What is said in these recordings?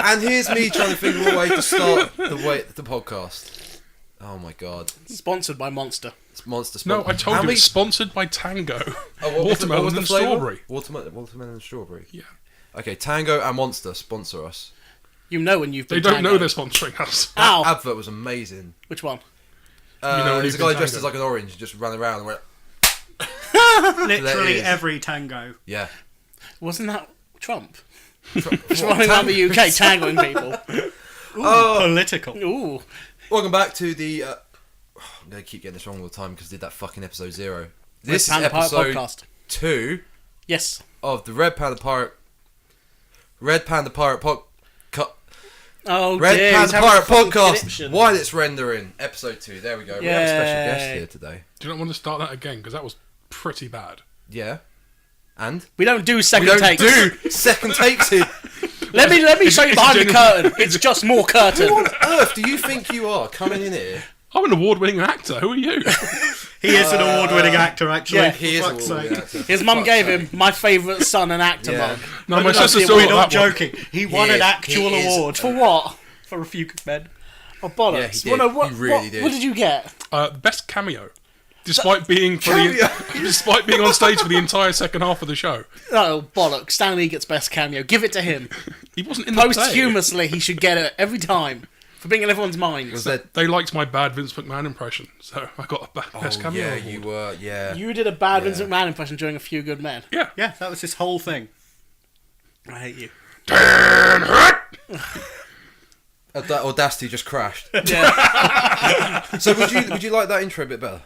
And here's me trying to think of a way to start the podcast. Oh my god. Sponsored by Monster. It's Monster. No, I told you it's sponsored by Tango. Watermelon and strawberry. Watermelon and strawberry. Yeah. Okay, Tango and Monster sponsor us. You know when you've been They don't Tango. know they're sponsoring us. Ow. Advert was amazing. Which one? There's a guy dressed as like an orange, just ran around and went. Literally every tango. Yeah. Wasn't that Trump? Just running around the UK tangoing people. Ooh, political. Ooh. Welcome back to the... I'm going to keep getting this wrong all the time because I did that fucking episode 0. This is episode podcast. 2 Yes. of the Red Panda Pirate podcast. Oh, Red dear, Panda Pirate podcast. conniption. While it's rendering, episode 2. There we go. We have a special guest here today. Do you not want to start that again? Because that was pretty bad. Yeah. And? We don't do second We don't takes. do second takes here. Let me show you behind the curtain. It's just more curtain. Who on earth do you think you are coming in here? I'm an award-winning actor. Who are you? He is an award-winning actor, actually. yeah, He is fuck's an award-winning sake. actor. His mum gave him my favourite son and actor Yeah. mug. No, my sister see, saw We're that not one. joking. He won an is. actual He is. award. For what? For a few men. Oh, bollocks. Yeah, he did. What, He really did. What did you get? Best cameo. Despite being despite being on stage for the entire second half of the show. Oh, bollocks. Stan Lee gets best cameo. Give it to him. He wasn't in the play. Posthumously, he should get it every time. For being in everyone's minds. Was that... They liked my bad Vince McMahon impression, so I got a best Oh, cameo yeah, award. you were, yeah. You did a bad Vince McMahon impression during A Few Good Men. Yeah. Yeah, that was his whole thing. I hate you. That Audacity just crashed. Yeah. So would you like that intro a bit better?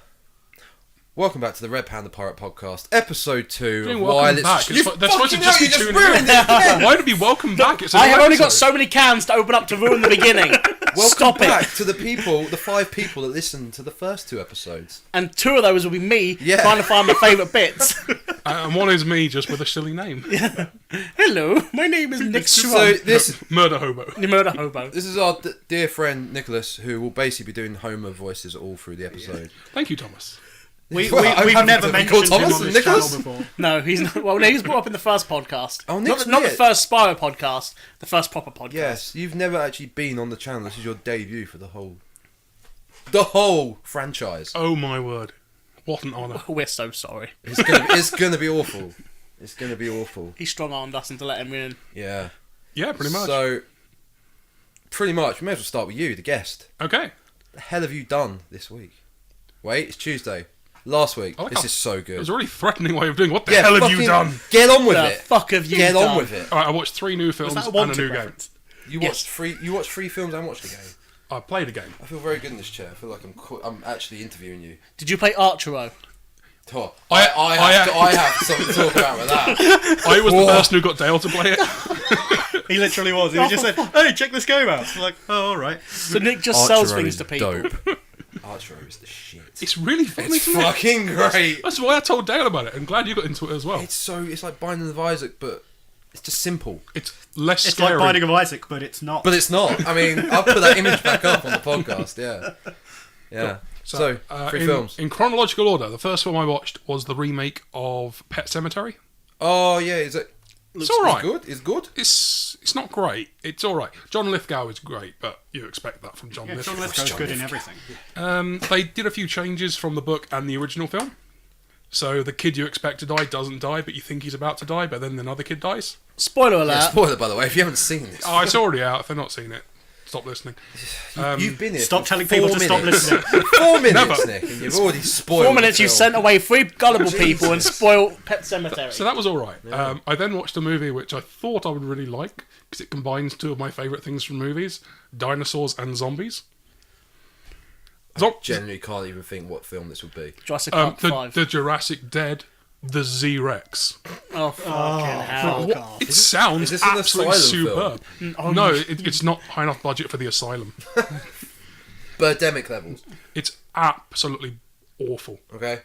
Welcome back to the Red Panda Pirate Podcast, episode 2. Doing Why welcome it's back. You They're supposed to fucking just hell, be you just tuning ruined in. it again. Why would be welcome back? It's a I've new only got episode. so many cans to open up to ruin the beginning. Welcome Stop back it. to the people, the 5 people that listened to the first 2 episodes. And 2 of those will be me Yeah. trying to find my favourite bits. And one is me, just with a silly name. Hello, my name is Nick So Strong. this Murder hobo. You murder hobo. this is our dear friend Nicholas, who will basically be doing Homer voices all through the episode. Thank you, Thomas. We've I'm never happy to be mentioned called him Thomas on and this channel Nicholas. before. No, he's not. Well, no, he was brought up in the first podcast. Oh, not Nick's the weird. first Spyro podcast, the first proper podcast. Yes, you've never actually been on the channel. This is your debut for the whole franchise. Oh my word. What an honour. We're so sorry. It's gonna be awful. It's gonna be awful. He strong-armed us into letting me in. Yeah. Yeah, pretty much. So, pretty much, we may as well start with you, the guest. Okay. The hell have you done this week? Wait, it's Tuesday. Last week. I like This how- is so It good. was a really threatening way of doing. What the hell have you fucking done? Get on with The it. fuck have you Get done? on with it. Alright, I watched 3 new Was films that a and a wanted new game. reference? You Yes. watched 3. You watched 3 films and watched a game. I played a game. I feel very good in this chair. I feel like I'm actually interviewing you. Did you play Archero? Oh, I I have something to talk about with that. I was the Whoa. person who got Dale to play it. He literally was. He just said, "Hey, check this game out." I'm like, "Oh, all right." So Nick just sells Archero things is to people. Dope. Archero is the shit. It's really fun. It's isn't it? fucking great. That's why I told Dale about it. I'm glad you got into it as well. It's like Binding of Isaac, but it's just simple. It's less It's scary. like Binding of Isaac, but it's not. But it's not. I mean, I'll put that image back up on the podcast. Yeah. Yeah. So, 3 films. In chronological order, the first film I watched was the remake of Pet Sematary. Oh yeah, is it? It's all right. Good. It's good. It's not great. It's all right. John Lithgow is great, but you expect that from John Yeah, Lithgow. John Lithgow's good in everything. They did a few changes from the book and the original film. So the kid you expect to die doesn't die, but you think he's about to die, but then another kid dies. Spoiler alert. Yeah, spoiler, by the way, if you haven't seen this. Oh, it's already out. If they've not seen it, stop listening. You've been here. Stop for telling 4 people to stop minutes. listening. 4 minutes, Never. Nick, and you've already spoiled 4 minutes the you film. sent away 3 gullible people and spoiled Pet Cemetery. So that was all right. I then watched a movie which I thought I would really like because it combines 2 of my favourite things from movies: dinosaurs and zombies. Genuinely can't even think what film this would be. Jurassic Park 5. The Jurassic Dead, the Z-Rex. Oh, fucking hell. God. It sounds Is this an absolutely Asylum superb. No, it's not high enough budget for the Asylum. Birdemic levels. It's absolutely awful. Okay.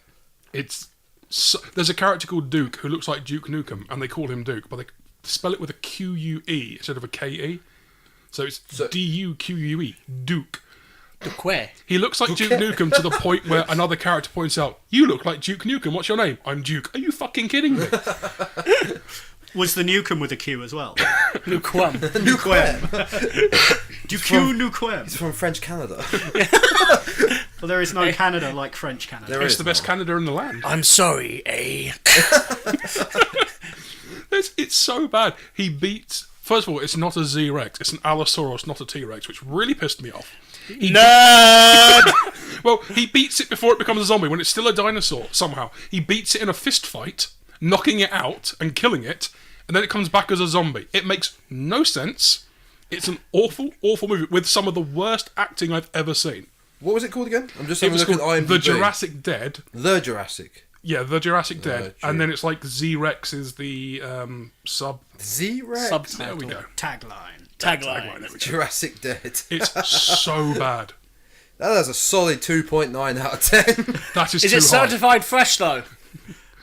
There's a character called Duke who looks like Duke Nukem, and they call him Duke, but they spell it with a Q-U-E instead of a K-E. So it's D-U-Q-U-E, Duke. Duque. He looks like Duke Nukem to the point where another character points out, "You look like Duke Nukem, what's your name?" "I'm Duke." "Are you fucking kidding me?" Was the Nukem with a Q as well? Nuquem. Du coup Nuquem. He's from French Canada. Well, there is no Canada like French Canada. There It's is the best not. Canada in the land. I'm sorry, eh? It's so bad. He beats. First of all, it's not a Z-Rex. It's an Allosaurus, not a T-Rex, which really pissed me off. Nerd! Well, he beats it before it becomes a zombie, when it's still a dinosaur, somehow. He beats it in a fist fight, knocking it out and killing it, and then it comes back as a zombie. It makes no sense. It's an awful, awful movie with some of the worst acting I've ever seen. What was it called again? I'm just It having was a look called at IMDb. The Jurassic Dead. The Jurassic. Yeah, The Jurassic Dead. true. And then it's like Z-Rex is the sub... Z-Rex. Subtitle. There we go. Tagline. Jurassic Dead. It's so bad. That has a solid 2.9 out of 10. That is Is too it high. certified fresh, though?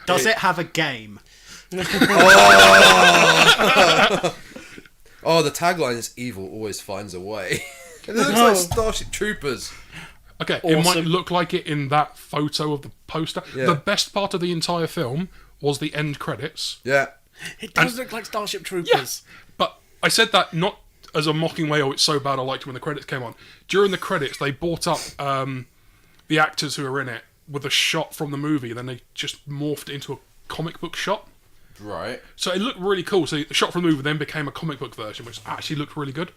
Does it have a game? Oh, the tagline is "Evil always finds a way." It looks like Starship Troopers. Okay, it might Awesome. look like it in that photo of the poster. Yeah. The best part of the entire film was the end credits. Yeah. It does look like Starship Troopers. But I said that not as a mocking way, oh, it's so bad I liked it when the credits came on. During the credits, they brought up the actors who are in it with a shot from the movie, and then they just morphed it into a comic book shot. Right. So it looked really cool. So the shot from the movie then became a comic book version, which actually looked really good.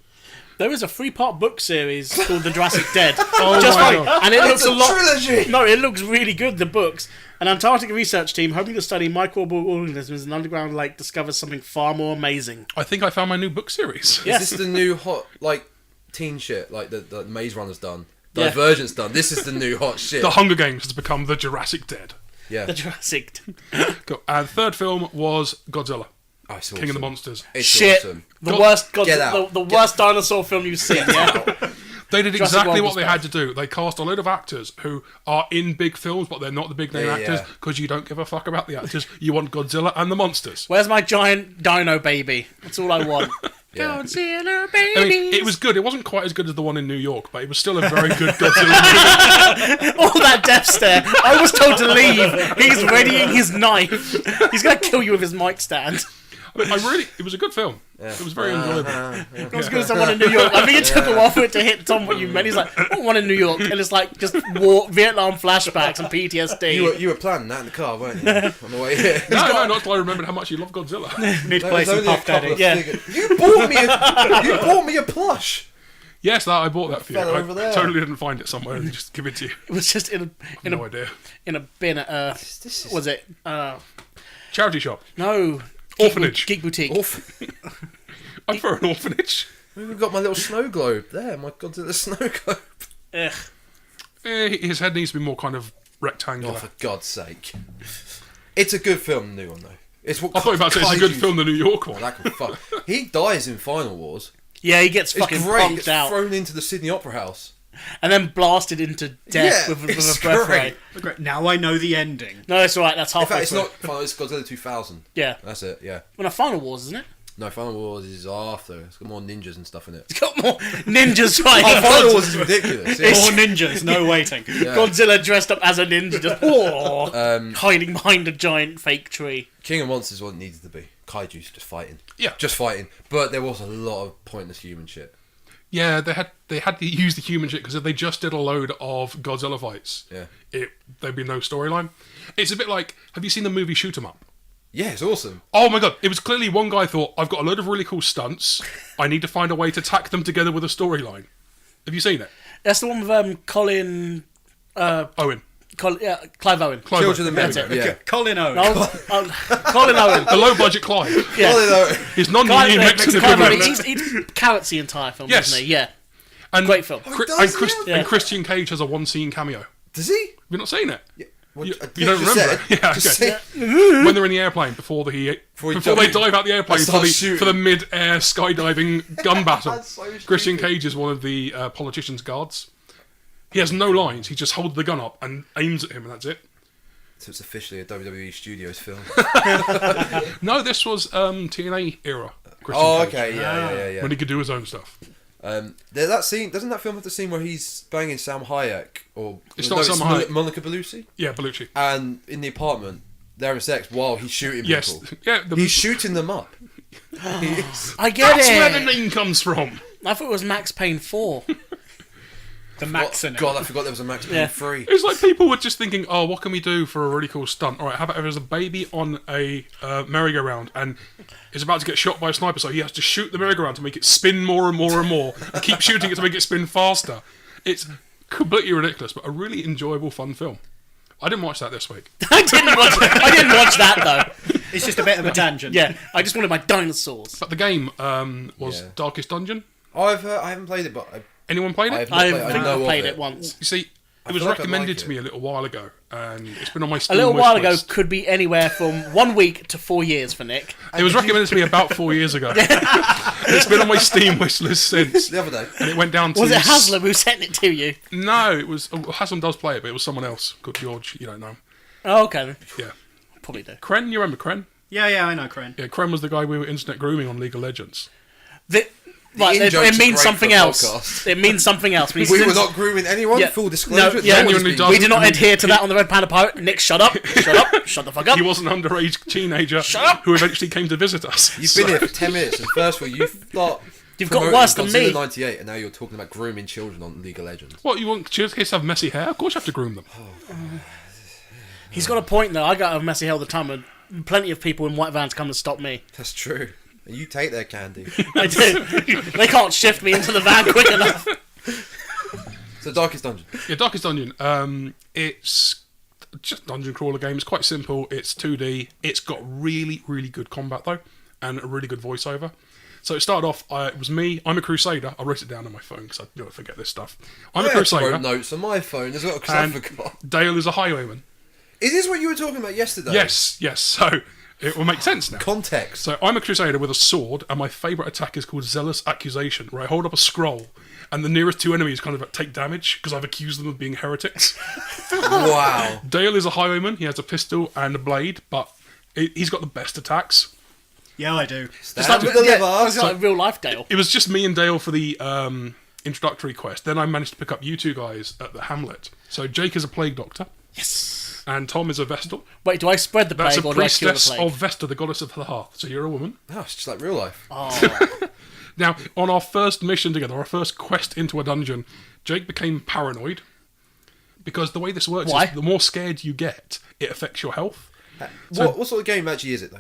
There is a 3-part book series called The Jurassic Dead. Oh Just my like, God. and it looks It's a a lot. trilogy! No, it looks really good. The books. An Antarctic research team hoping to study microbial organisms in an underground lake discovers something far more amazing. I think I found my new book series. Yeah. Is this the new hot, like, teen shit? Like, the Maze Runner's done. Yeah. Divergent's done. This is the new hot shit. The Hunger Games has become The Jurassic Dead. Yeah. The Jurassic. Cool. And third film was Godzilla, Oh, it's King of the awesome. Monsters. It's Shit. awesome. The God- worst. Get out. The worst dinosaur film you've seen. Yeah. They did Jurassic exactly World what was they bad. had to do. They cast a load of actors who are in big films, but they're not the big name Yeah, actors yeah. because you don't give a fuck about the actors. You want Godzilla and the monsters. Where's my giant dino baby? That's all I want. Yeah. Godzilla baby. I mean, it was good. It wasn't quite as good as the one in New York, but it was still a very good Godzilla movie. All that death stare. I was told to leave. He's readying his knife. He's gonna kill you with his mic stand. I mean, it was a good film. It was very enjoyable. Not as good as the one in New York. I think it took a while for it to hit Tom what you meant. He's like, what one in New York? And it's like just Vietnam flashbacks and PTSD. You were planning that in the car, weren't you? On the way here. No, not until I remembered how much you love Godzilla. Need to There play was some only a Puff couple Daddy. of Yeah. figures. You bought me a plush. Yes, I bought that for you. Fella I over there. totally didn't find it somewhere and just give it to you. It was just in No idea. a bin at This is was it Charity shop. no Orphanage. Geek Boutique. awful. I'm for an orphanage. We've got my little snow globe there. My Godzilla snow globe. Ugh. His head needs to be more kind of Oh, rectangular. for God's sake! It's a good film, the new one though. It's what I thought you were about to say it's a good kaiju- film, the New York one. That can fuck. He dies in Final Wars. Yeah, he gets It's fucking great. He pumped gets out thrown into the Sydney Opera House. and then blasted into death Yeah, with it's a breath great. ray. Great. Now I know the ending. No, that's all right. That's In halfway fact, it's through. not Final. It's Godzilla 2000. Yeah. That's it. Yeah. Well, no, Final Wars, isn't it? No, Final Wars is after. It's got more ninjas and stuff in it. It's got more ninjas fighting. Oh, Final Godzilla. Wars is ridiculous. It's- More ninjas, no waiting. Yeah. Godzilla dressed up as a ninja, just hiding behind a giant fake tree. King of Monsters is what it needed to be. Kaiju's just fighting. Yeah. Just fighting. But there was a lot of pointless human shit. Yeah, they had to use the human shit because if they just did a load of Godzilla fights, Yeah. there'd be no storyline. It's a bit like, have you seen the movie Shoot 'em Up? Yeah, it's awesome. Oh my god, it was clearly one guy thought, I've got a load of really cool stunts, I need to find a way to tack them together with a storyline. Have you seen it? That's the one with Colin. Owen. Clive Owen. Clive Children Owen. of That's Men. it. Yeah. Colin O. Colin Owen. The low budget Clive. Yeah. Well, though, His non-union Mexican Clive Owen. equivalent. He carrots the entire film, Yes. doesn't he? Yeah. And Great film. Oh, he does, yeah. and Christian Cage has a one-scene cameo. does he? Have you not seen it? What, You- I you don't just remember said. it? Yeah, Just okay. say- When they're in the airplane before he they dive- dive out the airplane and start shooting. for the mid-air skydiving gun battle. That's so Christian stupid. Cage is one of the politician's guards. He has no lines. He just holds the gun up and aims at him, and that's it. So it's officially a WWE Studios film. No, this was TNA era. Christian Oh, Cage, okay, yeah. when he could do his own stuff. That scene doesn't that film have the scene where he's banging Sam Hayek or It's not Sam Hayek. Monica Bellucci, Yeah, Bellucci. and in the apartment they're having sex while he's shooting Yes, people. yeah. He's shooting them up. I get That's it. where the name comes from. I thought it was Max Payne 4. The Max in it. God, I forgot there was a Max Payne 3. It's like people were just thinking, oh, what can we do for a really cool stunt? All right, how about if there's a baby on a merry-go-round and is about to get shot by a sniper, so he has to shoot the merry-go-round to make it spin more and more and more, and keep shooting it to make it spin faster. It's completely ridiculous, but a really enjoyable, fun film. I didn't watch that this week. I didn't watch that though. It's just a bit of a tangent. Yeah, I just wanted my dinosaurs. But the game was Darkest Dungeon. I haven't played it, but Anyone played it? I I've played it once. You see, it was feel like I recommended like to it. me a little while ago, and it's been on my Steam A little while ago wishlist. could be anywhere from 1 week to 4 years for Nick. It was recommended to me about 4 years ago. It's been on my Steam wishlist since. the other day. And it went down to... Was it Haslam who sent it to you? No, it was... Haslam does play it, but it was someone else called George. You don't know. Oh, okay then. Yeah. Probably do. Kren, you remember Kren? Yeah, I know, Crane. Yeah, Kren was the guy we were internet grooming on League of Legends. Right, in-joke's it means great something for a else. podcast. It means something else. We were not grooming anyone. Yeah. Full disclosure. No, yeah. Genuinely does. We do not adhere to that on the Red Panda Pirate. Nick, shut up. Shut up. Shut the fuck up. He was an underage teenager Shut up. who eventually came to visit us. You've been here for 10 minutes, and first of all, you thought You've got worse than me. 98, and now you're talking about grooming children on League of Legends. What, you want kids to have messy hair? Of course you have to groom them. He's got a point though. I got a messy hair all the time, and plenty of people in white vans come and stop me. That's true. And you take their candy. I do. They can't shift me into the van quick enough. So Darkest Dungeon. Yeah, Darkest Dungeon. It's just a dungeon crawler game. It's quite simple. It's 2D. It's got really, really good combat though, and a really good voiceover. So it started off. It was me. I'm a Crusader. I wrote it down on my phone because I don't forget this stuff. I'm a I Crusader. wrote notes on my phone as well because I And forgot. Dale is a highwayman. Is this what you were talking about yesterday? Yes. So it will make sense now. Context. So I'm a Crusader with a sword, and my favourite attack is called Zealous Accusation, where I hold up a scroll, and the nearest two enemies kind of take damage because I've accused them of being heretics. Wow. Dale is a highwayman. He has a pistol and a blade, but he's got the best attacks. Yeah, I do. Stand with the liver. It's like real life Dale. It was just me and Dale for the introductory quest. Then I managed to pick up you two guys at the Hamlet. So Jake is a plague doctor, Yes. and Tom is a Vestal. Wait, do I spread the That's plague a or do I cure the priestess plague? of Vesta, the goddess of the hearth. So you're a woman. Oh, it's just like real life. Oh, Now, on our first mission together, our first quest into a dungeon, Jake became paranoid. Because the way this works Why? is the more scared you get, it affects your health. What sort of game actually is it though?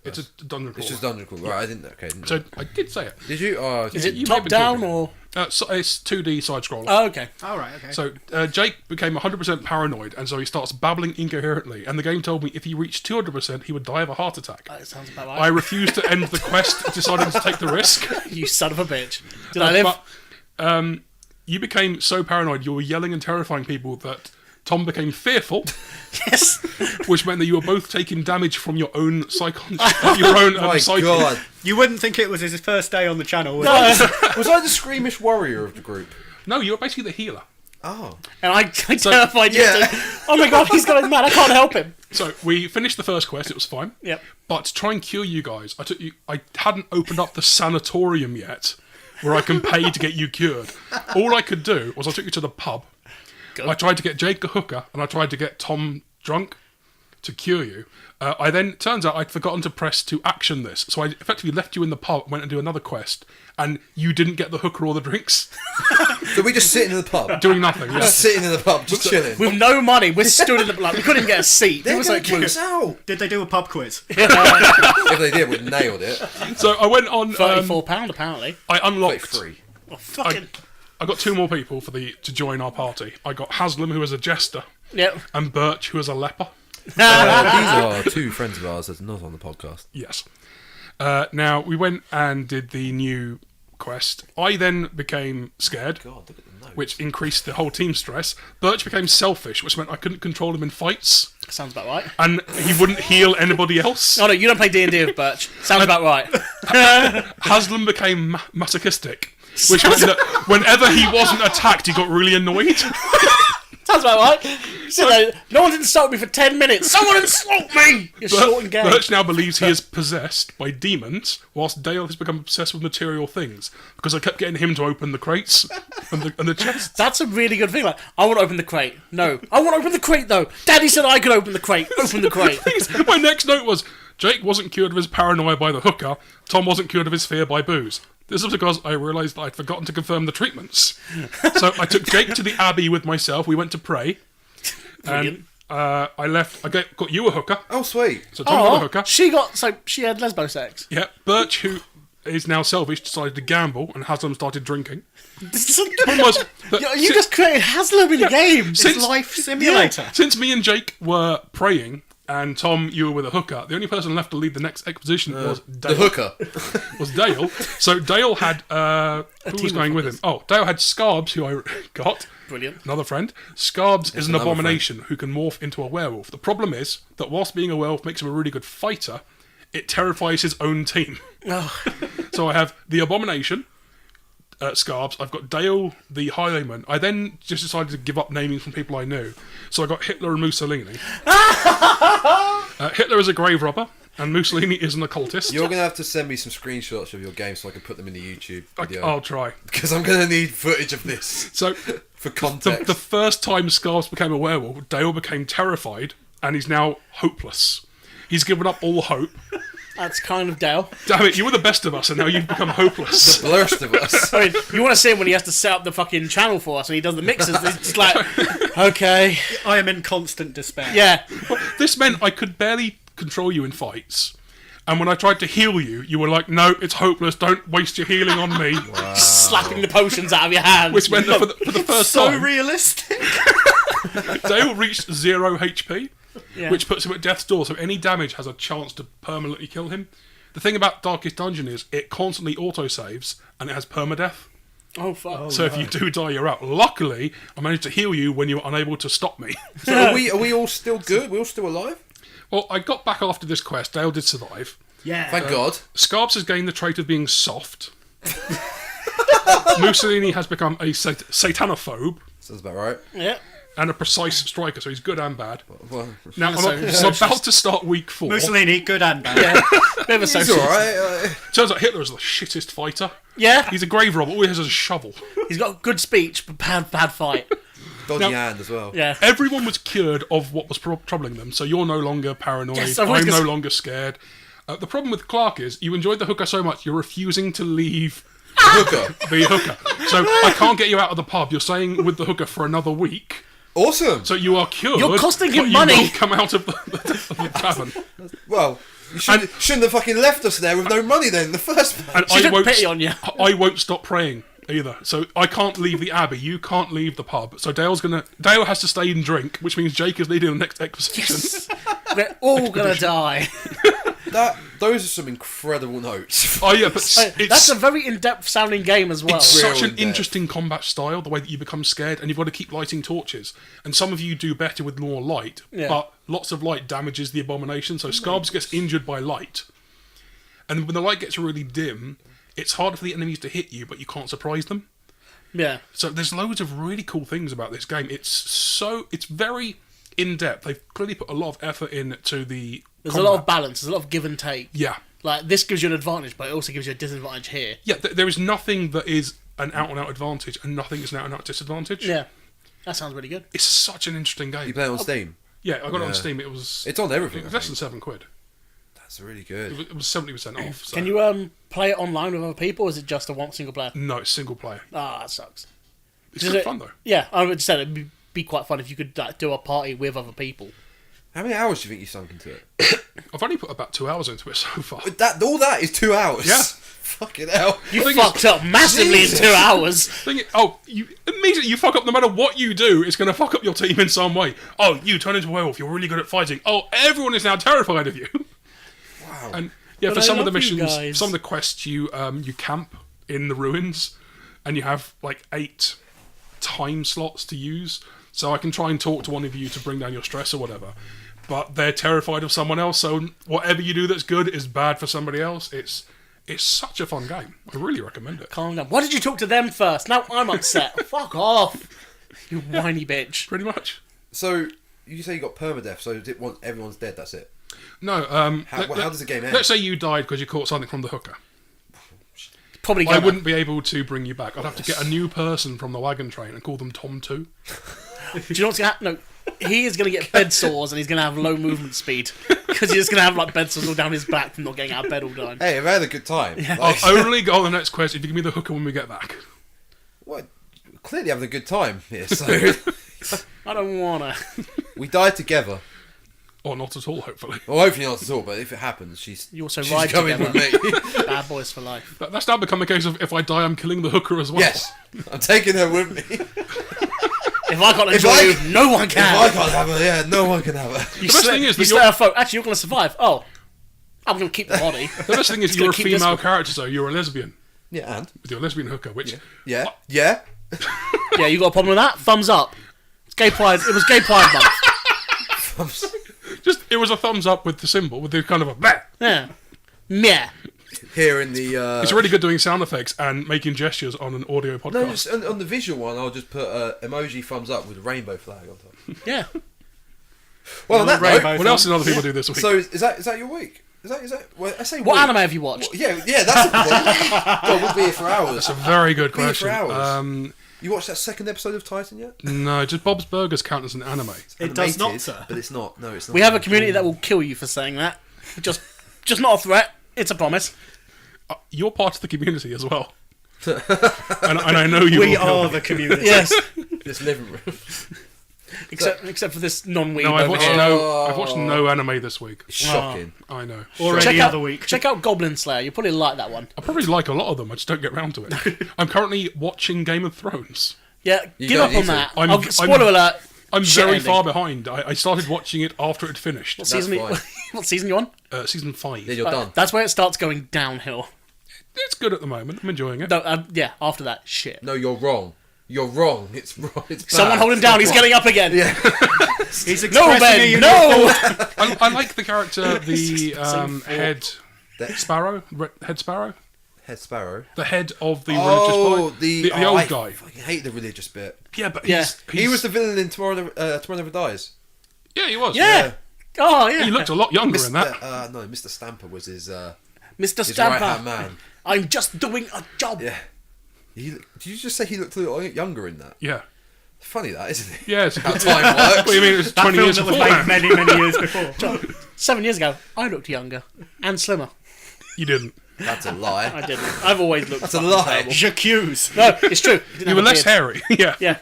It's a dungeon crawler. It's just dungeon crawl. Right, I didn't. Okay. Didn't So I did say it. did you? Oh, okay. is it You might top be down talking. or? So it's 2D side scroller. Oh, okay. All right, okay. So Jake became 100% paranoid, and so he starts babbling incoherently. And the game told me if he reached 200%, he would die of a heart attack. That sounds about I right. refused to end the quest, decided to take the risk. You son of a bitch. Did I live? But you became so paranoid, you were yelling and terrifying people that Tom became fearful, Yes. which meant that you were both taking damage from your own your own My psyche. God. You wouldn't think it was his first day on the channel, would you? Was I the squeamish warrior of the group? No, you were basically the healer. Oh. And I terrified you. yeah. Oh my god, he's going mad. I can't help him. So we finished the first quest; it was fine. Yep. But to try and cure you guys, I hadn't opened up the sanatorium yet, where I can pay to get you cured. All I could do was I took you to the pub. Go. I tried to get Jake a hooker, and I tried to get Tom drunk to cure you. Turns out I'd forgotten to press to action this, so I effectively left you in the pub and went and do another quest, and you didn't get the hooker or the drinks. So we just sitting in the pub. Doing nothing, yeah. Just sitting in the pub, just chilling. With no money, we stood in the we couldn't even get a seat. They're It was gonna like kick us out. Did they do a pub quiz? If they did, we nailed it. So I went on... £34 apparently. I unlocked... 33. Oh, fucking. I got two more people to join our party. I got Haslam, who is a jester, Yep. and Birch, who is a leper. These are two friends of ours that's not on the podcast. Yes. Now, we went and did the new quest. I then became scared, God, look at the notes. which increased the whole team stress. Birch became selfish, which meant I couldn't control him in fights, Sounds about right. and he wouldn't heal anybody else. Oh no, you don't play D&D with Birch. Sounds about right. Haslam became masochistic, which meant that whenever he wasn't attacked, he got really annoyed. Sounds about right. So, no one's insulted me for 10 minutes. Someone insult me! You're short and gay. Birch now believes he is possessed by demons, whilst Dale has become obsessed with material things, because I kept getting him to open the crates and the chests. That's a really good thing. Like, I want to open the crate. No. I want to open the crate, though. Daddy said I could open the crate. Open the crate. My next note was, Jake wasn't cured of his paranoia by the hooker. Tom wasn't cured of his fear by booze. This was because I realised that I'd forgotten to confirm the treatments. So I took Jake to the Abbey with myself. We went to pray. And I left. I got you a hooker. Oh, sweet. So Tom got a hooker. She had lesbo sex. Yeah. Birch, who is now selfish, decided to gamble, and Haslam started drinking. You just created Haslam in the game. It's life simulator. Since me and Jake were praying, and Tom, you were with a hooker, the only person left to lead the next exposition was Dale. The hooker. Was Dale. So Dale had... who was going with him? Oh, Dale had Scarbs, who I got. Brilliant. Another friend. Scarbs is an abomination who can morph into a werewolf. The problem is that whilst being a werewolf makes him a really good fighter, it terrifies his own team. Oh. So I have the abomination, Scarbs. I've got Dale, the highwayman. I then just decided to give up naming from people I knew. So I got Hitler and Mussolini. Hitler is a grave robber, and Mussolini is an occultist. You're going to have to send me some screenshots of your game so I can put them in the YouTube video. I'll try. Because I'm going to need footage of this. So, for context. The first time Scarbs became a werewolf, Dale became terrified, and he's now hopeless. He's given up all hope. That's kind of Dale. Damn it, you were the best of us, and now you've become hopeless. The worst of us. I mean, you want to see him when he has to set up the fucking channel for us and he does the mixes. It's just like, okay. I am in constant despair. Yeah. Well, this meant I could barely control you in fights. And when I tried to heal you, you were like, no, it's hopeless, don't waste your healing on me. Wow. Slapping the potions out of your hands. Which meant that for the first So time, realistic. Dale reached 0 HP. Yeah. Which puts him at death's door, so any damage has a chance to permanently kill him. The thing about Darkest Dungeon is it constantly autosaves, and it has permadeath. Oh, fuck. So if you do die, you're out. Luckily, I managed to heal you when you were unable to stop me. So are we all still good? We're all still alive? Well, I got back after this quest. Dale did survive. Yeah. Thank God. Scarbs has gained the trait of being soft. Mussolini has become a satanophobe. Sounds about right. Yeah. And a precise striker, so he's good and bad. Well, Now, I'm about to start week 4. Mussolini, good and bad. Yeah. Bit of a he's socialist. alright. Turns out Hitler is the shittest fighter. Yeah. He's a grave robber, all he has is a shovel. He's got good speech, but bad fight. Dodgy hand as well. Yeah. Everyone was cured of what was troubling them, so you're no longer paranoid. Yes, I'm no longer scared. The problem with Clark is you enjoyed the hooker so much you're refusing to leave Hooker. the hooker. So I can't get you out of the pub. You're staying with the hooker for another week. Awesome. So you are cured. You're costing him but money. You won't come out of the tavern. Well, you shouldn't have fucking left us there with no money then in the first place. And She took pity on you. I won't stop praying either. So I can't leave the Abbey. You can't leave the pub. So Dale has to stay and drink, which means Jake is leading the next exposition. We're all gonna die. Those are some incredible notes. Oh yeah, but That's a very in-depth sounding game as well. It's such Real an in-depth. interesting combat style, the way that you become scared, and you've got to keep lighting torches. And some of you do better with more light, Yeah. but lots of light damages the abomination, so Scarbs gets injured by light. And when the light gets really dim, it's harder for the enemies to hit you, but you can't surprise them. Yeah. So there's loads of really cool things about this game. It's very in-depth. They've clearly put a lot of effort into the There's a lot of balance. There's a lot of give and take. Yeah. Like, this gives you an advantage, but it also gives you a disadvantage here. Yeah, there is nothing that is an out-and-out advantage, and nothing is an out-and-out disadvantage. Yeah. That sounds really good. It's such an interesting game. You play it on Steam? Yeah, I got it on Yeah. Steam. It was It's on everything. it was less than £7. That's really good. It was 70% off. So. Can you play it online with other people, or is it just a single player? No, it's single player. Ah, that sucks. It's good fun though. Yeah, I would say it'd be quite fun if you could do a party with other people. How many hours do you think you sunk into it? I've only put about 2 hours into it so far. All that is 2 hours. Yeah. Fucking hell. You fucked up massively Jesus. in 2 hours. You immediately you fuck up. No matter what you do, it's going to fuck up your team in some way. Oh, you turn into a werewolf. You're really good at fighting. Oh, everyone is now terrified of you. Wow. And yeah, But for I some of the love you missions, guys. some of the quests, you camp in the ruins, and you have like 8 time slots to use. So I can try and talk to one of you to bring down your stress or whatever. But they're terrified of someone else, so whatever you do that's good is bad for somebody else. It's such a fun game. I really recommend it. Calm down. Why did you talk to them first? Now I'm upset. Fuck off. You whiny bitch. Pretty much. So, you say you got permadeath, so once everyone's dead, that's it? No. How does the game end? Let's say you died because you caught something from the hooker. Probably I gonna. wouldn't be able to bring you back. I'd have to get a new person from the wagon train and call them Tom 2. Do you know what's going to happen? No. He is going to get bed sores and he's going to have low movement speed. Because you're just going to have like bed sores all down his back from not getting out of bed all the time. Hey, I've had a good time. I'll only go on the next quest if you give me the hooker when we get back. What? Clearly having a good time here, so I don't want to. we die together. Or not at all, hopefully. Well, hopefully not at all, but if it happens, she's ride coming together. with me. Bad boys for life. That's now become a case of if I die, I'm killing the hooker as well. Yes, I'm taking her with me. If I can't enjoy you, no one can. If I can't have her, yeah, no one can have her. You The best thing is that slay her foe. Actually, you're going to survive. Oh, I'm going to keep the body. The best thing is Just you're a gonna keep this female one. character, so you're a lesbian. Yeah, and With your lesbian hooker, which... yeah. Yeah, you got a problem with that? Thumbs up. It's gay pride. It was gay pride month. It was a thumbs up with the symbol, with the kind of a... Bleh. Yeah. Meh. Here in the. It's really good doing sound effects and making gestures on an audio podcast. No, just on the visual one, I'll just put emoji thumbs up with a rainbow flag on top. Yeah. Well, on that note, What else did other people do this week? so is that your week? Is that? Well, I say What week. anime have you watched? Well, yeah, that's the thing. God, we'll be here for hours. That's a very good We'll be here question. for hours. You watched that second episode of Titan yet? No, just Bob's Burgers count as an anime. It does not, Animated, sir. but it's not. No, it's not. We have a community that will kill you for saying that. Just not a threat. It's a promise. You're part of the community as well. and I know you We will kill are me. the community. Yes. This living room. Except for this non-weeb No, I've over watched here. I've watched no anime this week. Shocking. I know. Already Check the out, other week. check out Goblin Slayer. You probably like that one. I probably like a lot of them. I just don't get round to it. I'm currently watching Game of Thrones. Yeah, You give don't up need on to. that. I'm- Spoiler alert. I'm Shit very ending. far behind. I started watching it after it finished. What season? fine. What season you on? Season 5. Yeah, you're done. That's where it starts going downhill. It's good at the moment. I'm enjoying it. No, yeah, after that, shit. No, you're wrong. You're wrong. It's wrong. It's bad. Someone hold him down. He's getting up again. Yeah. He's No, expressing a Ben. unique No. thought. I like the character, the head That- sparrow. Head sparrow. Head Sparrow. The head of the Oh, religious boy. The I old guy. fucking hate the religious bit. Yeah, but Yeah. He was the villain in Tomorrow Never Dies. Yeah, he was. Yeah. Oh yeah. He looked a lot younger in that. No, Mr. Stamper was his Mr. right Stamper. hand man. I'm just doing a job. Yeah. Did you just say he looked a little younger in that? Yeah. Funny that, isn't it? Yeah, it's a How good time works. What do you mean it was That 20 film years that was before made that? many, many years before. 7 years ago, I looked younger and slimmer. You didn't. That's a lie. I didn't. I've always looked. That's a fucking lie. terrible. J'accuse. No, it's true. I didn't You have were a less beard. hairy. Yeah. Yeah.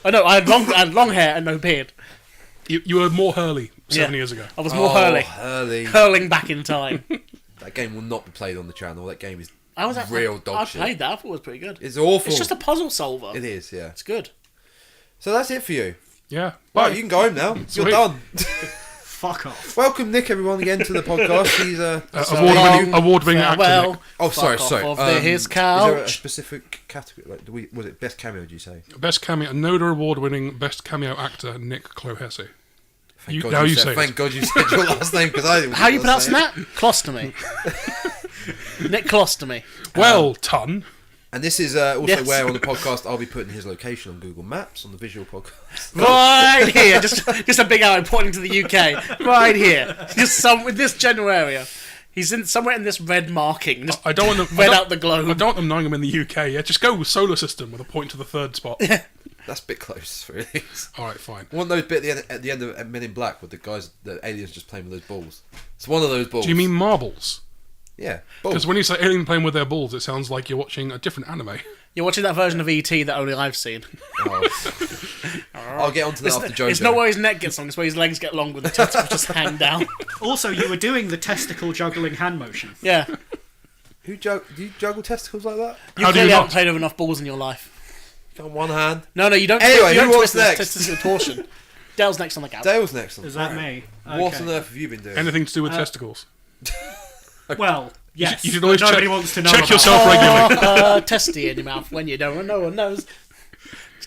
I know. I had long hair and no beard. You were more Hurley 7 Yeah. years ago. I was more hurling, Hurley. hurling back in time. That game will not be played on the channel. That game is I was real dog I shit. played that. I thought it was pretty good. It's awful. It's just a puzzle solver. It is, yeah. It's good. So that's it for you. Yeah. Bye. Right, you can go home now. Sweet. You're done. Fuck off. Welcome, Nick, everyone, again to the podcast. He's award-winning actor. Farewell. Nick. Oh, sorry, Fuck sorry. off of his Is there a couch. specific category? Like, was it best cameo? Did you say? Best cameo, Noda award-winning best cameo actor, Nick Clohessy. Thank Now you say it. Thank God you said your last name because I didn't. How are you pronouncing that? Clostomy. Nick Clostomy. Well, ton. And this is also Yes. where on the podcast I'll be putting his location on Google Maps on the visual podcast. Right here. Just a big arrow pointing to the UK. Right here. Just some this general area. He's in somewhere in this red marking. Just I don't want them. red out the globe. I don't want them knowing I'm in the UK. Yeah, just go with solar system with a point to the third spot. That's a bit close, really. All right, fine. I want those bit at the end of Men in Black with the aliens just playing with those balls. It's one of those balls. Do you mean marbles? Yeah, balls. Because when you say alien playing with their balls, it sounds like you're watching a different anime. You're watching that version of ET that only I've seen. Oh. I'll get onto that after Jojo. It's not where his neck gets long, it's where his legs get long with the testicles just hang down. Also, you were doing the testicle juggling hand motion. Yeah. Do you juggle testicles like that? You How do you clearly not? haven't played with enough balls in your life. On one hand. No, you don't. Anyway, you don't who was twist this next? testicle torsion. Dale's next on the couch. Dale's next on. Is that Right. me? What Okay. on earth have you been doing? Anything to do with testicles? Well, yes. You should but always nobody check, wants to know check about yourself regularly. Testy in your mouth when you don't. No one knows.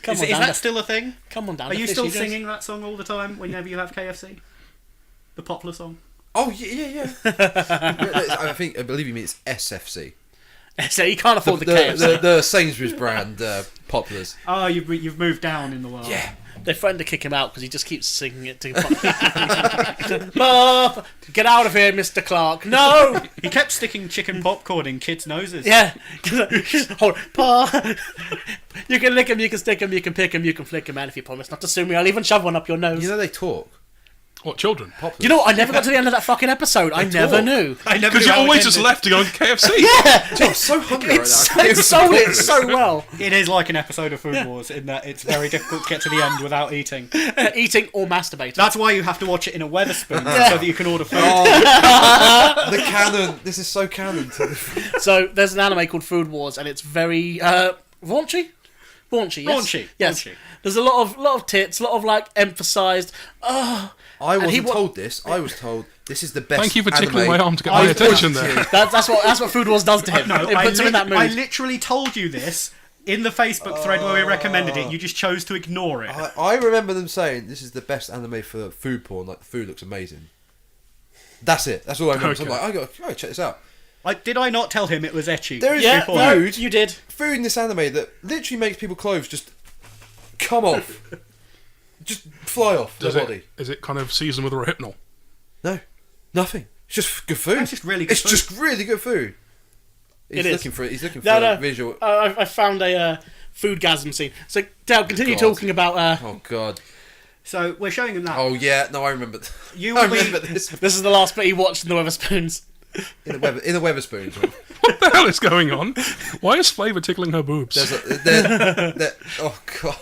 Come Is on, down that to- still a thing? Come on down. Are to you still fishy singing that song all the time whenever you have KFC? The popular song? Oh yeah. I believe you mean it's SFC. days. So you can't afford the KFC. The Sainsbury's brand poplars. Oh, you've moved down in the world. Yeah. They threatened to kick him out because he just keeps singing it to. Bob, get out of here, Mr. Clark. No. He kept sticking chicken popcorn in kids' noses. Yeah. Hold. Pa. You can lick him. You can stick him. You can pick him. You can flick him, man. If you promise not to sue me, I'll even shove one up your nose. You know they talk. What, children? You know what? I never got to the end of that fucking episode. I never knew. I never Because knew you how it always just ended. left to go to KFC. I'm so hungry right now. It's sold it so well. It is like an episode of Food Wars in that it's very difficult to get to the end without eating. Eating or masturbating. That's why you have to watch it in a Weatherspoon so that you can order food. The canon. This is so canon. So there's an anime called Food Wars, and it's very raunchy. Raunchy, yes. Raunchy, Yes. raunchy. There's a lot of tits, a lot of like emphasised. I wasn't told this. I was told this is the best. Thank you for tickling anime. my arm to get my attention there. That's what Food Wars does to him. No, It puts him in that mood. I literally told you this in the Facebook thread where we recommended it. You just chose to ignore it. I remember them saying this is the best anime for food porn. Like the food looks amazing. That's it. That's all I remember. So I'm Okay. like, I gotta check this out. Did I not tell him it was ecchi? There is Yeah, food, no, you did. food in this anime that literally makes people's clothes just come off, just fly off their body. Is it kind of seasoned with rohypnol? No, nothing. It's just good food. It's just really good It's food. just really good food. He's It is. looking for it. He's looking for No. a visual. I found a foodgasm scene. So, Dale, continue God. talking about. Oh god. So we're showing him that. Oh yeah. No, I remember. You I will be- remember this This is the last bit he watched in the Weatherspoons. in the Weatherspoons. What the hell is going on? Why is Flavour tickling her boobs? Oh god.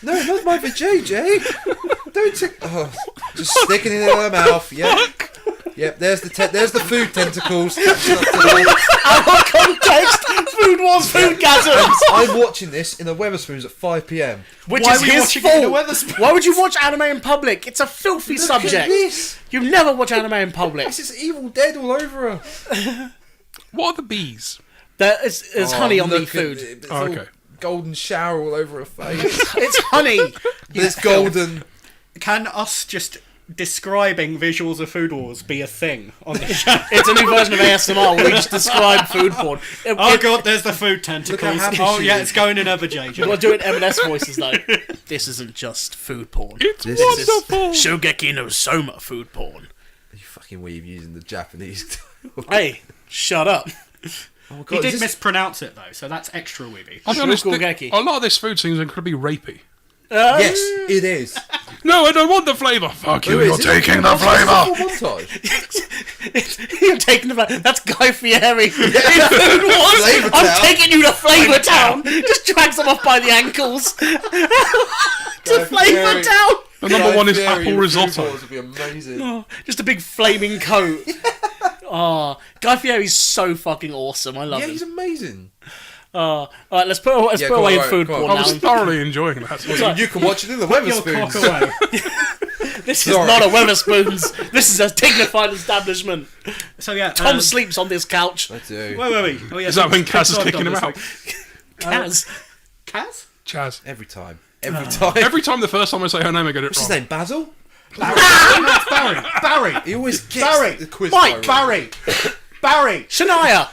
No, not my vajayjay. Don't tick. Oh, just sticking it in her mouth. Yep. There's the food tentacles. Out of context, Food Wars foodgasms. I'm watching this in the Weatherspoons at 5 p.m. Which Why is were you his watching it in the fault. Weatherspoons? Why would you watch anime in public? It's a filthy Look subject. at this. You never watch anime in public. This is Evil Dead all over her. What are the bees? There's honey on the look at food. it. It's Oh, all okay. golden shower all over her face. It's honey. It's golden. Can us just describing visuals of Food Wars be a thing on the show? It's a new version of ASMR where we just describe food porn. Oh god, there's the food tentacles. happy Oh she yeah, is. it's going in over JJ. We'll do it in M&S voices though. This isn't just food porn. It's This is- wonderful. Shogeki no Soma food porn. You fucking weeb using the Japanese. Hey, shut up. Oh my He god, did is this- mispronounce it though, so that's extra weeby. I'll be honest, Shogeki. a lot of this food seems incredibly rapey. Yes, it is. No, I don't want the flavour. Fuck you, Who you're is it? taking the It's a flavour. full montage. You're taking the. That's Guy Fieri. In Food Wars. Flavor I'm Town. taking you to Flavor Town. Just drags them off by the ankles. to Flavor Fieri. Town. The number one is Fieri apple in risotto. Food Wars would be amazing. Oh, just a big flaming coat. Oh, Guy Fieri's so fucking awesome. I love Yeah, him. he's amazing. all right, let's put Yeah, away go on, food go on. porn I now. was thoroughly enjoying that. You can watch it in the Your cock Weatherspoons. away. This is Sorry. not a Weatherspoons. This is a dignified establishment. So yeah, Tom sleeps on this couch. I do. Wait. Oh, yeah, Is that when Kaz is Pixar kicking him done out? this Kaz. week. Kaz? Chaz. Every time. Every time. Every time the first time I say her name, I get it What's his wrong. name? Basil? Barry. He always gets Barry. the quiz. Mike, Barry. Barry. Shania.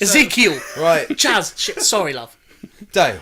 Ezekiel. Right. Chaz. Shit, sorry, love. Dale.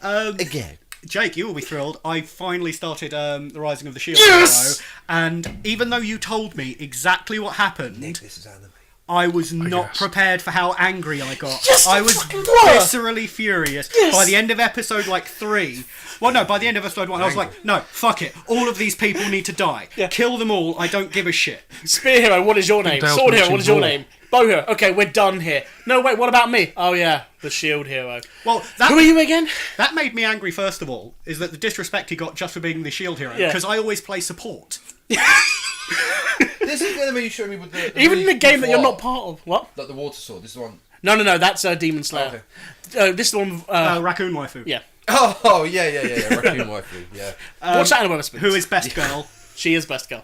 Um, Again. Jake, you will be thrilled. I finally started The Rising of the Shield Yes! tomorrow, and even though you told me exactly what happened, This is anime. I was not guess. prepared for how angry I got. Yes, I was fucking were. viscerally furious. Yes. By the end of episode 3, well, no, by the end of episode 1, I was like, no, fuck it. All of these people need to die. Yeah. Kill them all. I don't give a shit. Spear Hero, what is your name? Dale's Sword Hero, watching what is your Raw. name? Bow Hero, okay, we're done here. No, wait, what about me? Oh yeah, the Shield Hero. Well, Who are you again? that made me angry, first of all, is that the disrespect he got just for being the shield hero. Yeah. Because I always play support. This is the anime you showed me with the Even in the really game that you're far. not part of. What? Like the water sword. This is the one. No, that's Demon Slayer. This is the one. Raccoon waifu. Yeah. Oh yeah. Raccoon waifu. Yeah. Watch that in a Weatherspoons. Who is best girl? She is best girl.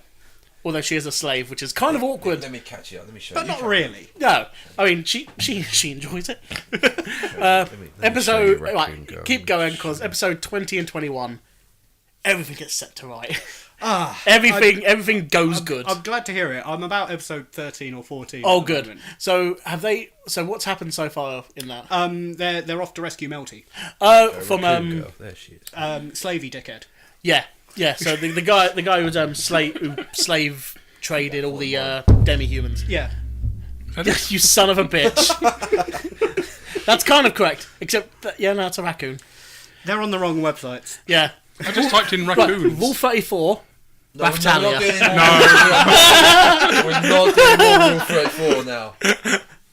Although she is a slave, which is kind of awkward. Let me catch you up. Let me show But you. not really. No, I mean she enjoys it. Let me show you Episode Raccoon right, Girl. keep going because episode 20 and 21, everything gets set to right. Ah, everything goes good. I'm glad to hear it. I'm about episode 13 or 14. Oh, at the good. moment. So have they? So what's happened so far in that? They're off to rescue Melty. From Raccoon Girl. There she is. Slavey dickhead. yeah. So the guy who slave traded all the demi-humans. Yeah. You son of a bitch. That's kind of correct, except that, it's a raccoon. They're on the wrong websites. Yeah. I just typed in Right, raccoons. rule 34. No, we're Baftalia. not doing any more. We're not doing more Rule 34 now.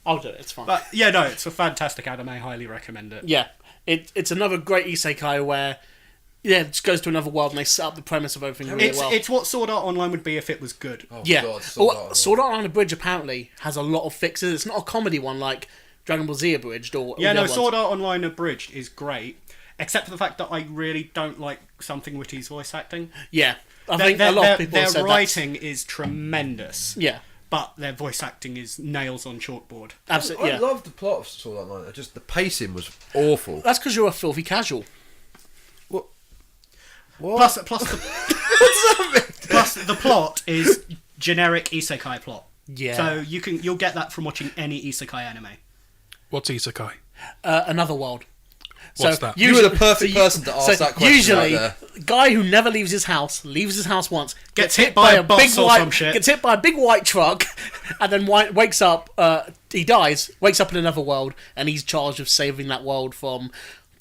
I'll do it. It's fine. But yeah, no, it's a fantastic anime. I highly recommend it. Yeah, it's another great isekai where it just goes to another world and they set up the premise of everything really well. It's what Sword Art Online would be if it was good. Oh, Yeah. God, Sword Art Online Abridged apparently has a lot of fixes. It's not a comedy one like Dragon Ball Z Abridged or Yeah, the no, other Sword ones. Art Online Abridged is great, except for the fact that I really don't like Something Witty's voice acting. Yeah, I think a lot of people their have said writing is tremendous. Yeah, But their voice acting is nails on chalkboard. absolutely. I Yeah, love the plot of Sword Art Online. Just the pacing was awful. that's because you're a filthy casual. What? Plus the plot is generic isekai plot. Yeah. So you'll get that from watching any isekai anime. What's isekai? Another world. What's that? You were the perfect person to ask that question Usually, right guy who never leaves his house once, Gets hit by a bus or some shit. Gets hit by a big white truck, and then wakes up. He dies. Wakes up in another world, and he's charged of saving that world from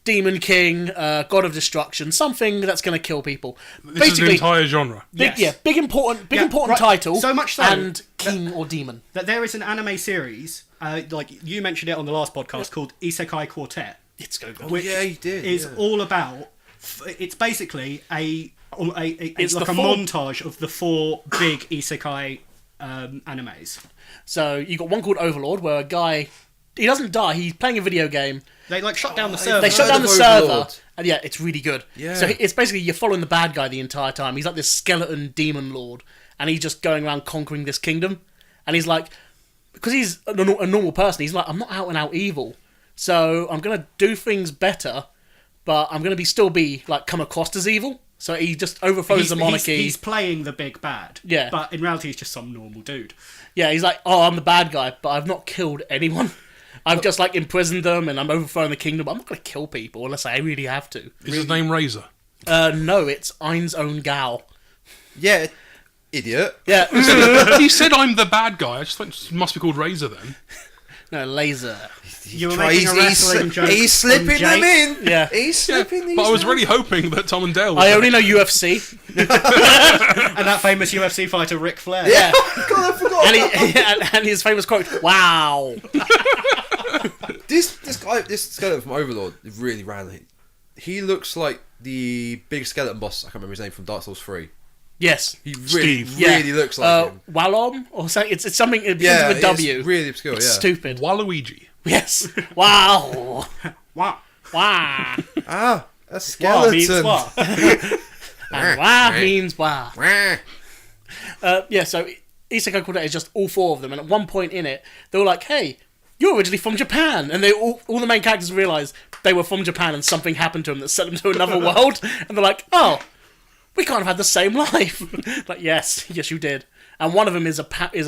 Demon King, God of Destruction, something that's going to kill people. This is an entire genre. Big, Yes. big important right. title. So much so and king or demon. That there is an anime series, like you mentioned it on the last podcast, called Isekai Quartet. It's go good. there. Yeah, he did. Is yeah. all about. It's basically It's like the a four- montage of the 4 big isekai animes. So you got one called Overlord, where a guy, he doesn't die. He's playing a video game. They like shut down the server. They shut heard down the of server, Overlord. and yeah, it's really good. Yeah. So it's basically you're following the bad guy the entire time. He's like this skeleton demon lord, and he's just going around conquering this kingdom. And he's like, because he's a normal person, he's like, I'm not out and out evil, so I'm gonna do things better, but I'm gonna still be like come across as evil. So he just overthrows the monarchy. He's playing the big bad. Yeah. But in reality, he's just some normal dude. Yeah, he's like, oh, I'm the bad guy, but I've not killed anyone. I've just like imprisoned them and I'm overthrowing the kingdom. I'm not going to kill people unless I really have to. Is his name Razor? No, it's Ein's own gal. Yeah, idiot. Yeah, He said I'm the bad guy. I just thought it must be called Razor then. no, laser. You were making a wrestling joke. He's slipping on them Jake. in. Yeah. He's slipping these. But I was in. really hoping that Tom and Dale. Was I only know UFC. And that famous UFC fighter, Ric Flair. Yeah, God, I forgot. and his famous quote, "Wow." This skeleton from Overlord really ran. He looks like the big skeleton boss. I can't remember his name from Dark Souls 3. Yes. He really, Steve. really looks like him. Walom or something. It's something. It begins Yeah, with a W. it's really obscure. It's yeah. stupid. Waluigi. Yes. Wow. Wow. Wow. Ah, a Wow skeleton. means what? And wow means wow. Wah. Yeah, so Isekai Quartet is just all 4 of them, and at one point in it, they were like, hey, you're originally from Japan. And they all the main characters realised they were from Japan and something happened to them that sent them to another world. And they're like, oh, we can't have had the same life. Like, yes, you did. And one of them is a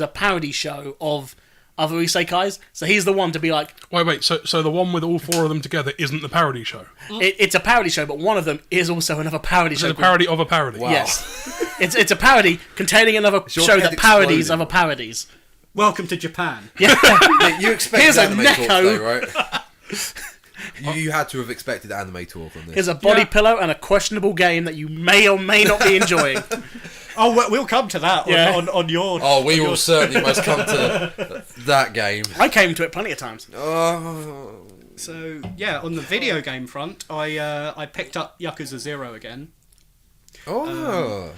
parody show of other isekais. So he's the one to be like... Wait. So the one with all 4 of them together isn't the parody show. It's a parody show, but one of them is also another parody It's show. a parody of a parody. Wow. Yes. It's a parody containing another your show head that parodies exploding? other parodies. Welcome to Japan. Yeah. Yeah, you expected Here's a anime talk Neko. today, right? You had to have expected anime talk on this. Here's a body pillow and a questionable game that you may or may not be enjoying. Oh, we'll come to that Yeah. on your... Oh, we will certainly must come to that game. I came to it plenty of times. Oh, So, yeah, on the video game front, I picked up Yakuza 0 again. oh.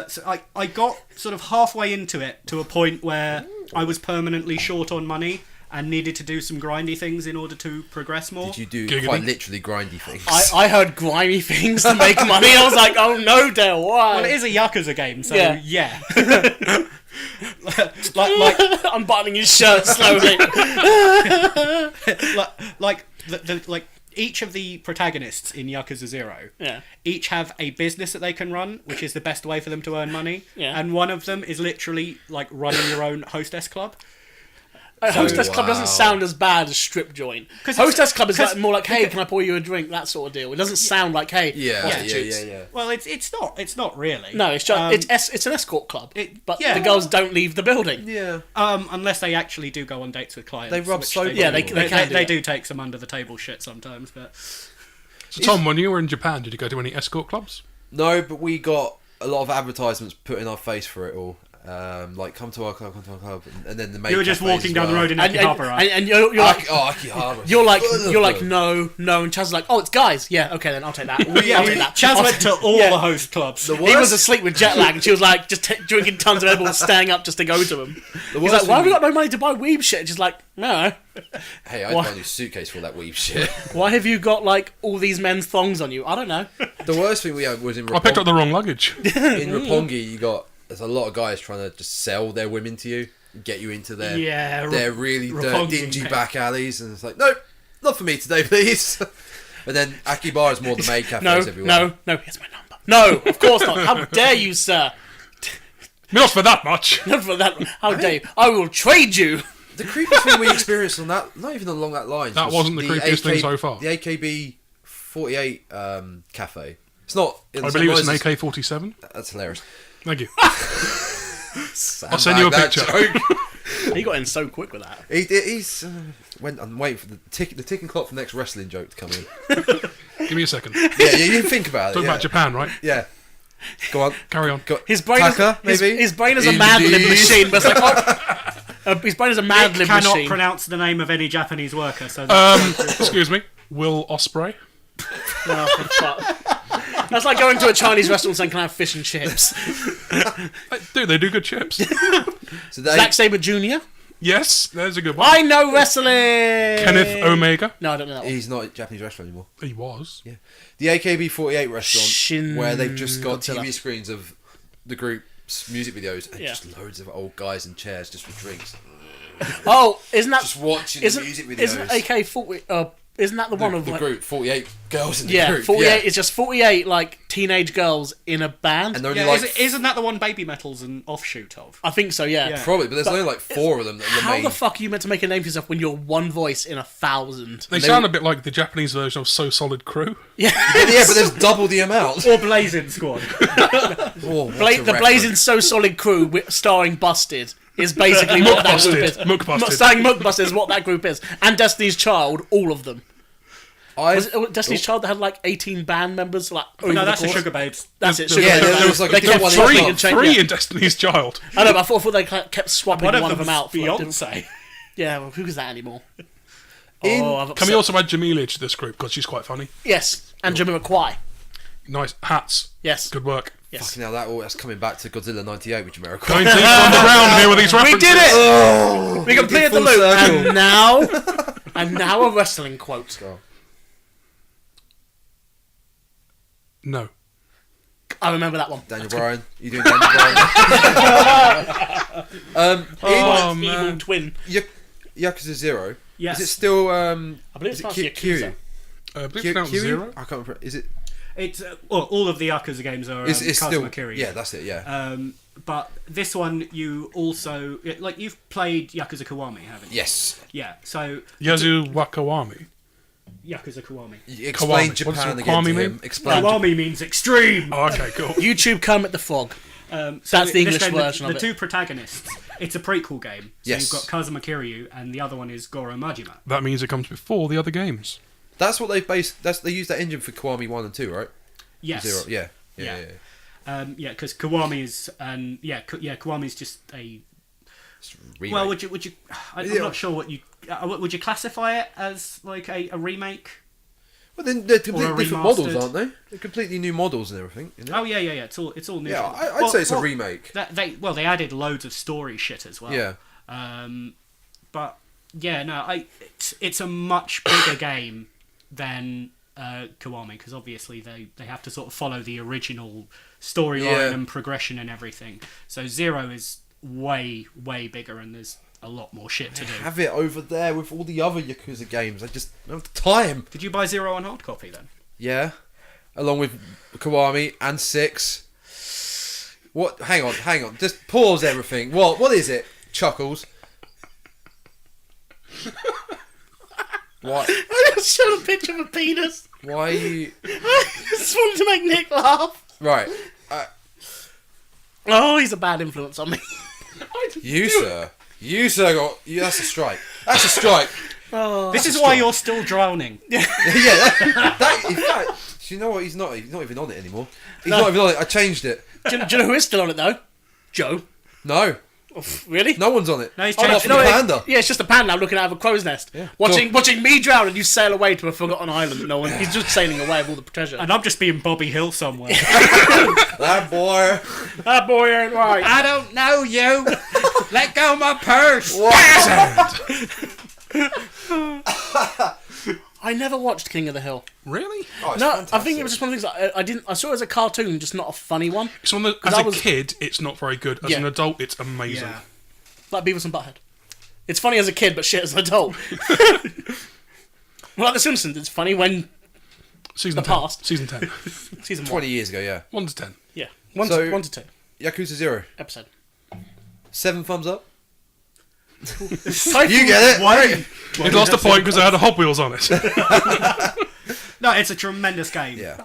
So I got sort of halfway into it to a point where I was permanently short on money and needed to do some grindy things in order to progress more. Did you do Giggity. quite literally grindy things? I heard grimy things to make money. I was like, oh no, Dale, why? Well, it is a Yakuza game, so Yeah. yeah. like Unbuttoning his shirt slowly. like each of the protagonists in Yakuza 0 Yeah. each have a business that they can run, which is the best way for them to earn money. Yeah. And one of them is literally like running your own hostess club. A hostess club Wow. doesn't sound as bad as strip joint. 'Cause Hostess club is because- like more like, hey, can I pour you a drink? That sort of deal. It doesn't sound like, hey, yeah, prostitutes. yeah. Well, it's not really. No, it's just it's an escort club. But yeah. the girls don't leave the building. Yeah. Unless they actually do go on dates with clients. They rub which soap Yeah, on they them. can do they that. do take some under the table shit sometimes, but So Tom, when you were in Japan, did you go to any escort clubs? No, but we got a lot of advertisements put in our face for it all. Like, come to our club, and then the main You were just cafes walking as down the well. road in Akihabara, right? And you're like, Akihabara. you're like, no, and Chaz is like, oh, it's guys. Yeah, okay, then I'll take that. I'll take that. Chaz went to all the host clubs. The He was worst, asleep with jet lag, and she was like, just drinking tons of Red Bull, staying up just to go to him. He's worst like, why have we thing- got no money to buy Weeb shit? And she's like, no. hey, I Why- found a suitcase for all that weave shit. Why have you got like all these men's thongs on you? I don't know. The worst thing we had was in I picked up the wrong luggage. in Roppongi. There's a lot of guys trying to just sell their women to you, get you into their really Roppongi, dingy yeah. back alleys, and it's like, nope, not for me today, please. And then Akihabara is more the maid cafes everywhere. No, here's my number. No, of course not. How dare you, sir? Not for that much. Not for that. How dare you? I will trade you. The creepiest thing we experienced on that, not even along that line. That wasn't the creepiest thing so far. The AKB 48 cafe. It's not. I believe it's an AK-47. That's hilarious. Thank you. I'll send you a picture. He got in so quick with that. He's I'm waiting for the ticking clock for the next wrestling joke to come in. Give me a second. Yeah, you think about it. Talk Yeah. about Japan, right? Yeah. Go on. Carry on. Go. His brain, Taka, is, maybe? his brain is a Mad Lib Indeed. machine. But it's like, his brain is a Mad Lib Cannot machine. pronounce the name of any Japanese worker. So Excuse me. Will Osprey? Oh, for fuck. That's like going to a Chinese restaurant and saying, "Can I have fish and chips?" They do good chips. So they, Zack Sabre Jr. Yes, there's a good one. I know wrestling. Kenneth Omega. No, I don't know that one. he's not a Japanese restaurant anymore. He was. Yeah. The AKB 48 restaurant Shin where they've just got Godzilla. TV screens of the group's music videos and Yeah. just loads of old guys in chairs just with drinks. Oh, isn't that Just watching isn't, the music videos. Isn't AK-40? Isn't that the one of the like? group, 48 girls in the Yeah, group. 48 yeah. is just 48 like teenage girls in a band. And they're only yeah, like, isn't that the one Baby Metal's an offshoot of? I think so, yeah. Yeah. probably, but there's only like 4 of them that are the How main. the fuck are you meant to make a name for yourself when you're one voice in 1,000? They sound a bit like the Japanese version of So Solid Crew. Yeah, Yeah, but there's double the amount. Or Blazing Squad. Oh, what a the reference. Blazing So Solid Crew starring Busted is basically what that group is. Muck Busted. Starring Muck Busted is what that group is. And Destiny's Child, all of them. Was it Oh. Destiny's Child that had like 18 band members? Like over No, the that's the course? Sugar Babes. That's it. Yeah, Sugar there Babes. was like they a different kept one in swapping each and changing. Three Yeah. in Destiny's Child. I know, but I thought they kept swapping One one, of of them out. For Beyonce. Yeah, well, who is that anymore? In- I've Can upset- we also add Jamelia to this group because she's quite funny? Yes, and Jamiroquai. Nice hats. Yes. Good work. Yes. Fucking hell, that's coming back to Godzilla 98 with Jamiroquai. Going deep on the ground here with these We references. did it! Oh, We completed the full loop. circle. And now a wrestling quote. No. I remember that one. Daniel Bryan. You doing Daniel Bryan? Oh, Evil man. twin. Yakuza 0. Yes. Is it still I believe is it's it pronounced Yakuza. I believe that was Kiryu? Zero. I can't remember. Is it? It's all of the Yakuza games are It's still. Kazuma Kiryu. Yeah, that's it. Yeah. But this one, you also like you've played Yakuza Kiwami, haven't you? yes. Yeah. So Yazu Wakawami. Yakuza Kiwami. Explain Kiwami. Japan What does again to Kiwami him. mean? Explain. Kiwami means extreme. Oh, okay, cool. YouTube Kermit the Frog. So That's the this English game, version the of it. two protagonists. It's a prequel game. So Yes. you've got Kazuma Kiryu, and the other one is Goro Majima. That means it comes before the other games. That's what they based. They used that engine for Kiwami 1 and 2, right? Yes. 0. Yeah. Yeah. Yeah. Because Kiwami is, Kiwami is just a. Remake. Well, would you? I'm Yeah. not sure what you. Would you classify it as like a remake? Well, then they're Or a completely different models, remastered. aren't they? They're completely new models and everything. You know? Oh yeah. It's all new. Yeah, I'd say it's a remake. They added loads of story shit as well. Yeah. But yeah, no, it's a much bigger game than Kiwami because obviously they have to sort of follow the original storyline Yeah. and progression and everything. So 0 is way bigger and there's a lot more shit to do. Have it over there with all the other Yakuza games. I just don't have the time. Did you buy 0 on hard copy then? Yeah. Along with Kiwami and 6. What? Hang on. Just pause everything. What is it? Chuckles. Why? I just showed a picture of a penis. Why are you... I just wanted to make Nick laugh. Right. Oh, he's a bad influence on me. You, sir. That's a strike. That's a strike. Oh, This is why you're still drowning. Yeah, that in fact, Do you know what? He's not even on it anymore. He's not even on it. I changed it. Do you know who is still on it though? Joe. No. Oh, really? No one's on it. No, he's Oh, changed not from the panda. Yeah, it's just a panda now looking out of a crow's nest. Yeah. Watching me drown and you sail away to a forgotten island. No one. He's just sailing away with all the treasure. And I'm just being Bobby Hill somewhere. That boy. That boy ain't right. I don't know you. Let go of my purse. I never watched King of the Hill. Really? Oh, it's No, fantastic. I think it was just one of the things I didn't. I saw it as a cartoon, just not a funny one. So as I a was- kid, it's not very good. As Yeah. an adult, it's amazing. Yeah. Like Beavis and Butthead. It's funny as a kid, but shit as an adult. Well, like The Simpsons, it's funny when Season The 10. past. Season 10. season 20 1. years ago, yeah. 1 to 10. Yeah, one So- to 2 Yakuza 0. episode. 7 thumbs up. You You get it. Why? It lost a point because it had Hot Wheels on it. No, it's a tremendous game. Yeah.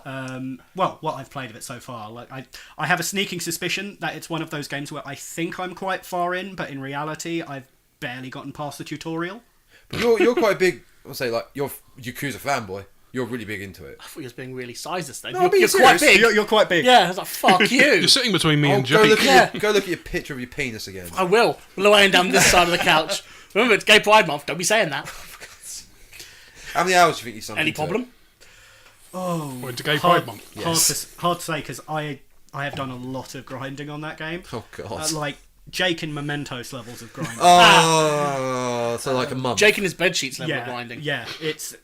Well, what I've played of it so far, like I have a sneaking suspicion that it's one of those games where I think I'm quite far in, but in reality, I've barely gotten past the tutorial. But you're quite big. I'll say like you're Yakuza fanboy. You're really big into it. I thought you was being really sizist then. No, you're I'm being you're quite serious. big. You're quite big. Yeah, I was like, fuck you. You're sitting between me and Go Jake. look Yeah. at go look at your picture of your penis again. I will. Lying down this side of the couch. Remember, it's Gay Pride Month. Don't be saying that. How many hours do you think you sunk Any into it? problem? Or into Gay Pride Month. Hard to say because I have done a lot of grinding on that game. Oh god. Like Jake and Mementos levels of grinding. Oh, so like a month. Jake and his bedsheets level of grinding. Yeah, it's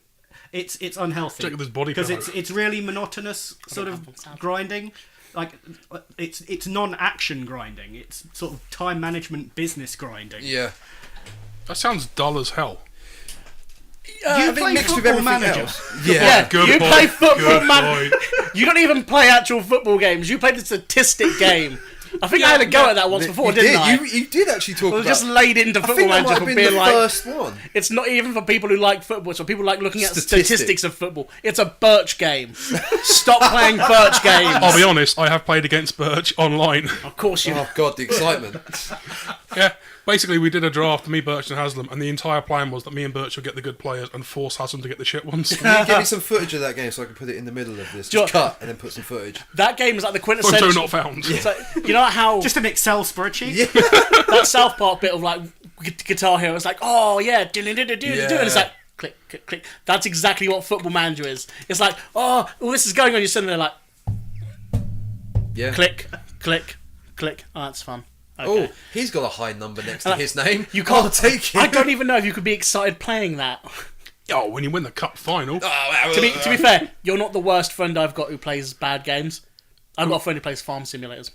unhealthy. Check with his body because count. it's really monotonous sort of grinding. Like it's non-action grinding. It's sort of time management business grinding. Yeah. That sounds dull as hell. I You think play mixed with Football everything Manager. else. Yeah, Good you point. play football, Good man. point. You don't even play actual football games. You play the statistic game. I think I had a go at that once before, you didn't I? You did actually talk I was about. just laid into I Football think that might Manager have for been being the like, first one. it's not even for people who like football. It's for people who like looking at Statistics. statistics of football. It's a Birch game. Stop playing Birch games. I'll be honest, I have played against Birch online. Of course you. Oh god, the excitement. Yeah, basically we did a draft, me, Birch and Haslam, and the entire plan was that me and Birch would get the good players and force Haslam to get the shit ones. Can you give me some footage of that game so I can put it in the middle of this? Sure. Just cut and then put some footage. That game is like the quintessential. Photo not found. It's like, you know how Just an Excel spreadsheet. Yeah. that South Park bit of like Guitar Hero. It's like, oh yeah, and it's like click, click, click. That's exactly what Football Manager is. It's like, oh, all this is going on. You're sitting there like, Yeah. click, click, click. Oh, that's fun. Oh, Okay. he's got a high number next to Like, his name. You can't I'll take it. I don't even know if you could be excited playing that. Oh, when you win the cup final. To be fair, you're not the worst friend I've got who plays bad games. I've got a friend who plays farm simulators.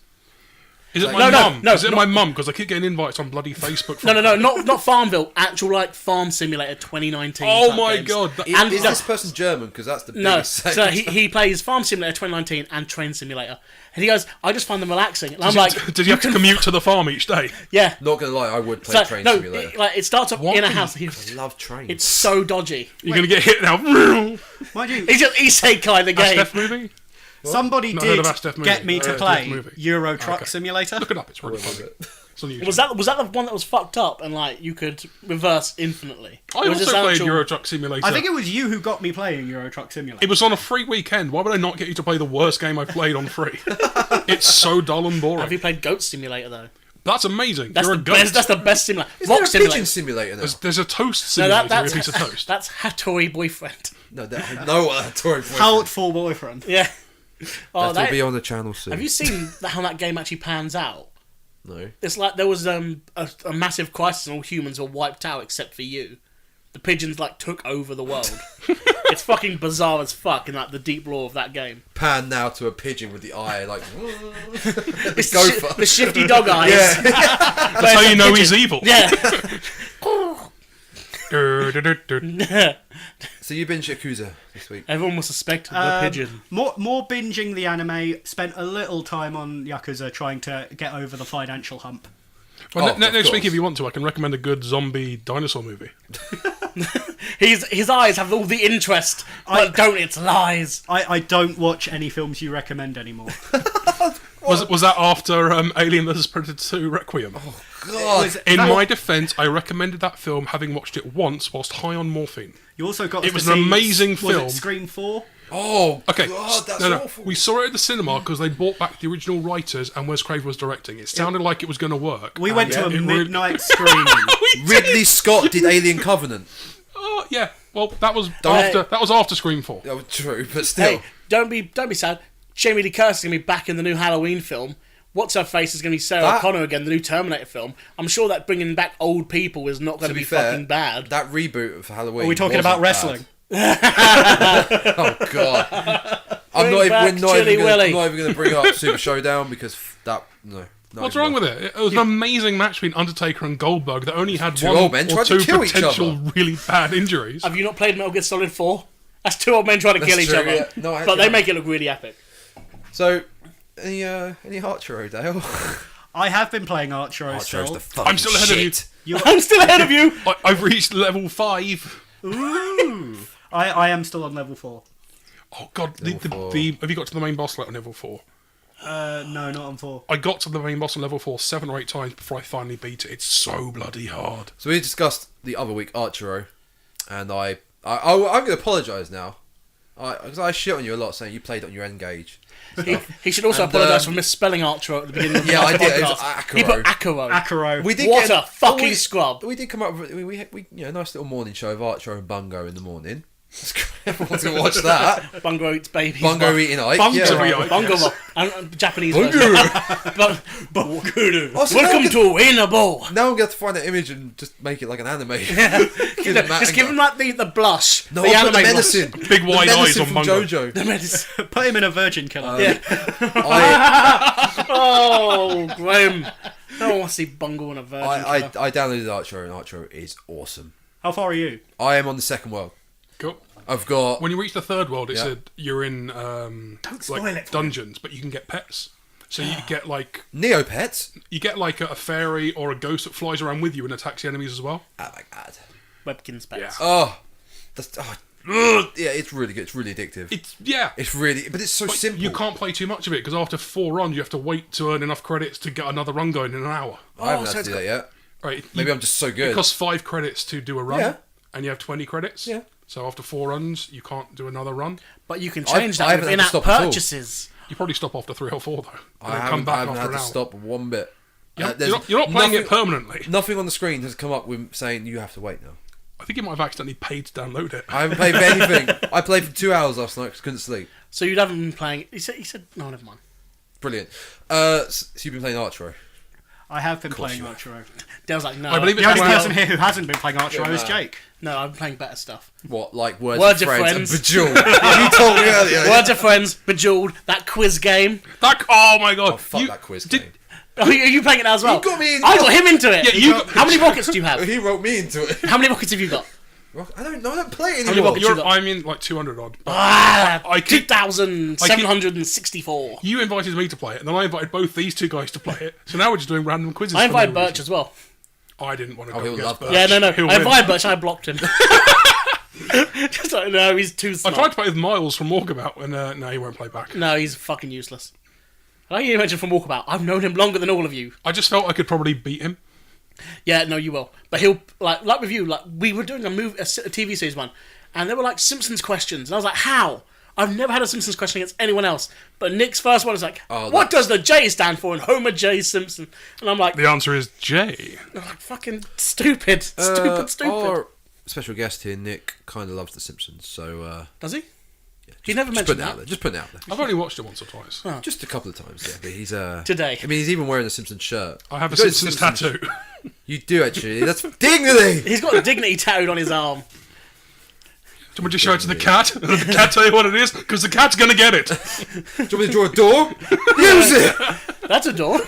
Is it No, my no, mum? no, Is it not- my mum? Because I keep getting invites on bloody Facebook. From No, not Farmville. Actual like Farm Simulator 2019. Oh type my games. god. And Is this person German? Because that's the No, biggest so segment. he plays Farm Simulator 2019 and Train Simulator, and he goes, "I just find them relaxing." And I'm like, Did you have to commute to the farm each day? "Yeah." Not gonna lie, I would play So, Train no, Simulator. it starts off What? in a house. I love trains. It's so dodgy. You're going to get hit now. Mind you, He's just isekai the game. Steph movie? somebody Not heard did of that Steph movie. get me to Steph play movie. Euro Truck Okay. Simulator. Look it up. It's really What was funny. it? It's on YouTube. Was that the one that was fucked up and like you could reverse infinitely? I Or was also this played actual- Euro Truck Simulator. I think it was you who got me playing Euro Truck Simulator. It was on a free weekend. Why would I not get you to play the worst game I've played on free? It's so dull and Have boring. you played Goat Simulator though? That's amazing. That's You're the a goat. best. That's the best simulator. Is there Rock a Simulator. pigeon simulator now? There's a toast No, simulator that's with a piece of toast. that's Hattori boyfriend. No, Tory boy. Helpful boyfriend. Yeah. Oh, That will be on the channel soon. have you seen how that game actually pans out? No. It's like there was a massive crisis and all humans were wiped out except for you. The pigeons like took over the world. It's fucking bizarre as fuck in like the deep lore of that game. Pan now to a pigeon with the eye, like. It's Gopher. the shifty dog eyes. Yeah. That's how you know he's evil. Yeah. So you binge Yakuza this week? Everyone was suspected the pigeon. More binging the anime. Spent a little time on Yakuza trying to get over the financial hump. Well, Oh, next of week, course. if you want to, I can recommend a good zombie dinosaur movie. His eyes have all the interest, but don't its lies. I don't watch any films you recommend anymore. Was that after Alien vs Predator 2 Requiem? God. In my defence, I recommended that film having watched it once whilst high on morphine. You also got It us was to an see- amazing was film. it Scream 4? Oh, Okay, God, that's no. awful. We saw it at the cinema because they brought back the original writers and Wes Craven was directing. It sounded like it was going to work. We went to a It really- midnight screening. Ridley Scott did Alien Covenant. Oh yeah. Well, that was Hey. after Scream 4. Oh, true, but still. Hey, don't be sad. Jamie Lee Curtis is going to be back in the new Halloween film. What's her face is going to be Sarah That- Connor again, the new Terminator film. I'm sure that bringing back old people is not going to be fair, fucking bad. That reboot of Halloween. Are we talking wasn't about wrestling? bad. Oh God. Bring back Chilly Willy. I'm not even going to bring up Super Showdown because no. What's wrong with it? It was an amazing match between Undertaker and Goldberg that only had Two one old men or tried to two kill each potential other. really bad injuries. Have you not played Metal Gear Solid 4? That's two old men trying to That's kill each true, other. yeah. No, I but actually they make it look really epic. So, any Archer, Dale? I have been playing Archer Archer's still. the fucking I'm still ahead of you. shit. I'm still ahead of you! I've reached level 5. Ooh. I am still on level 4. Oh god, Level 4. have you got to the main boss on level 4? No, not on 4. I got to the main boss on level 4 7 or 8 times before I finally beat it. It's so bloody hard. So we discussed the other week Archero, and I'm going to apologise now. Because I shit on you a lot saying you played on your N-Gauge. He should also And, apologise for misspelling Archer at the beginning of the Yeah, last I did. It was podcast. He put Acaro. Acaro. We did What get a fucking scrub. We did come up with we nice little morning show of Archer and Bungo in the morning. Everyone's going to watch that. Bungo eats babies. Bungo eating Ike. Bungo yeah. eating Ike. Bungo. And Japanese Bungo. version. Also, Welcome to Winnable. Now I'm going to have to find that image and just make it like an anime. Just give him like the blush. No, the I'll put the anime medicine. Big wide the eyes medicine on from Bungo. JoJo. The medicine. Put him in a virgin killer. Yeah. I, Oh, Graham. No one wants to see Bungle in a virgin. I killer. downloaded Archer and Archer is awesome. How far are you? I am on the second world. Cool. I've got When you reach the third world, it Yeah. said you're in spoil like it for dungeons, but you can get pets. So you get like Neopets. a fairy or a ghost that flies around with you and attacks the enemies as well. Oh my god. Webkin's pets. Yeah. Oh, yeah, it's really good. It's really addictive. It's really, but it's so but simple. you can't play too much of it because after 4 runs you have to wait to earn enough credits to get another run going in an hour. I haven't so had it's to do that yet. Right? Maybe I'm just so good. It costs 5 credits to do a run, Yeah. and you have 20 credits. Yeah. So after 4 runs, you can't do another run. But you can change I that haven't with had to in-app stop at all. purchases. You probably stop after 3 or 4 though. And I then come back haven't after had an to hour. stop one bit. You're not playing it nothing- permanently. Nothing on the screen has come up with saying you have to wait now. I think you might have accidentally paid to download it. I haven't played anything. I played for 2 hours last night because I couldn't sleep. So you haven't been playing. He said, no, never mind. Brilliant. So you've been playing Archer. I have been playing Archer. Dale's like, no. I believe The it's only well- person here who hasn't been playing Archer is man. Jake. No, I've been playing better stuff. What, like Words, Words of of Friends, Friends. and Bejeweled? You told me earlier. Words of Friends, Bejeweled, that quiz game. Oh my god! Oh, fuck that quiz game. Are you playing it now as well? You got me in- I got him into it. Yeah, you got- How many rockets do you have? He wrote me into it. How many rockets have you got? I don't know. I don't play it many anymore. rockets you got? I'm in like 200 odd. Ah, keep- 2,764. You invited me to play it, and then I invited both these two guys to play it. So now we're just doing random quizzes. I for invited no Birch reason. as well. I didn't want to Oh, go he'll against love Birch. Yeah, no. He'll I win. invited Birch and I blocked him. Just like, no, he's too I smart. tried to play with Miles from Walkabout, and no, he won't play back. No, he's fucking useless. I like you mentioned from Walkabout. I've known him longer than all of you. I just felt I could probably beat him. Yeah, no, you will. But he'll like with you. Like we were doing a TV series one, and they were like Simpsons questions, and I was like, how? I've never had a Simpsons question against anyone else. But Nick's first one is like, Oh, what does the J stand for? And Homer J. Simpson. And I'm like, The answer is J. fucking stupid, stupid. Our special guest here, Nick, kind of loves The Simpsons, so Does he? He never just mentioned putting it out that. there. Just putting it out there. I've only watched it once or twice. Just a couple of times, yeah. But he's Today. I mean, he's even wearing a Simpsons shirt. I have a You've got Simpsons tattoo. You do actually. That's dignity. He's got dignity tattooed on his arm. Do you want me to show it to the cat? And let the cat tell you what it is? Because the cat's going to get it. Do you want me to draw a door? Use it. That's a door.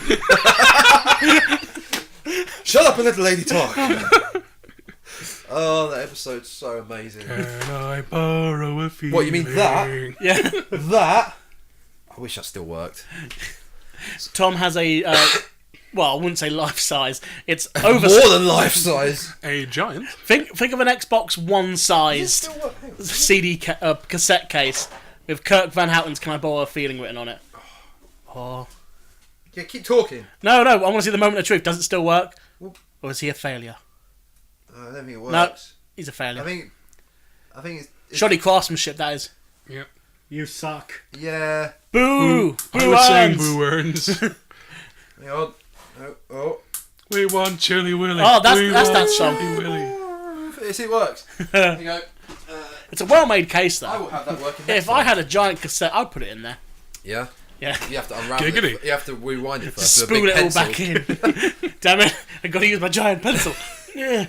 Shut up and let the lady talk. Oh, that episode's so amazing. Can I borrow a feeling? What, you mean that? Yeah. That. I wish that still worked. Tom has a. Well, I wouldn't say life size. It's over. More than life size. A giant? Think of an Xbox One sized Still work. Hang on. CD cassette case with Kirk Van Houten's "Can I Borrow a Feeling" written on it. Oh Yeah, keep talking. no! I want to see the moment of truth. Does it still work, or is he a failure? I don't think it No, works. he's a failure. I think it's Shoddy craftsmanship, that is. Yeah. You suck. Yeah. Boo! I Boo was saying Earns! Boo Earns. Hang on. Oh. We want Chili Willy. Oh, that's We that want song. Chili Willy. Yes, it works. There you go. It's a well-made case, I though. will have that working next If I time. had a giant cassette, I'd put it in there. Yeah. Yeah. You have to unravel Giggity. it. You have to rewind it first. Just with a spool big it all pencil. back in. Damn it! I got to use my giant pencil. Yeah.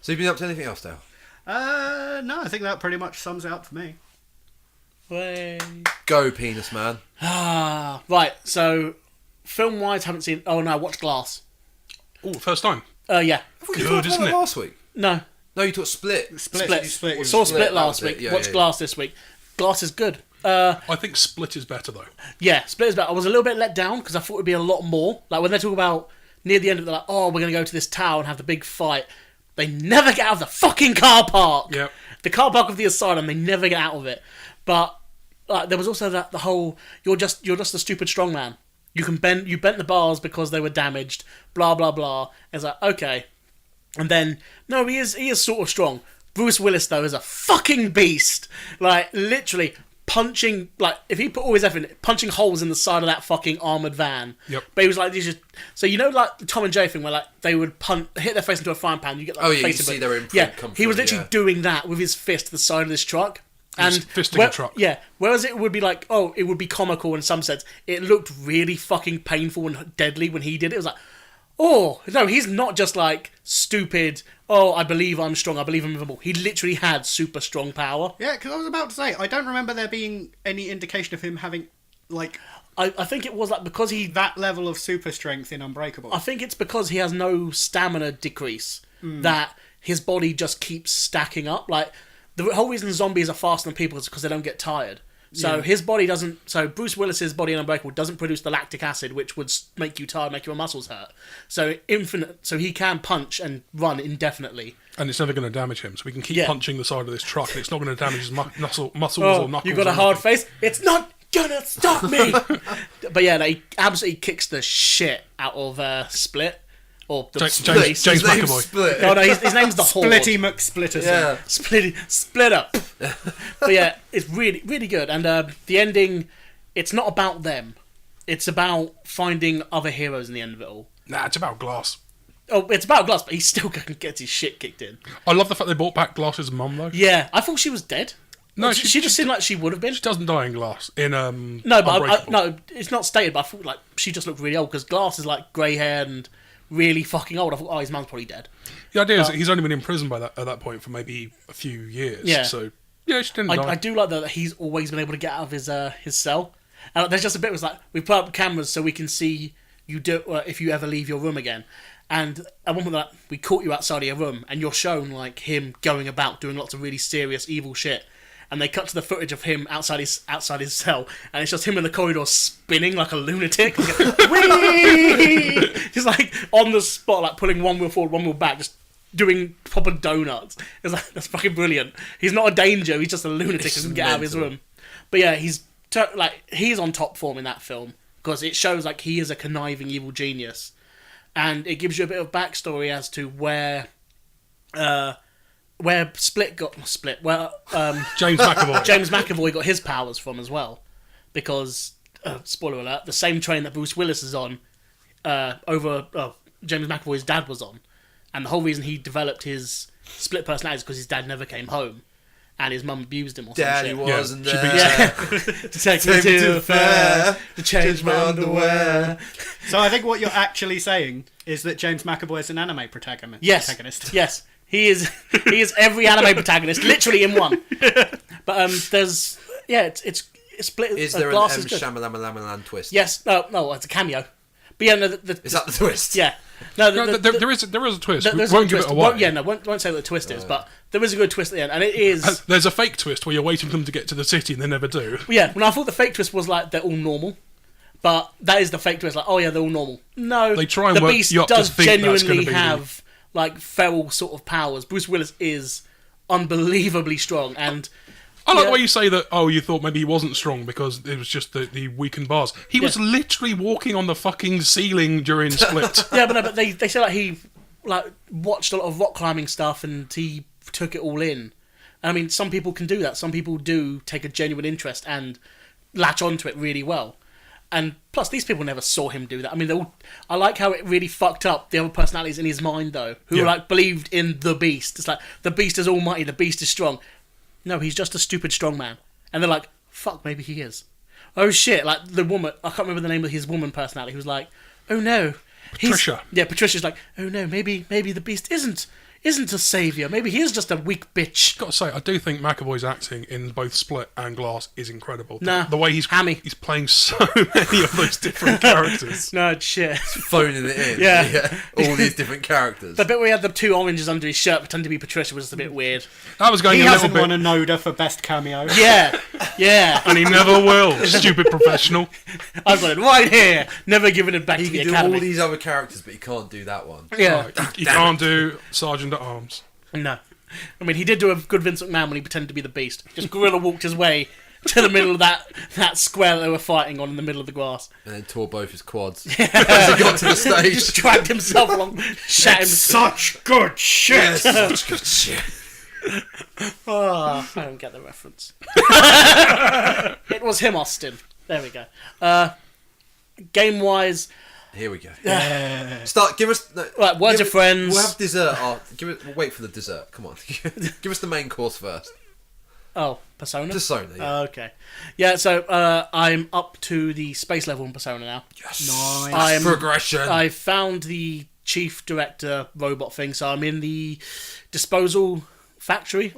So you've been up to anything else, Dale? No, I think that pretty much sums it up for me. Way. Go, penis man. Right. So, film-wise, haven't seen. Oh no, watch Glass. Oh, first time. Yeah. I thought you Good, talked about isn't that it? last week. No. No, you talked Split. Split. You Saw Split that last was it. week. Yeah, Watch yeah. Glass this week. Glass is good. I think Split is better, though. Yeah, Split is better. I was a little bit let down because I thought it'd be a lot more. Like when they talk about near the end of it, they're like, "Oh, we're gonna go to this tower and have the big fight." They never get out of the fucking car park. Yep. The car park of the asylum. They never get out of it. But there was also the whole you're just a stupid strongman. You bent the bars because they were damaged. Blah blah blah. It's like okay, and then no, he is sort of strong. Bruce Willis though is a fucking beast. Like literally punching, like if he put all his effort in, punching holes in the side of that fucking armoured van. Yep. But he was like, these just so you know like the Tom and Jerry thing where like they would hit their face into a frying pan. You get like Oh, the yeah, face you of see it. their imprint Yeah, come he was through, literally yeah. doing that with his fist to the side of this truck. And fisting a truck. Yeah, whereas it would be like, oh, it would be comical in some sense. It looked really fucking painful and deadly when he did it. It was like, oh, no, he's not just like stupid, oh, I believe I'm strong, I believe I'm invincible. He literally had super strong power. Yeah, because I was about to say, I don't remember there being any indication of him having, like, I think it was like because that level of super strength in Unbreakable. I think it's because he has no stamina decrease that his body just keeps stacking up. Like, the whole reason zombies are faster than people is because they don't get tired. So his body doesn't. So Bruce Willis's body in Unbreakable doesn't produce the lactic acid, which would make you tired, make your muscles hurt. So So he can punch and run indefinitely. And it's never going to damage him, so we can keep Yeah. punching the side of this truck, and it's not going to damage his muscles Oh, or knuckles. you got a or hard anything. face. It's not gonna stop me. But yeah, he absolutely kicks the shit out of Split or the James Police. His name's McAvoy. Split. Oh no, his name's the Horde. Splitty McSplitterson. Yeah. Split up. But yeah, it's really, really good. And the ending, it's not about them. It's about finding other heroes in the end of it all. Nah, it's about Glass. Oh, it's about Glass, but he still gets his shit kicked in. I love the fact they brought back Glass's mum, though. Yeah, I thought she was dead. No, she just seemed like she would have been. She doesn't die in Glass. In No, but Unbreakable. no, it's not stated. But I thought like she just looked really old because Glass is like grey haired and really fucking old. I thought, oh, his mum's probably dead. The idea is that he's only been in prison at that point for maybe a few years. Yeah. So yeah, she didn't die. I do like that he's always been able to get out of his cell. And there's just a bit was like we put up cameras so we can see you do if you ever leave your room again. And at one point, like, we caught you outside of your room, and you're shown like him going about doing lots of really serious evil shit. And they cut to the footage of him outside his cell, and it's just him in the corridor spinning like a lunatic. Whee! He's like on the spot, like pulling one wheel forward, one wheel back, just doing proper donuts. It's like that's fucking brilliant. He's not a danger. He's just a lunatic who can get out of his room. But yeah, he's on top form in that film because it shows like he is a conniving evil genius, and it gives you a bit of backstory as to where James McAvoy. James McAvoy got his powers from as well, because spoiler alert, the same train that Bruce Willis is on, James McAvoy's dad was on, and the whole reason he developed his split personality is because his dad never came home, and his mum abused him or Daddy some shit. wasn't she there. beats Yeah, to take me to the fair, to change my underwear. So I think what you're actually saying is that James McAvoy is an anime protagonist. Yes. He is every anime protagonist, literally in one. But it's split. Is there an Glass M. is good. Shamalamalan twist? Yes, no, it's a cameo. But yeah, no, Is that the twist? yeah, no, There is a twist. We there's won't a give twist. it away. Won't say what the twist is, but there is a good twist at the end, and it is. There's a fake twist where you're waiting for them to get to the city and they never do. Yeah, when I thought the fake twist was like they're all normal, but that is the fake twist. Like, oh yeah, they're all normal. No, They try and the work Beast you up to does think that's gonna genuinely be the- have like feral sort of powers. Bruce Willis is unbelievably strong, and I like Yeah. the way you say that, oh, you thought maybe he wasn't strong because it was just the weakened bars. He was literally walking on the fucking ceiling during Split. yeah, but they say like he like watched a lot of rock climbing stuff and he took it all in. I mean, some people can do that. Some people do take a genuine interest and latch onto it really well. And plus, these people never saw him do that. I mean, I like how it really fucked up the other personalities in his mind, though, who like believed in the Beast. It's like, the Beast is almighty, the Beast is strong. No, he's just a stupid strong man. And they're like, fuck, maybe he is. Oh shit, like the woman, I can't remember the name of his woman personality, who was like, oh no. Patricia. Patricia's like, oh no, maybe the Beast isn't a saviour. Maybe he is just a weak bitch. Got to say, I do think McAvoy's acting in both Split and Glass is incredible. The Nah, way he's playing so many of those different characters. No, shit. Phoning it in. Yeah. All these different characters. The bit where he had the 2 oranges under his shirt pretending to be Patricia was just a bit weird. That was going He a little hasn't bit, won a Noda for best cameo. Yeah. and he never will. Stupid professional. I've got it right here. Never given it back He to the can do Academy. all these other characters, but he can't do that one. Yeah. You can't do Sergeant at Arms. No. I mean, he did do a good Vince McMahon when he pretended to be the Beast. Just gorilla walked his way to the middle of that square that they were fighting on in the middle of the grass. And then tore both his quads as he got to the stage. Just dragged himself along, shat him. Such good shit. Yes, such good shit. Oh, I don't get the reference. It was him, Austin. There we go. Game-wise... Here we go. Start. Give us. No, Right, words of friends. We'll have dessert. We'll wait for the dessert. Come on. Give us the main course first. Oh, Persona? Persona. Yeah. Okay. Yeah, so I'm up to the space level in Persona now. Yes. Nice. Progression. I found the chief director robot thing, so I'm in the disposal factory.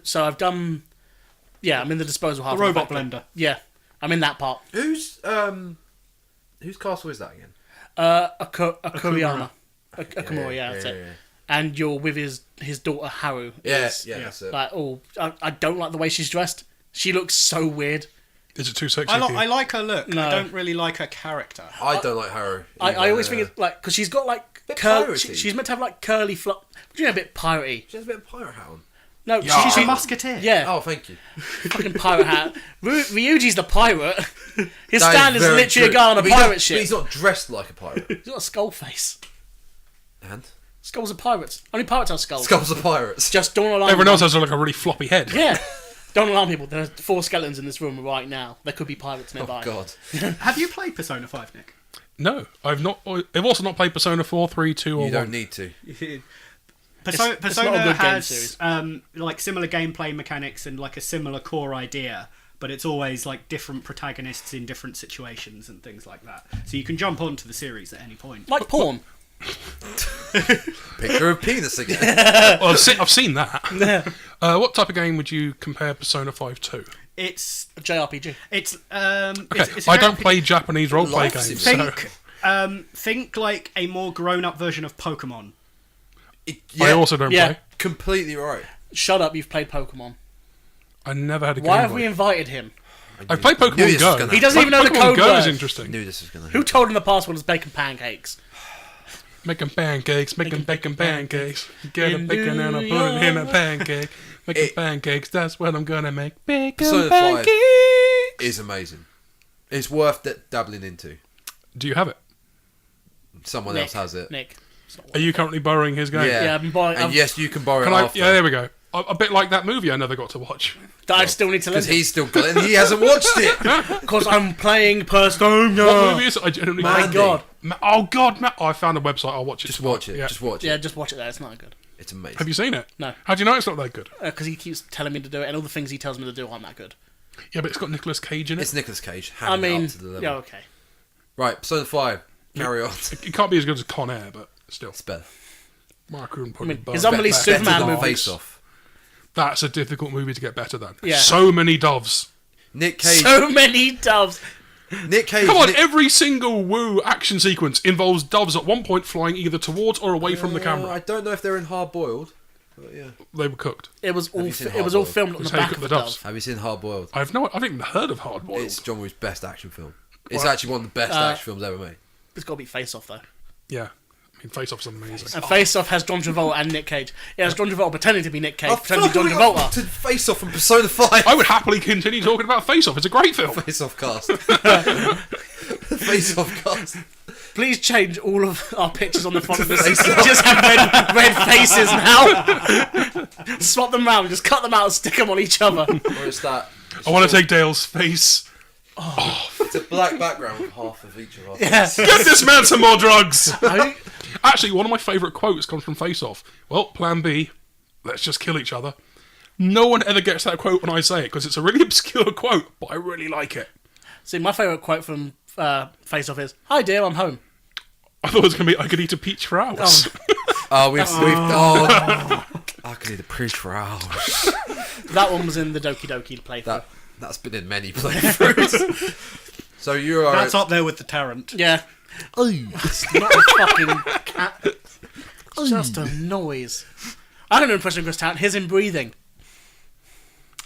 So I've done... Yeah, I'm in the disposal half The of the robot factory. blender. Yeah, I'm in that part. Whose castle is that again? Akuriyama. Akamura, yeah, that's it. Yeah. And you're with his daughter Haru. Yeah, is, that's it. Like, I don't like the way she's dressed. She looks so weird. Is it too sexy? I like her look. No. I don't really like her character. I don't like Haru. I always think it's like, because she's got like Bit curly. piratey. She's meant to have like curly a bit piratey. She has a bit of pirate hat on. No, Yeah. She's she, a musketeer. yeah, Oh, thank you. fucking pirate hat. Ryuji's the pirate. His That stand is very literally true. a guy on a But he's not- pirate ship. But he's not dressed like a pirate. He's got a skull face. And Skulls are pirates. Only pirates have skulls. skulls of pirates. Just don't alarm Everyone else people. has like a really floppy head. Yeah. Don't alarm people. There are 4 skeletons in this room right now. There could be pirates nearby. Oh God. Have you played Persona 5, Nick? No, I've not. I've also not played Persona 4, 3, 2, or You 1. don't need to. It's not Persona a good game has series. like similar gameplay mechanics and like a similar core idea, but it's always like different protagonists in different situations and things like that. So you can jump onto the series at any point. Like porn. Picture of penis again. Well, I've seen that. What type of game would you compare Persona 5 to? It's A JRPG. Okay, it's I don't play Japanese roleplay Life games. simulator. So think like a more grown-up version of Pokemon. I also don't Yeah. play. Completely right. Shut up, you've played Pokemon. I never had a game. Why have Boy. we invited him? I've played Knew Pokemon this was Go. gonna He doesn't even know the Pokemon code Go word. is interesting. Knew this was going to Who told him the password was bacon pancakes? Making pancakes, making bacon pancakes. Get a bacon and I put it in a pancake. Making pancakes, that's what I'm gonna make. Bacon Persona 5 pancakes. is amazing. It's worth dabbling into. Do you have it? Someone Nick, else has it. Nick. It's not Are you currently borrowing his game? Yeah. Yeah, I've been buying. And yes, you can borrow Can it I? after. Yeah, there we go. A bit like that movie I never got to watch. I still need to Because listen. he's still got it and he hasn't watched it. Because I'm playing Persona. What movie is it? I genuinely My Mandy. God. Oh God, Matt! I found a website. I'll watch it. Just tonight. watch it. Yeah. Just watch it. Yeah, just watch it there. It's not good. It's amazing. Have you seen it? No. How do you know it's not that good? Because he keeps telling me to do it, and all the things he tells me to do aren't that good. Yeah, but it's got Nicolas Cage in it. It's Nicolas Cage. I Hamming it mean, up to the level. yeah, okay. Right, Persona 5. Carry on. It can't be as good as Con Air, but still. It's better. I couldn't put I mean, it above. his unreleased Better Superman than movie. Face Off. That's a difficult movie to get better than. Yeah. So many doves. Nick Cage. So many doves. Nick Cage. Come on, Nick, every single Woo action sequence involves doves at one point flying either towards or away from the I camera. don't know if they're in Hard Boiled. But yeah. They were cooked. It was all. you seen It was all Hard Boiled? filmed on the That's how you back cook of the the doves. dove. Have you seen Hard Boiled? I haven't even heard of Hard Boiled. It's John Woo's best action film. It's Wow. actually one of the best action films ever made. It's got to be Face Off though. Yeah. I mean, Face Off's amazing. And Face Off has John Travolta and Nick Cage. It has John Travolta pretending to be Nick Cage, Oh, pretending to be fuck, John we got Travolta. to Face Off from Persona 5. I would happily continue talking about Face Off. It's a great film. Face Off cast. Face Off cast. Please change all of our pictures on the front of this. Just have red faces now. Swap them round. Just cut them out and stick them on each other. Or it's that. I want to take Dale's face. It's a black background with half of each of us. Yeah. Get this man some more drugs! I- Actually, one of my favourite quotes comes from Face Off. Well, plan B, let's just kill each other. No one ever gets that quote when I say it, because it's a really obscure quote, but I really like it. See, my favourite quote from Face Off is, "Hi dear, I'm home." I thought it was going to be, I could eat a peach for hours. I could eat a peach for hours. That one was in the Doki Doki playthrough. That's been in many playthroughs. So you are. That's up there with the Tarrant. Yeah. It's not a fucking cat. It's just a noise. I don't know impression of Chris Tarrant. His in breathing.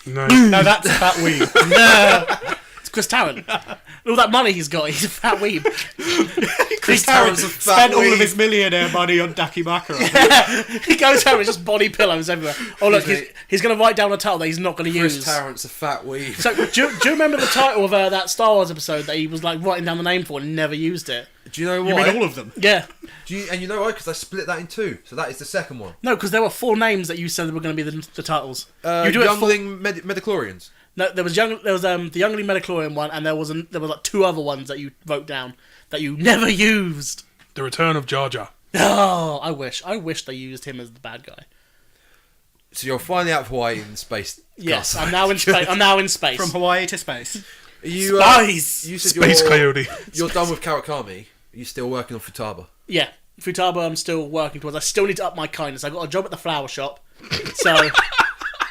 No. No, that's a fat weeb. No. It's Chris Tarrant. All that money he's got, he's a fat weeb. Chris Tarrant's Tarrant a fat spent all weeb. of his millionaire money on Daki Baccarat. He goes home with just body pillows everywhere. Oh look, he's going to write down a title that he's not going to Chris use. Tarrant's a fat weed. So do you remember the title of that Star Wars episode that he was like writing down the name for and never used it? Do you know You why? mean all of them? Yeah. And you know why? Because I split that in two. So that is the second one. No, because there were 4 names that you said were going to be the titles. You do it Youngling Medichlorians. No, there was the Youngling Metachlorian one, and there was like 2 other ones that you wrote down that you never used. The Return of Jar Jar. Oh, I wish they used him as the bad guy. So you're finally out of Hawaii in space. Yes, Castle. I'm now in space. I'm now in space. From Hawaii to space. You, Spies! you said Space Coyote. you're done with Kawakami. Are you still working on Futaba? Yeah, Futaba. I'm still working towards. I still need to up my kindness. I got a job at the flower shop, so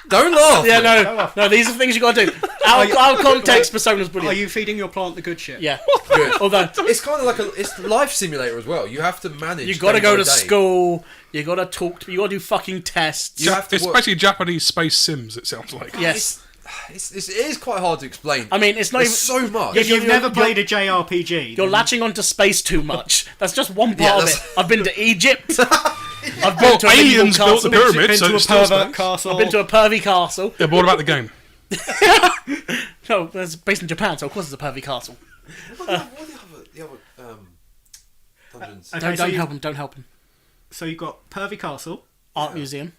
Don't laugh. yeah, no. These are things you got to do. Out of context, Persona's Are brilliant. you feeding your plant the good shit? Yeah, Good. although It's kind of like it's a life simulator as well. You have to manage. you got to day go by to day. school. You got to talk. You got to do fucking tests. You have to It's work. basically Japanese space Sims, it sounds like. Yes, It is quite hard to explain. I mean it's not There's even. so much. Yeah, If you've You're- never you're- played a JRPG, You're then latching onto space too much. That's just one part Yeah, of that's- it. I've been to Egypt. I've been Well, to a medieval aliens built the castle. pyramid, been so to a it's still pervert space. castle. I've been to a pervy castle. Yeah, but what about the game? No, it's based in Japan, so of course it's a pervy castle. What are the other dungeons? Okay, Don't help him. Don't help him. So you've got Pervy Castle, Art museum.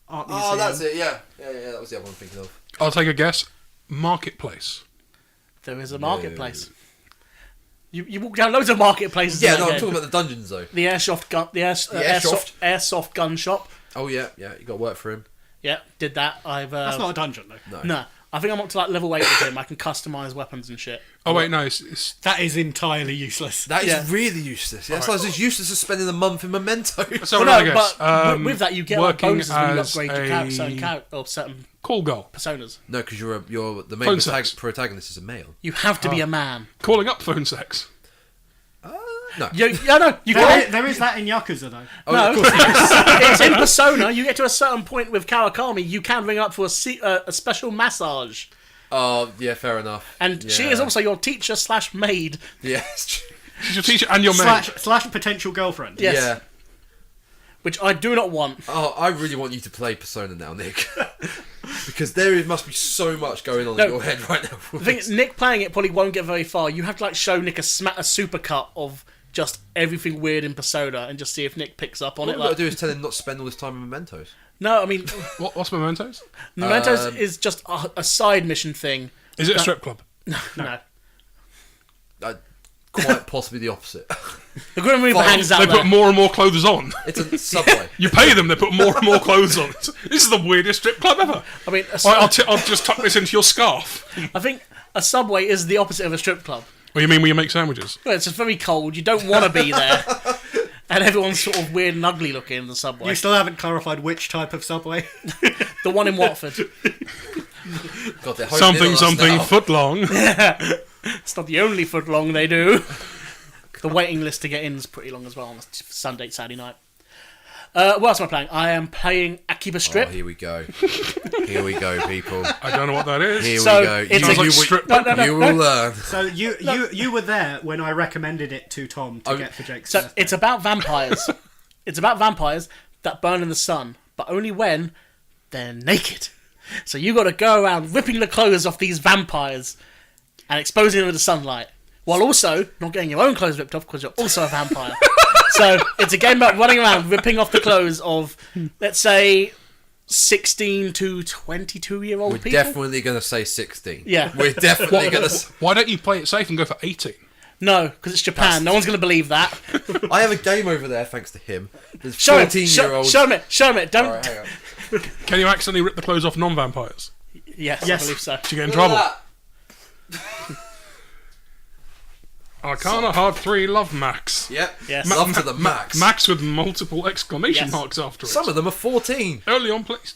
Art Museum. Oh, that's it. Yeah. That was the other one I'm thinking of. I'll take a guess. Marketplace. There is a marketplace. You walk down loads of marketplaces. Yeah, in that no, I'm game. talking about the dungeons though. The airsoft gun. The airsoft gun shop. Oh yeah, you got to work for him. Yeah, did that. That's not a dungeon though. No. No, I think I'm up to like level 8 with him. I can customize weapons and shit. Oh, wait, no, it's That is entirely useless. That is Yeah. really useless. That's like as useless as spending a month in Memento. so Well, another no, guess. but with that you get like working bonuses when you as upgrade your certain Call girl. personas. No, because you're the main Phone sex. protagonist is a male. You have to be a man. Calling up phone sex. No. You There is that in Yakuza though. Oh, No, of course it is. it's in Persona. You get to a certain point with Kawakami, you can ring up for a special massage, Oh, yeah, fair enough. and she is also your teacher / maid. Yeah, it's true. She's your teacher and your mate. Slash potential girlfriend. Yes. Yeah. Which I do not want. Oh, I really want you to play Persona now, Nick. Because must be so much going on No. in your head right now. The thing is, Nick playing it probably won't get very far. You have to like show Nick a supercut of just everything weird in Persona and just see if Nick picks up on All it. we've got Like, to do is tell him not to spend all this time in Mementos. no, I mean, What's Mementos? Mementos is just a side mission thing. Is it a strip club? No. Quite possibly the opposite. The Grim Reaper Fine. hangs out They there. put more and more clothes on. It's a subway. You pay them, they put more and more clothes on. This is the weirdest strip club ever. I mean, I'll just tuck this into your scarf. I think a subway is the opposite of a strip club. What do you mean when you make sandwiches? Well, it's just very cold. You don't want to be there. And everyone's sort of weird and ugly looking in the subway. You still haven't clarified which type of subway. The one in Watford. God, they're honing in on Something us now. foot long. It's not the only foot long they do. The waiting list to get in is pretty long as well on a Sunday, Saturday night. What else am I playing? I am playing Akiba Strip. Oh, here we go. Here we go, people. I don't know what that is. Here So, we go. it's a strip- No, you will learn. So you were there when I recommended it to Tom to get for Jake's So birthday. it's about vampires. It's about vampires that burn in the sun, but only when they're naked. So you got to go around ripping the clothes off these vampires and exposing them to the sunlight while also not getting your own clothes ripped off because you're also a vampire. So it's a game about running around ripping off the clothes of, let's say, 16 to 22-year-old We're people. definitely going to say 16. Yeah. We're definitely going to... Why don't you play it safe and go for 18? No, because it's Japan. No one's going to believe that. I have a game over there, thanks to him. There's Show him. 14-year-olds... Show him it. Don't. Alright, hang on. Can you accidentally rip the clothes off non-vampires? Yes, I Yes. believe so. Do you get in trouble? Arcana Hard 3 Love Max. Yep. Yes. Love to the max. Max with multiple exclamation Yes. marks after it. Some of them are 14. Early on, please.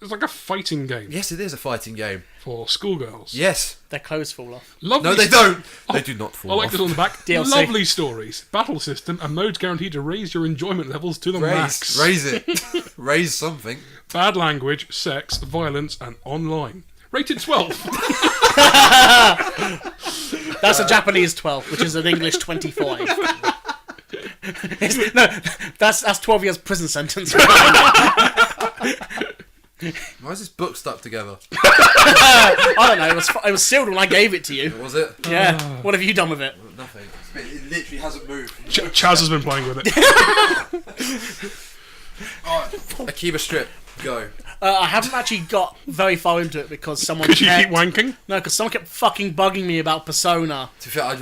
It's like a fighting game Yes, it is a fighting game. for schoolgirls. Yes. Their clothes fall off. Lovely No, they don't. They do not I fall like off. this on the back. DLC. Lovely stories, battle system, and modes guaranteed to raise your enjoyment levels to the max. Raise it. Raise something. Bad language, sex, violence, and online. Rated 12. That's a Japanese 12, which is an English 25. No, that's 12 years prison sentence. Why is this book stuck together? I don't know. It was sealed when I gave it to you. Was it? Yeah. What have you done with it? Nothing. It literally hasn't moved. Chaz has been playing with it. Alright. Akiba Strip. Go. I haven't actually got very far into it because someone Because you keep kept... wanking? No, because someone kept fucking bugging me about Persona. To be fair, I'd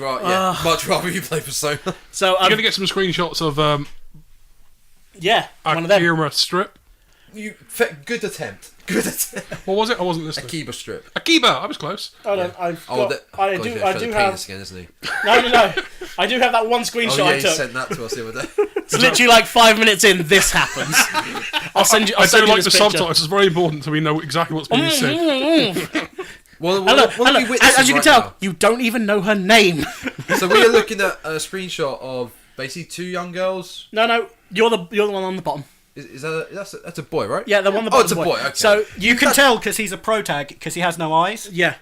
much rather you play Persona. So You're going to get some screenshots of yeah, one of them. Akira Strip. Good attempt. Good attempt. What was it? I wasn't listening. Akiba Strip. Akiba! I was close. Hold on, I've Oh, got, I God, do he's gonna show have. the penis again, isn't he? No. I do have that one screenshot Oh yeah, I he took. sent that to us the other day. It's literally like 5 minutes in. This happens. I'll send you. I'll I send do you like the this picture. subtitles. It's very important so we know exactly what's being said. Well, Hello, what are we witnessing as you can right tell, now? you don't even know her name. So we are looking at a screenshot of basically two young girls. No, you're the one on the bottom. Is that that's a boy, right? Yeah, the one on the Oh, bottom. it's a boy. Okay. So You can tell because he's a pro tag because he has no eyes. yeah,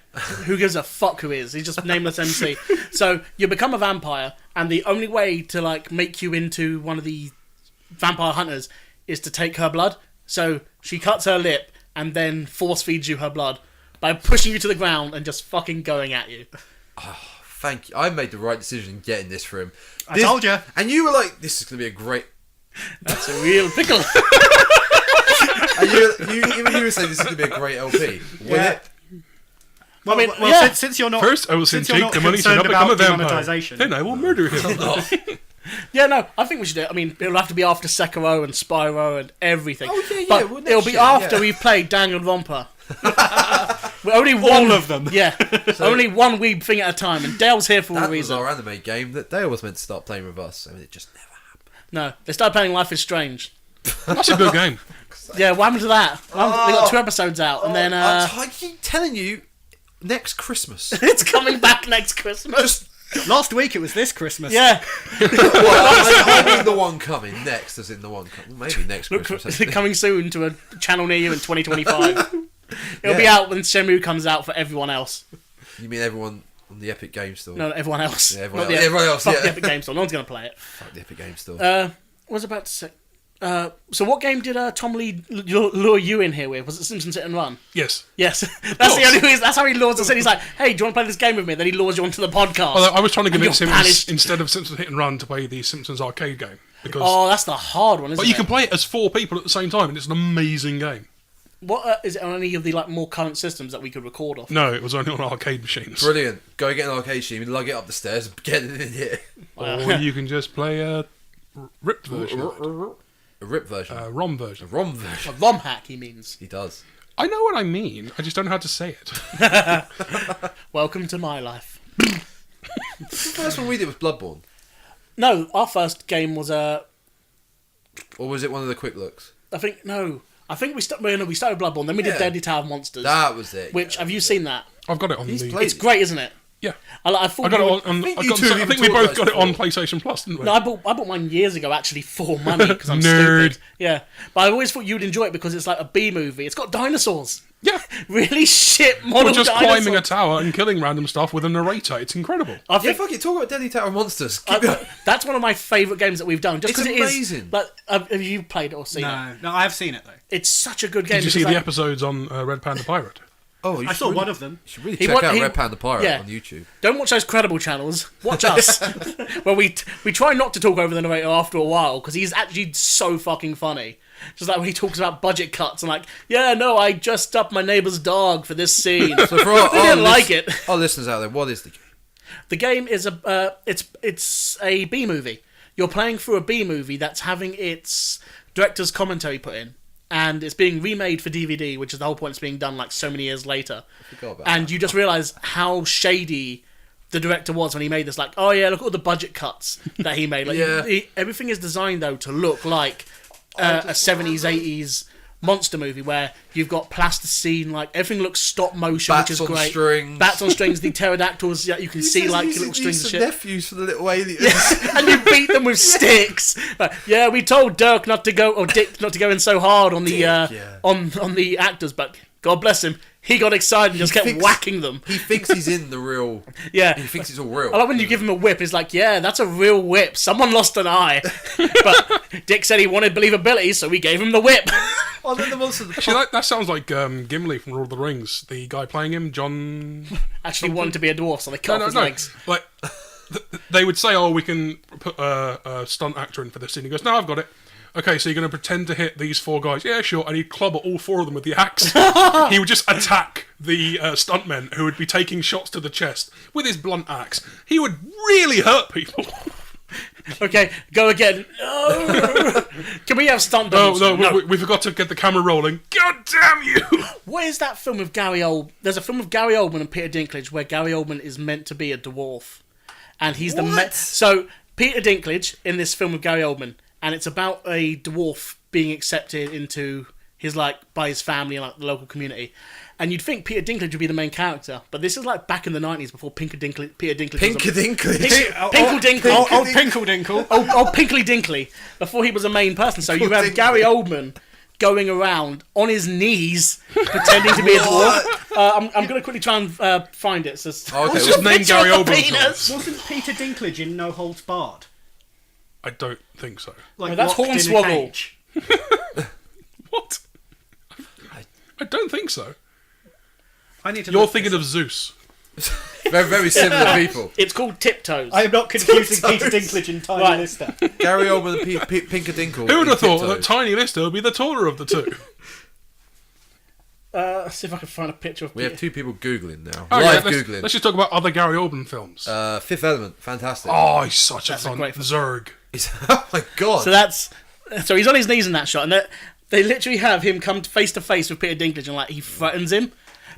who gives a fuck who he is? He's just nameless MC. So you become a vampire, and the only way to like make you into one of the vampire hunters is to take her blood. So she cuts her lip and then force feeds you her blood by pushing you to the ground and just fucking going at you. Thank you. I made the right decision in getting this for him. I told you. And you were like, "This is going to be a great." That's a real pickle. And you were saying this is going to be a great LP. Will Yeah. it? Well, mean, well, yeah. since you're not First, I will send since you're Jake not the money to concerned not become a about vampire. demonetization. Then I will murder him. Yeah, no, I think we should do it. I mean, it'll have to be after Sekiro and Spyro and everything. Oh, yeah, But well, it'll next be year, after yeah. we've played Danganronpa. We're only one All of them. Yeah, only one Weeb thing at a time, and Dale's here for a That was reason. our anime game that Dale was meant to start playing with us. I mean, it just never happened. No, they started playing Life is Strange. That's a good game. Yeah, what happened to that? They got 2 episodes out, and then I keep telling you, next Christmas. it's coming back next Christmas. Last week it was this Christmas. Yeah, I mean the one coming next, as in the one coming. Maybe next Christmas. actually. coming soon to a channel near you in 2025. It'll be Yeah. out when Shenmue comes out for everyone else. You mean everyone on the Epic Game Store? No, everyone else. Yeah, everyone Not else. Everyone else, fuck yeah. the Epic Game Store. No one's going to play it. Fuck the Epic Game Store. What was I about to say? So what game did Tom Lee lure you in here with? Was it Simpsons Hit and Run? Yes. Yes. That's the only reason. That's how he lures us in. He's like, hey, do you want to play this game with me? Then he lures you onto the podcast. Although I was trying to And convince you're him banished. instead of Simpsons Hit and Run to play the Simpsons arcade game. Because, Oh, that's the hard one, isn't but it? you can play it as 4 people at the same time, and it's an amazing game. What is it on any of the like more current systems that we could record off? No, it was only on arcade machines. Brilliant. Go get an arcade machine, lug it up the stairs, get it in here. Or you can just play a ripped version, of it. A RIP version. A ROM version. A ROM version. A ROM hack, he means. He does. I know what I mean. I just don't know how to say it. Welcome to my life. The first one we did was Bloodborne. No, our first game was Or was it one of the quick looks? I think we started Bloodborne, then we did Yeah. Deadly Tower Monsters. That was it. Which have you seen that? I've got it on He's the. played- It's great, isn't it? Yeah, I thought I got you it would- on. think I, you got, two I even think we talked both about got this it on before. PlayStation Plus, didn't we? No, I bought mine years ago actually for money because I'm Nerd. stupid. Yeah, but I always thought you'd enjoy it because it's like a B movie. It's got dinosaurs. Yeah, Really shit model we're just dinosaurs. climbing a tower and killing random stuff with a narrator. It's incredible. I Yeah, think fuck it. Talk about Deadly Tower Monsters. Keep going. that's one of my favourite games that we've done. Just It's because it is. amazing. But have you played it or seen it? No, I have seen it though. It's such a good game. Did you see because, the like, episodes on Red Panda Pirate? Oh, you I should saw really, one of them. You should really He check wa- out he- Red Panda Pirate yeah. on YouTube. Don't watch those credible channels. Watch us. Well, we try not to talk over the narrator after a while because he's actually so fucking funny. Just like when he talks about budget cuts and like, yeah, no, I just upped my neighbour's dog for this scene. So for our, They didn't like it. Our listeners out there, what is the game? The game is it's a B movie. You're playing through a B movie that's having its director's commentary put in, and it's being remade for DVD, which is the whole point. It's being done like so many years later, forgot about and that. you just realise how shady the director was when he made this. Like, oh yeah, look at all the budget cuts that he made. Like, Yeah. Everything is designed though to look like a 70s, 80s monster movie where you've got plasticine, like everything looks stop motion, Bats which is on great. strings. Bats on strings, the pterodactyls, yeah, you can see like little strings and shit. nephews for the little aliens. And you beat them with sticks. Like, yeah, we told Dirk not to go, or Dick not to go in so hard on the yeah. on the actors, but God bless him, he got excited and just kept thinks- whacking them. He thinks he's in the real. Yeah. He thinks it's all real. I like when you give him a whip, it's like, yeah, that's a real whip. Someone lost an eye. But Dick said he wanted believability, so we gave him the whip. Oh, then the monster. Actually, that sounds like Gimli from Lord of the Rings. The guy playing him, John. Actually wanted to be a dwarf, so they cut off his legs. Like they would say, "Oh, we can put a stunt actor in for this scene." He goes, "No, I've got it." Okay, so you're going to pretend to hit these 4 guys? Yeah, sure. And he'd club at all 4 of them with the axe. He would just attack the stuntmen who would be taking shots to the chest with his blunt axe. He would really hurt people. Okay, go again. No. Can we have stunt No, doubles? we forgot to get the camera rolling. God damn you! What is that film with Gary Oldman? There's a film with Gary Oldman and Peter Dinklage where Gary Oldman is meant to be a dwarf, and he's What? So Peter Dinklage in this film with Gary Oldman, and it's about a dwarf being accepted into his by his family and the local community. And you'd think Peter Dinklage would be the main character, but this is back in the 90s before Peter Dinklage. Pinker Dinklage. Pinkle Dinklage. Old Pinkle Dinkle. Oh, Pinkley Dinkley, before he was a main person. So you have Dinkley. Gary Oldman going around on his knees pretending to be a dwarf. I'm going to quickly try and find it. So, Okay, Let's well, just name picture Gary of the Oldman penis. films. Wasn't Peter Dinklage in No Holds Barred? I don't think so. Like No, that's locked in a Hornswoggle. cage? What? I don't think so. I need to. You're look thinking this of Zeus. very, very similar people. It's called Tiptoes. up. I am not confusing Tiptoes. Peter Dinklage and Tiny Right. Lister. Gary Oldman and Pinker Dinkle. Who would have in thought that Tiptoes. Tiny Lister would be the taller of the two? Let's see if I can find a picture of We Peter. have 2 people Googling now. Okay, Live let's, Googling. let's just talk about other Gary Oldman films. Fifth Element. Fantastic. Oh, he's such That's a a fun great film. Zerg. Oh my god. So he's on his knees in that shot, and they literally have him come face to face with Peter Dinklage, and he threatens him,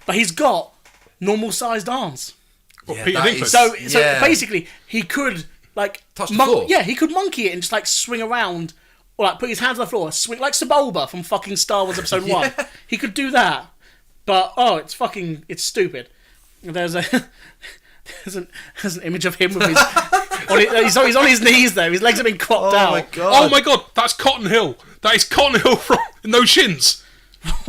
but he's got normal sized arms. Well, Yeah, Peter that Dinklage. is- So Yeah. basically, he could Touch the floor. Yeah, he could monkey it and just swing around, or put his hands on the floor, swing like Sebulba from fucking Star Wars Episode 1. He could do that, but it's stupid. There's there's an image of him with his. He's on his knees though. His legs have been cropped out. Oh my god. Oh my god, that's Cotton Hill. That is Cotton Hill from No Shins.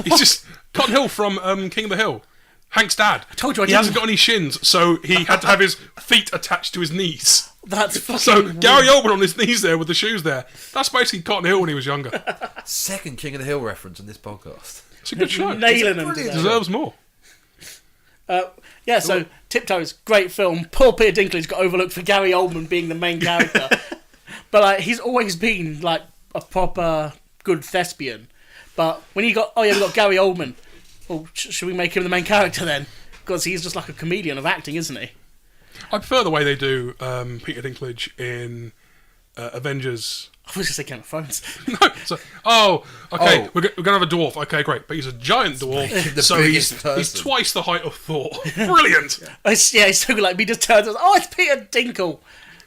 He's just Cotton Hill from King of the Hill. Hank's dad. I told you I he didn't- hasn't got any shins, so he had to have his feet attached to his knees. That's fucking. So weird. Gary Oldman on his knees there with the shoes there. That's basically Cotton Hill when he was younger. Second King of the Hill reference in this podcast. It's a good show. Nailing him. brilliant. today. Deserves more. Yeah, so Tiptoes, great film. Poor Peter Dinklage got overlooked for Gary Oldman being the main character. But he's always been a proper good thespian. But when we've got Gary Oldman, well, should we make him the main character then? Because he's just like a comedian of acting, isn't he? I prefer the way they do Peter Dinklage in Avengers. I was just saying Game of Thrones. No, so, okay, Oh. we're going to have a dwarf. Okay, great. But he's a giant dwarf, The so biggest he's person. twice the height of Thor. Brilliant. He's so good. He just turns out, it's Peter Dinkle.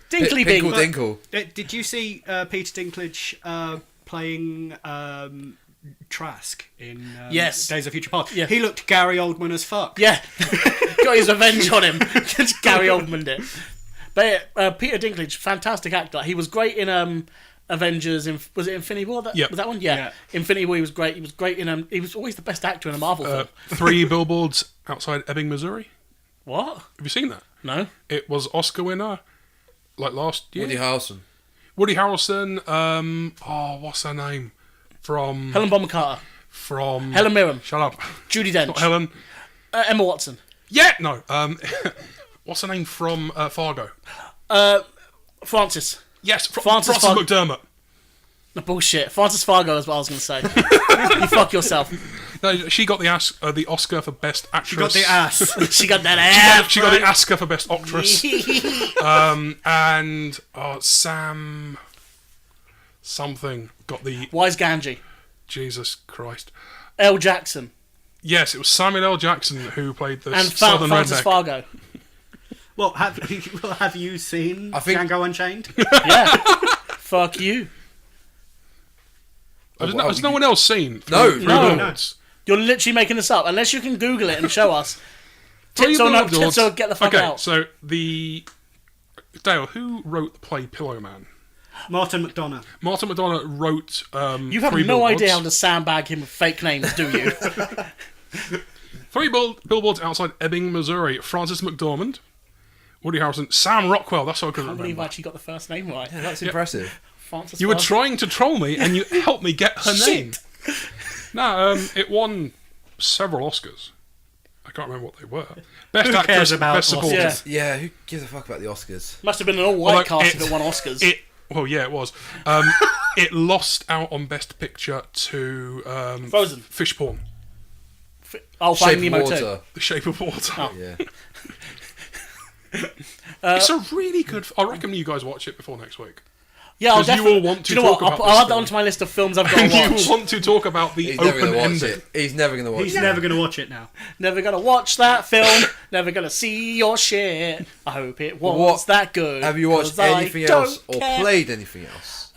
Dinkley Bing. Dinkle. Did you see Peter Dinklage playing Trask in Yes. Days of Future Past? Yeah. He looked Gary Oldman as fuck. Yeah. Got his revenge on him. Just Gary Oldman it. But Peter Dinklage, fantastic actor. He was great in Avengers. Was it Infinity War? Yeah. Was that one? Yeah. Yeah. Infinity War. He was great. He was great in. He was always the best actor in a Marvel film. 3 billboards outside Ebbing, Missouri. What? Have you seen that? No. It was Oscar winner, last year. Woody Harrelson. Woody Harrelson. What's her name? From Helen Bonham Carter. from Helen Mirren. Shut up. Judi Dench. Not Helen. Emma Watson. Yeah, no. What's her name from Fargo? Francis. Yes, Frances Frances McDermott. No, bullshit. Francis Fargo is what I was going to say. You fuck yourself. No, she got the Oscar for Best Actress. She got the ass. She got that ass. She got the Oscar for Best Actress. And Sam something got the... Wise Ganji. Jesus Christ. L. Jackson. Yes, it was Samuel L. Jackson who played the And Southern Francis Redneck. Fargo. Well, have you seen Django Unchained? Yeah. Fuck you. Has no one else seen? No. Billboards? You're literally making this up. Unless you can Google it and show us. Tips or no tips or get the fuck out. So Dale, who wrote the play Pillow Man? Martin McDonagh. Martin McDonagh wrote. You have no idea how to sandbag him with fake names, do you? 3 billboards outside Ebbing, Missouri. Frances McDormand, Woody Harrelson, Sam Rockwell. That's what I couldn't I believe remember. I actually got the first name right. Yeah, that's impressive. Francis You were Fargo. trying to troll me, and you helped me get her name. No, it won several Oscars. I can't remember what they were. Best Who actress, cares about best supporting. Oscars? Yeah, who gives a fuck about the Oscars? Must have been an all-white Although cast if it won Oscars. Well, yeah, it was. It lost out on Best Picture to Frozen. Fish Porn. Finding Shape Nemo of 2. Water. The Shape of Water. Oh. Yeah. It's a really good... I reckon you guys watch it before next week. Yeah, I'll 'Cause you definitely... will want to do you know talk what? about I'll this add that film. onto my list of films I've got And to you watch. want to talk about the He's never going to watch open-ended... it. He's never going to watch He's it. never going to watch it now. Never gonna watch that film. Never gonna see your shit. I hope it was What- that good. Have you watched 'cause I anything else don't or care. played anything else?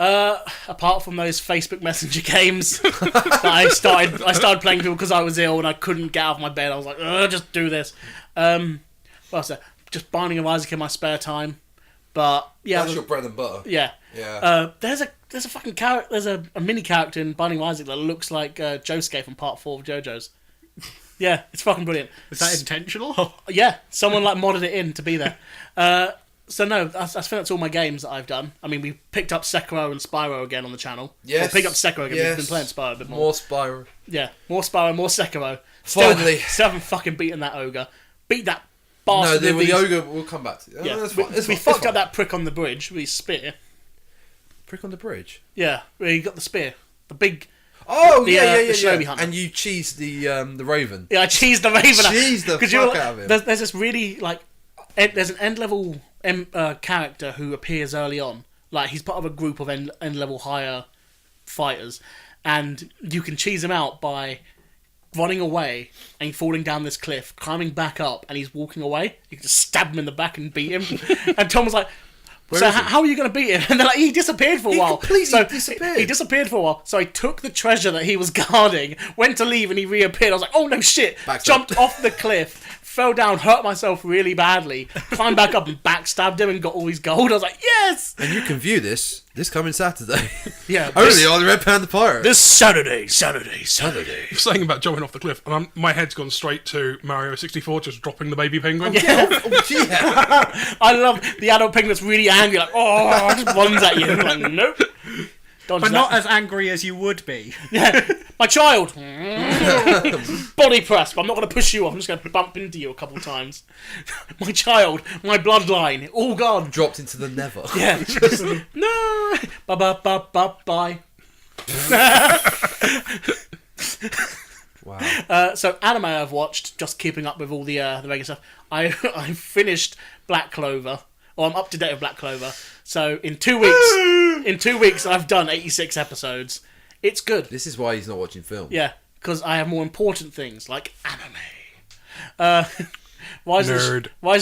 Apart from those Facebook Messenger games that I started playing people because I was ill and I couldn't get out of my bed. I was like, ugh, just do this. What else? Just Binding of Isaac in my spare time. But yeah, That's your bread and butter. yeah. Yeah. There's a fucking character. There's a mini character in Binding of Isaac that looks like Josuke from Part 4 of JoJo's. Yeah, it's fucking brilliant. Is that intentional? Yeah, someone like modded it in to be there. So no, I think that's all my games that I've done. I mean, we picked up Sekiro and Spyro again on the channel. Yes. Or picked up Sekiro again. Yes. We've been playing Spyro a bit more. More Spyro. Yeah, more Spyro, more Sekiro. Finally. Still haven't fucking beaten that ogre. Beat that No, bastard. the with these- ogre will come back to you. Yeah, That's we fine. It's we fine. fucked up that prick on the bridge with his spear. Prick on the bridge. Yeah, where he got the spear. The big... Oh, The, yeah, the yeah, shinobi yeah. hunter. And you cheesed the raven. Yeah, I cheesed the raven. Cheesed the 'Cause fuck out of him. There's this really, like... There's an end-level character who appears early on. Like, he's part of a group of end-level higher fighters. And you can cheese him out by running away and falling down this cliff, climbing back up, and he's walking away. You can just stab him in the back and beat him. And Tom was like... Where So is he? how are you going to beat him? And they're like, he disappeared for a while. completely disappeared. He disappeared for a while. So I took the treasure that he was guarding, went to leave, and he reappeared. I was like, oh no shit! Backstab. Jumped off the cliff, fell down, hurt myself really badly, climbed back up and backstabbed him and got all his gold. I was like, yes! And you can view this coming Saturday. Yeah. Only on the Red Panda Pirate. This Saturday. You're saying about jumping off the cliff, and my head's gone straight to Mario 64, just dropping the baby penguin. yeah. I love the adult penguin that's really angry, like, oh, just runs at you. I'm like, nope. Dodge But that. not as angry as you would be. Yeah, my child. Body press, but I'm not going to push you off. I'm just going to bump into you a couple times. My child, my bloodline, all gone. Dropped into the never. Yeah. No. Bye. Wow. So anime I've watched, just keeping up with all the regular stuff. I finished Black Clover. Or I'm up to date with Black Clover. So in 2 weeks, I've done 86 episodes. It's good. This is why he's not watching film. Yeah, because I have more important things like anime. Why is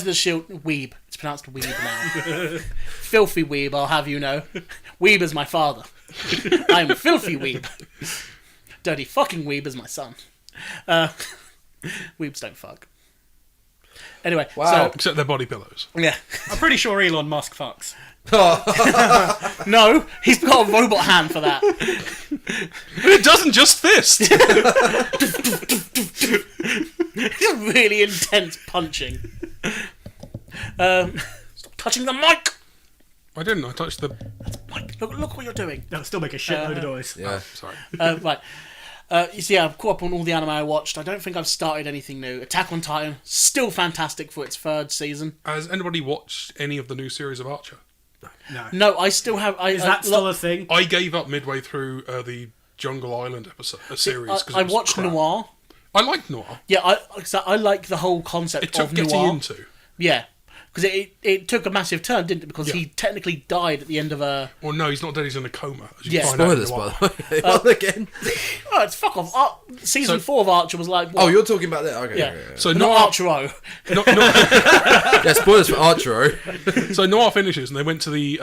the shield Weeb? It's pronounced Weeb now. Filthy Weeb, I'll have you know. Weeb is my father. I'm filthy Weeb. Dirty fucking Weeb is my son. Weebs don't fuck. Anyway, Wow. Except they're body pillows. so yeah. I'm pretty sure Elon Musk fucks. No, he's got a robot hand for that. It doesn't just fist! It's really intense punching. Stop touching the mic! I didn't, I touched the... Mike, look what you're doing. That'll still make a shitload of noise. Yeah. Sorry. Right. You see, I've caught up on all the anime I watched. I don't think I've started anything new. Attack on Titan, still fantastic for its third season. Has anybody watched any of the new series of Archer? No, I still have. Is that still a thing? I gave up midway through the Jungle Island series. I watched crap. Noir. I like Noir. Yeah, I like the whole concept It took of getting Noir. into. Yeah, because it took a massive turn, didn't it? Because he technically died at the end of a... Well, no, he's not dead. He's in a coma. As you Yeah. find out in Spoilers, Noir. by the way. Well, again. Oh, it's fuck off. Season 4 of Archer was like... What? Oh, you're talking about that? Okay. Yeah. Okay, So Not Noir, Archero. yeah, spoilers for Archero. so Noir finishes, and they went to the.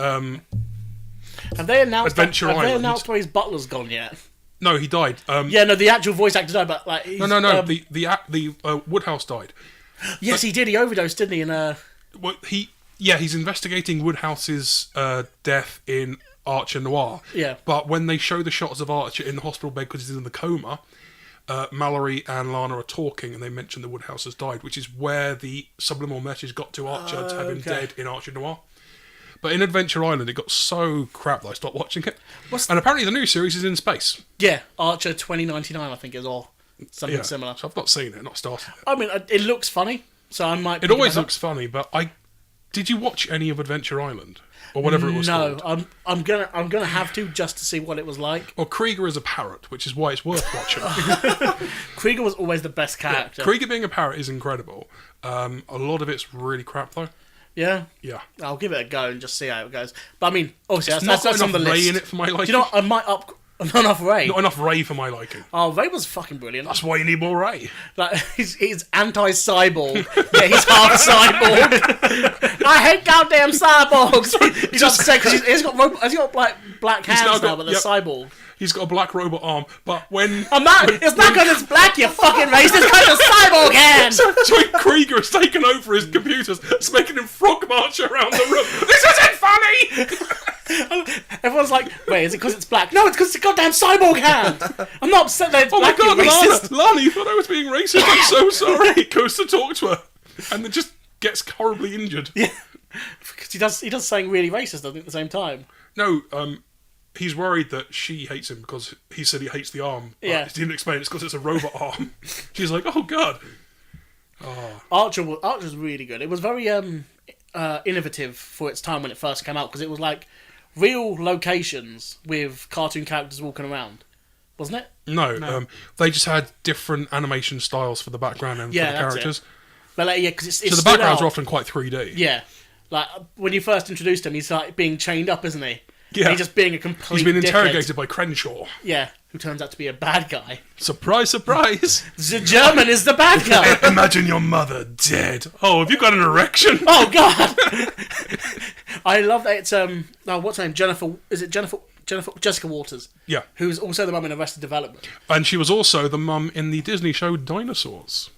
Have they announced Adventure have they Island. announced where his butler's gone yet? No, he died. Yeah, no, the actual voice actor died, but like... He's, No. The Woodhouse died. Yes, he did. He overdosed, didn't he? In Well, he's investigating Woodhouse's death in Archer Noir. Yeah. But when they show the shots of Archer in the hospital bed because he's in the coma, Mallory and Lana are talking, and they mention the Woodhouse has died, which is where the subliminal message got to Archer to have him dead in Archer Noir. But in Adventure Island, it got so crap that I stopped watching it. And apparently the new series is in space. Yeah, Archer 2099, I think, is all something similar. So I've not seen it, not started it. I mean, it looks funny, so I might... It always looks funny, but did you watch any of Adventure Island? Or whatever it was called? No, I'm gonna have to, just to see what it was like. Well, Krieger is a parrot, which is why it's worth watching. Krieger was always the best character. Krieger being a parrot is incredible. A lot of it's really crap, though. Yeah? Yeah. I'll give it a go and just see how it goes. But I mean, obviously, Not that's got on the enough Ray list. in it for my liking. Do you know what? I might up... Not enough Ray. Not enough Ray for my liking. Oh, Ray was fucking brilliant. That's why you need more Ray. Like, he's anti-cyborg. Yeah, he's half cyborg. I hate goddamn cyborgs. He's upset because he's got black hands now, got- but they're yep. cyborg. He's got a black robot arm, but when... I'm not. It's not because it's black, you fucking racist. It's because it's cyborg hands. So when Krieger has taken over his computers, it's making him frog march around the room. This isn't funny! Everyone's like, wait, is it because it's black? No, it's because it's a goddamn cyborg hand. I'm not upset that it's Oh my black, you god, racist. Lana, you thought I was being racist? I'm so sorry. He goes to talk to her, and then just gets horribly injured. Yeah, because he does something really racist, I think, at the same time. No, he's worried that she hates him because he said he hates the arm. But Yeah. he didn't explain it's because it's a robot arm. She's like, oh god. Archer's really good. It was very innovative for its time when it first came out, because it was like real locations with cartoon characters walking around, wasn't it? No. They just had different animation styles for the background and Yeah, for the that's characters. But like, yeah, because it's So the stood backgrounds out. are often quite 3D. Yeah, like when you first introduced him, he's like being chained up, isn't he? Yeah. And he's just being a complete. He's been dickhead. interrogated by Crenshaw. Yeah, who turns out to be a bad guy. Surprise, surprise. The German is the bad guy. Imagine your mother dead. Oh, have you got an erection? Oh God! I love that it's what's her name? Jennifer? Is it Jennifer? Jessica Waters, Yeah. who's also the mum in Arrested Development. And she was also the mum in the Disney show Dinosaurs.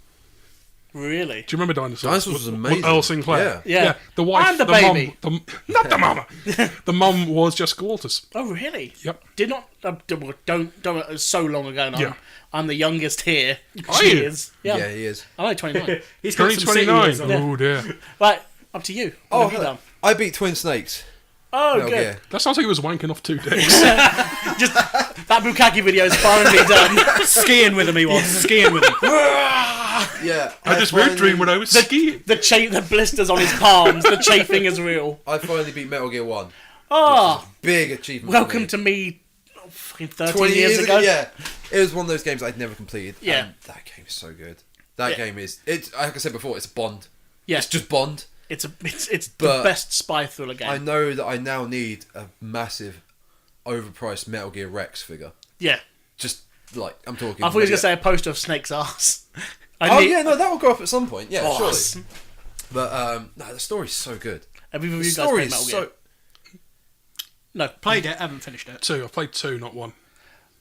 Really? Do you remember Dinosaurs? Dinosaurs was With amazing. Earl Sinclair. Yeah. The wife, And the baby. mum, not the mama. The mum was Jessica Waters. Oh, really? Yep. Did not. Don't. It was so long ago. And Yeah. I'm the youngest here. Are She you? is. Yeah. Yeah, he is. I'm only 29. He's got some city 2029. years on him. Oh dear. Right. Up to you. What have you done? I beat Twin Snakes. Oh, Metal good. Gear. That sounds like he was wanking off 2 dicks. Just that Bukkake video is finally done. Skiing with him, he was. Skiing with him. Yeah. I had this weird dream when I was skiing. The blisters on his palms. The chafing is real. I finally beat Metal Gear 1. Oh, Big achievement. welcome for me. to me. Fucking 13 20 years ago. Yeah. It was one of those games I'd never completed. Yeah. And that game is so good. That Yeah. game is... It's like I said before, it's a Bond. Yeah. It's just Bond. It's the But best spy thriller game. I know that I now need a massive, overpriced Metal Gear Rex figure. Yeah. Just, like, I'm talking... I thought he was going to say a poster of Snake's ass. Yeah, no, that will go up at some point. Yeah, Oh, surely. But, no, the story's so good. Have either of The you guys story played is Metal so... Gear? No. Played it, haven't finished it. 2. I've played 2, not 1.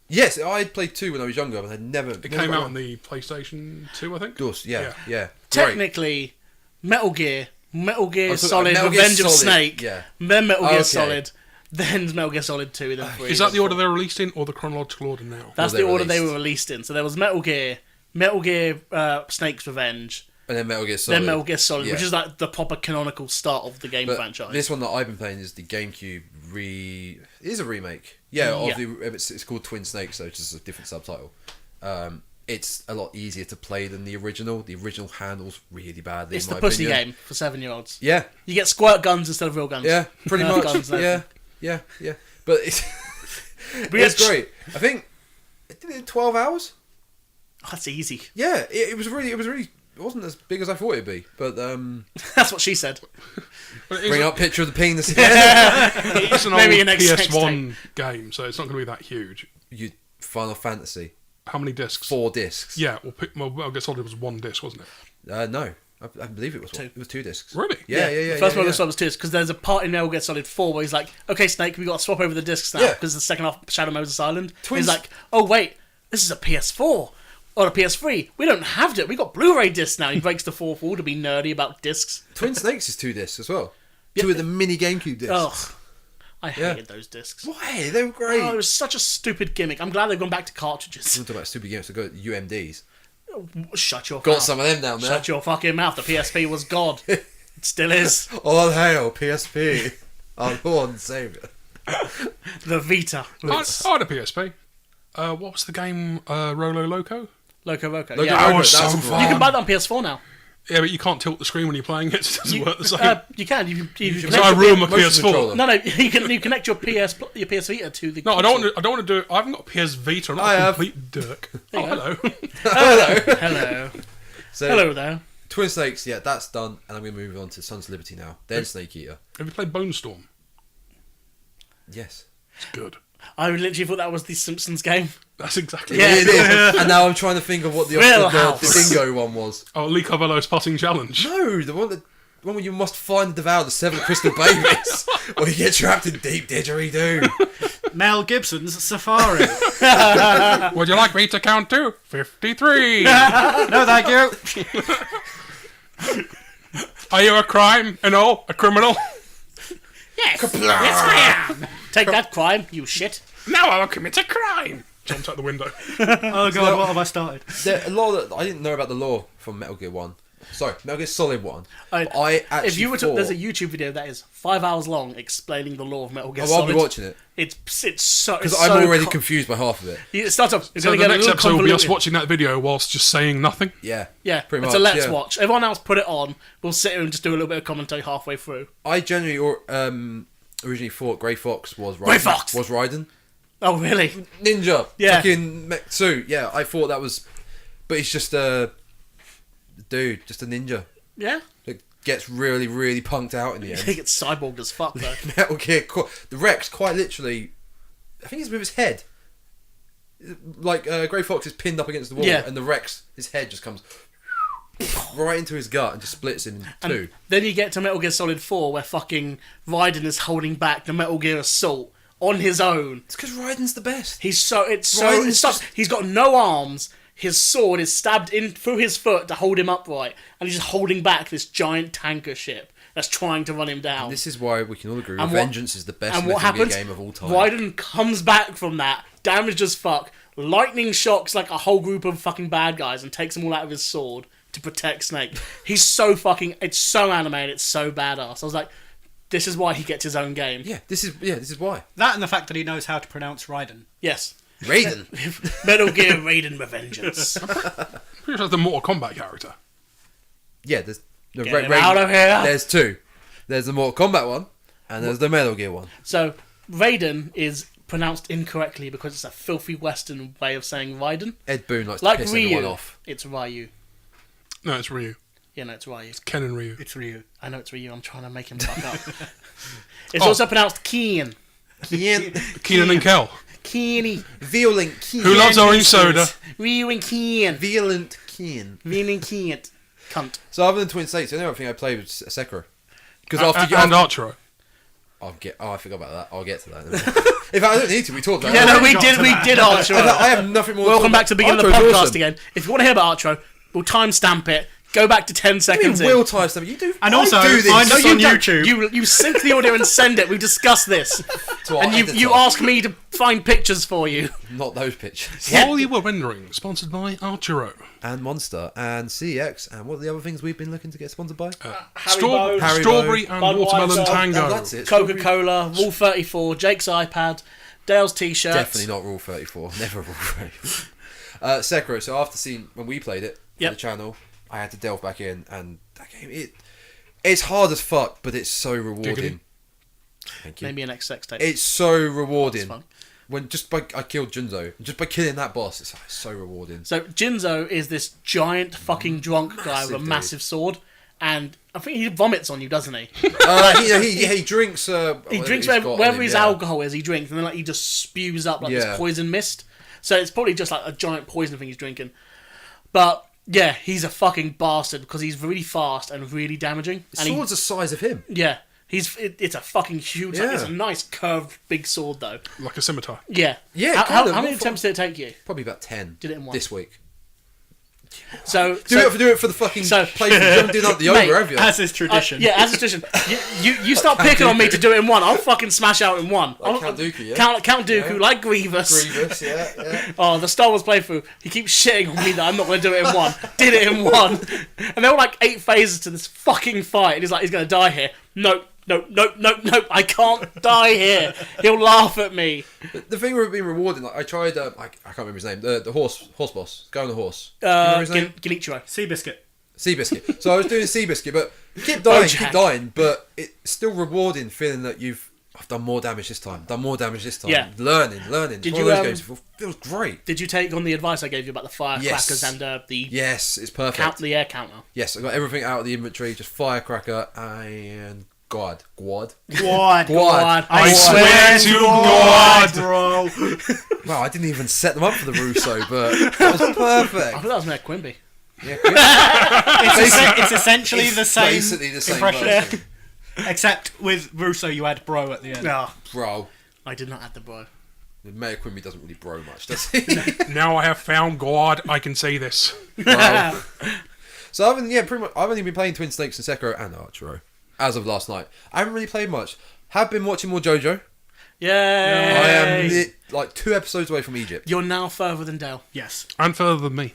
Yes, I had played 2 when I was younger, but I'd never... It came out on the PlayStation 2, I think. Of course, yeah. Great. Technically, Metal Gear I'm talking Solid, Metal Gear Revenge of Solid, Snake, yeah. then Metal Gear Okay. Solid, then Metal Gear Solid 2, then 3. Is that the order they're released in, or the chronological order now? That's Well, the they order they released. were released in. So there was Metal Gear, Snake's Revenge, And then Metal Gear Solid. Then Metal Gear Solid, Yeah. which is like the proper canonical start of the game But franchise. this one that I've been playing is the GameCube It is a remake. Yeah, Yeah. of the it's called Twin Snakes, so it's just a different subtitle. It's a lot easier to play than the original. The original handles really badly. It's in the my pussy opinion. game for 7-year-olds. Yeah, You get squirt guns instead of real guns. yeah, pretty Nerf much. guns and Yeah, yeah. But it's it's great. I think it did it in 12 hours. Oh, that's easy. Yeah, it was really. It wasn't as big as I thought it'd be. But That's what she said. But it is bring a- up picture of the penis again. it's an old Maybe your next sex PS1 game, so it's not going to be that huge. You Final Fantasy How many discs? 4 discs. Yeah, well, I guess Solid was 1 disc, wasn't it? No, I believe it was 2. Two. It was 2 discs. Really? Yeah. The first yeah, one yeah. was Solid 2 because there's a part in Metal Gear Solid 4 where he's like, "Okay, Snake, we got to swap over the discs now Yeah. because the second half Shadow Moses Island." Twins- He's like, "Oh wait, this is a PS4 or a PS3. We don't have it. We got Blu-ray discs now." He breaks the fourth wall to be nerdy about discs. Twin Snakes is 2 discs as well. 2 of the mini GameCube discs. Ugh, I Yeah. hated those discs. Why? They were great. Oh, it was such a stupid gimmick. I'm glad they've gone back to cartridges. I'm talking about stupid games. So go UMDs. Shut your Got mouth. some of them down there. Shut your fucking mouth. The PSP was God. It still is. All hail PSP, our Lord and Saviour. The Vita. I had a PSP. What was the game? Rolo Loco? Loco Roco. Loco Yeah. That Roco, was so that's fun. great. You can buy that on PS4 now. Yeah, but you can't tilt the screen when you're playing it. So it doesn't work the same. You can. You can- so I ruined my motion PS4. controller. No, you connect your PS Vita to the. No, I don't want to do it. I haven't got a PS Vita. I'm not I a have. complete dirk. There Oh, you go. hello. Hello. So, Hello there. Twin Snakes, yeah, that's done, and I'm going to move on to Sons of Liberty now. Then Snake Eater. Have you played Bone Storm? Yes. It's good. I literally thought that was the Simpsons game. That's exactly Yeah. It is. And now I'm trying to think of what the Real the House. bingo one was. Oh, Lee Carvello's putting challenge. No, the one where you must find and devour the 7 crystal babies, or you get trapped in deep didgeridoo. Mel Gibson's Safari. Would you like me to count to 53? No, thank you. Are you a crime and all? A criminal? Yes. Yes, I am. Take that, crime, you shit. Now I will commit a crime. Jumped out the window. Oh god, what have I started? There, a lot of, I didn't know about the lore from Metal Gear 1. Sorry, Metal Gear Solid 1. I actually If you were to, thought... there's a YouTube video that is 5 hours long explaining the lore of Metal Gear Oh, I'll Solid. be watching it. It's so Because it's I'm so already confused by half of it. It starts off. It's So going the to get a next little episode will be us convoluted. watching that video whilst just saying nothing. Yeah. Yeah, pretty it's much. a let's yeah. watch. Everyone else put it on. We'll sit here and just do a little bit of commentary halfway through. I generally originally thought Grey Fox was Raiden. Grey Fox! Was Raiden. Oh, really? Ninja. Yeah. Fucking mech suit. Yeah, I thought that was... But he's just a... Dude, just a ninja. Yeah. That gets really, really punked out in the I end. think it's cyborg as fuck, though. Metal Gear... The Rex quite literally... I think it's with his head. Like, Grey Fox is pinned up against the wall, Yeah. and the Rex, his head just comes right into his gut and just splits him in two. And then you get to Metal Gear Solid 4, where fucking Raiden is holding back the Metal Gear assault on his own. It's because Raiden's the best. It's such, he's got no arms. His sword is stabbed in through his foot to hold him upright, and he's just holding back this giant tanker ship that's trying to run him down. This is why we can all agree And Vengeance is the best and what Metal Gear happens? game of all time. Raiden comes back from that, damaged as fuck, lightning shocks like a whole group of fucking bad guys and takes them all out of his sword to protect Snake. He's so fucking... It's so animated, it's so badass. I was like, this is why he gets his own game. Yeah, this is why. That and the fact that he knows how to pronounce Raiden. Yes. Raiden. Metal Gear Raiden Revengeance. Pretty sure that's the Mortal Kombat character. Yeah, there's the Get him out of here. There's 2. There's the Mortal Kombat one, and there's the Metal Gear one. So, Raiden is pronounced incorrectly because it's a filthy Western way of saying Raiden. Ed Boon likes Like to piss everyone Ryu, off. it's Ryu. No, it's Ryu. Yeah, no, it's Ryu. Ken and Ryu. It's Ryu. I know it's Ryu, I'm trying to make him fuck up. It's also pronounced Keen. Keenan and Kel. Keeny. Violent Keen. Who loves orange soda? Ryu and Keen. Violent Keen. Ryu and Keen. Cunt. So other than Twin Snakes, the only other thing I played was Sekiro. Because And Archero. I forgot about that. I'll get to that. In fact, I don't need to. We talked about Yeah, it. no, we did Archer. I have nothing more. Welcome back to the beginning of the Archero's podcast awesome. again. If you want to hear about Archer, we'll timestamp it. Go back to 10 seconds in. Will time stuff. You do. And I also, do this. find us on don't. YouTube. You sync the audio and send it. We've discussed this. To our And you editor. ask me to find pictures for you. Not those pictures. While you were rendering, sponsored by Archero. And Monster and CX and what are the other things we've been looking to get sponsored by? Haribo, Haribo, Strawberry and Budweiser. Watermelon Oh, Tango. that's it. Coca-Cola, Rule 34, Jake's iPad, Dale's t-shirts. Definitely not Rule 34. Never Rule 34. Sekiro. So after seeing when we played it on the channel, I had to delve back in, and that game it's hard as fuck, but it's so rewarding. Giggity. Thank you. Maybe an X-Sex tape. It's so rewarding. It's fun. When I killed Junzo, just by killing that boss, it's so rewarding. So Jinzo is this giant fucking drunk guy with a dude. massive sword, and I think he vomits on you, doesn't he? He drinks. He drinks he's got wherever on him, his yeah. alcohol is, he drinks, and then he just spews up Yeah. this poison mist. So it's probably just a giant poison thing he's drinking. But yeah, he's a fucking bastard because he's really fast and really damaging. The And sword's the size of him. yeah, it's a fucking huge. Yeah. It's a nice curved big sword though. Like a scimitar. Yeah, Yeah, How kind of, many more attempts did it take you? Probably about 10. Did it in one. This week. So Do it for the fucking playthrough. You haven't done the Mate, over, have you? As is tradition. yeah, as a tradition, you start picking on me to do it in one. I'll fucking smash out in one. Like Count Dooku, yeah? Count Dooku, Yeah. like Grievous. Grievous, yeah. Oh, the Star Wars playthrough. He keeps shitting on me that I'm not going to do it in one. Did it in one, and there were like 8 phases to this fucking fight. And he's like, he's going to die here. Nope. I can't die here. He'll laugh at me. The thing with being rewarding, like I tried, I can't remember his name. The horse boss, guy on the horse. Do you remember his name? Genichiro. Seabiscuit. Seabiscuit. So I was doing Seabiscuit, but keep Bojack. dying, but it's still rewarding feeling that I've done more damage this time. Yeah. Learning. Did One you, of those games feels great. Did you take on the advice I gave you about the firecrackers Yes. and the Yes, it's perfect. count the air counter? Yes, I got everything out of the inventory, just firecracker and Guad. God. I swear to God. bro. Wow, I didn't even set them up for the Russo, but that was I perfect. thought that was Matt Quimby. Yeah, It's essentially the same basically the same impression. version. Except with Russo, you had bro at the end. No, Bro, I did not add the bro. Mayor Quimby doesn't really bro much, does he? Now I have found God, I can say this. Bro. So I've only been playing Twin Snakes and Sekiro and Archero as of last night. I haven't really played much. Have been watching more JoJo. Yay! I am like 2 episodes away from Egypt. You're now further than Dale. Yes. And further than me.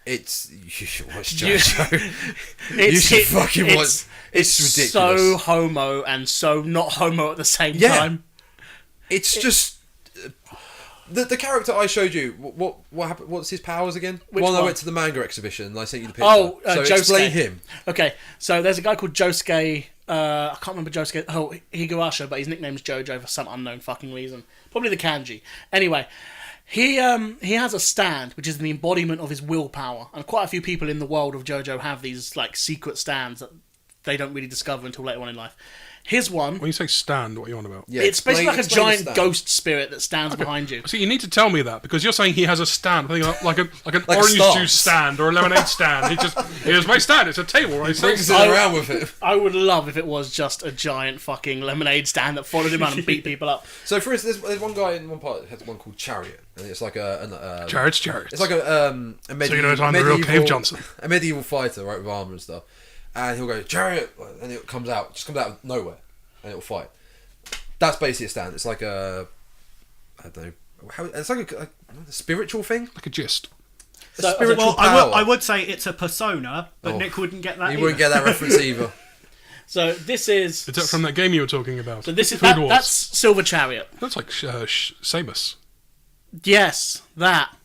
You should watch You- JoJo. You should fucking watch. It's ridiculous. So homo and so not homo at the same Yeah. time. It's just the character I showed you. What happened? What's his powers again? Which I one? went to the manga exhibition and I sent you the picture. Oh, so Josuke. explain him. Okay, so there's a guy called Josuke. I can't remember Josuke. Oh, Higurashi, but his nickname's Jojo for some unknown fucking reason. Probably the kanji. Anyway, he has a stand which is the embodiment of his willpower, and quite a few people in the world of JoJo have these like secret stands that they don't really discover until later on in life. His one, When you say stand, what are you on about? Yeah, it's basically like a explain the giant stand. ghost spirit that stands behind you. See, you need to tell me that because you're saying he has a stand, I think like an Like a orange stance. juice stand or a lemonade stand. Here's my stand. It's a table. Right? Brings it around with it. I would love if it was just a giant fucking lemonade stand that followed him around and beat people up. So for instance, there's one guy in one part that has one called Chariot, and it's like Chariots. It's like a medieval. So you know I'm the real Cave Johnson. A medieval fighter, right, with armor and stuff. And he'll go Chariot, and it comes out of nowhere, and it'll fight. That's basically a stand. It's like I don't know. It's like a spiritual thing. Like a gist. So- spiritual Well, power. I would say it's a persona, but Oh. Nick wouldn't get that. You either. wouldn't get that reference either. So this is. Is that from that game you were talking about? So this is Food Wars. that's Silver Chariot. That's like Samus. Yes, that.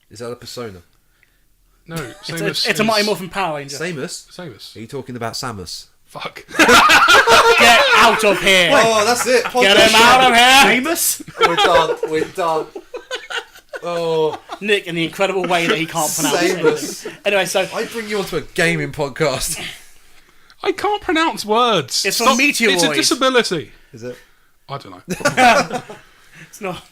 Is that a persona? No, It's Samus. a Mighty Morphin Power Ranger. Samus? Samus. Are you talking about Samus? Fuck. Get out of here! Oh, that's it. Get him out of here! Famous? We're done. Oh, Nick, in the incredible way that he can't pronounce Samus. anything. Anyway, so I bring you onto a gaming podcast. I can't pronounce words. It's from Meteoroid. It's a disability. Is it? I don't know. it's not.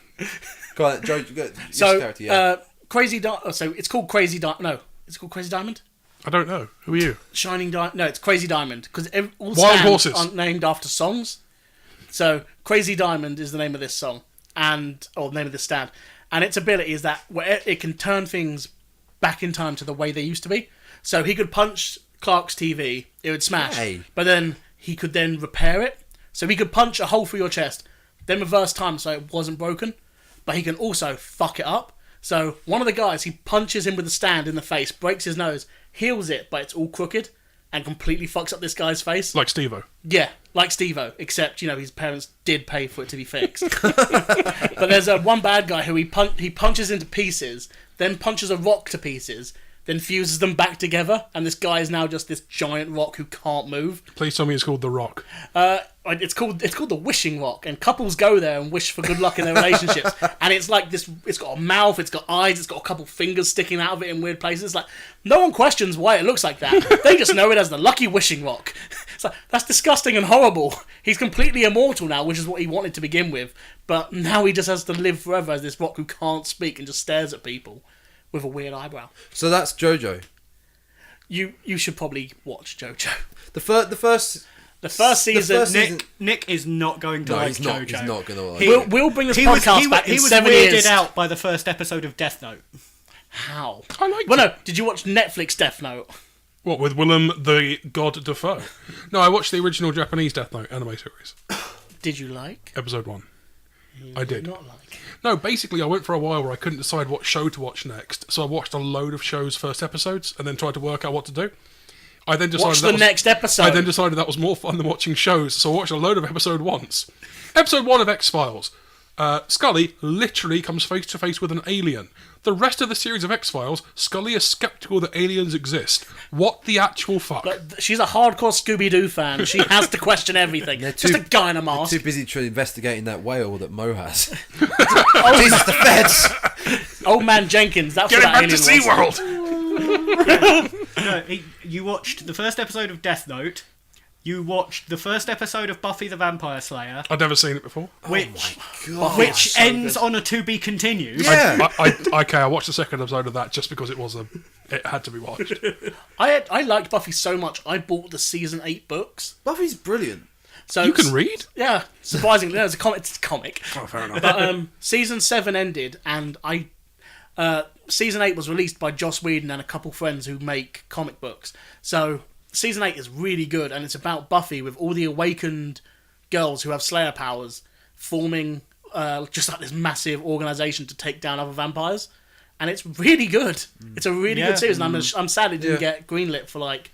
Go on, Joe. Your So character, yeah. Crazy Diamond. So it's called Crazy Diamond. No, it's called Crazy Diamond. I don't know. Who are you? Shining Diamond. No, it's Crazy Diamond because all Wild stands horses. aren't named after songs. So Crazy Diamond is the name of this song, or the name of this stand, and its ability is that where it can turn things back in time to the way they used to be. So he could punch Clark's TV, it would smash, Hey. but then he could then repair it. So he could punch a hole through your chest, then reverse time so it wasn't broken, but he can also fuck it up. So one of the guys, he punches him with a stand in the face, breaks his nose, heals it, but it's all crooked, and completely fucks up this guy's face. Like Steve-O. Yeah, like Steve-O, except, his parents did pay for it to be fixed. But there's one bad guy who he punches into pieces, then punches a rock to pieces, then fuses them back together, and this guy is now just this giant rock who can't move. Please tell me it's called The Rock. It's called the Wishing Rock, and couples go there and wish for good luck in their relationships. And it's like this. It's got a mouth, it's got eyes, it's got a couple fingers sticking out of it in weird places. Like no one questions why it looks like that. They just know it as the Lucky Wishing Rock. It's like that's disgusting and horrible. He's completely immortal now, which is what he wanted to begin with. But now he just has to live forever as this rock who can't speak and just stares at people with a weird eyebrow. So that's JoJo. You should probably watch JoJo. The first season. Nick is not going to like he's not. JoJo. He's not going to like it. We'll bring this podcast back in 7 He was weirded years. out by the first episode of Death Note. How? I liked Well, it. no. Did you watch Netflix Death Note? What, with Willem the God Dafoe? No, I watched the original Japanese Death Note anime series. Did you like? Episode 1. I did. Not like. No, basically I went for a while where I couldn't decide what show to watch next, so I watched a load of shows' first episodes and then tried to work out what to do. I then decided Watch the next episode. I then decided that was more fun than watching shows, so I watched a load of episode 1s. Episode 1 of X-Files. Scully literally comes face to face with an alien. The rest of the series of X-Files, Scully is skeptical that aliens exist. What the actual fuck? But she's a hardcore Scooby-Doo fan. She has to question everything. Just a guy in a mask. Too busy investigating that whale that Mo has. Jesus, the feds! Old man Jenkins. That's Get what him that back to alien was. SeaWorld! No, you watched the first episode of Death Note. You watched the first episode of Buffy the Vampire Slayer, I'd never seen it before. which ends on a to be continued. Yeah. I watched the second episode of that just because it had to be watched. I liked Buffy so much, I bought the season 8 books. Buffy's brilliant. So You can read? Yeah, surprisingly, no, it's a comic. It's a comic. Oh, fair enough. But season 7 ended, and season 8 was released by Joss Whedon and a couple friends who make comic books. So season 8 is really good, and it's about Buffy with all the awakened girls who have Slayer powers forming just like this massive organisation to take down other vampires. And it's really good. It's a really good series, and I'm sad it didn't get greenlit for like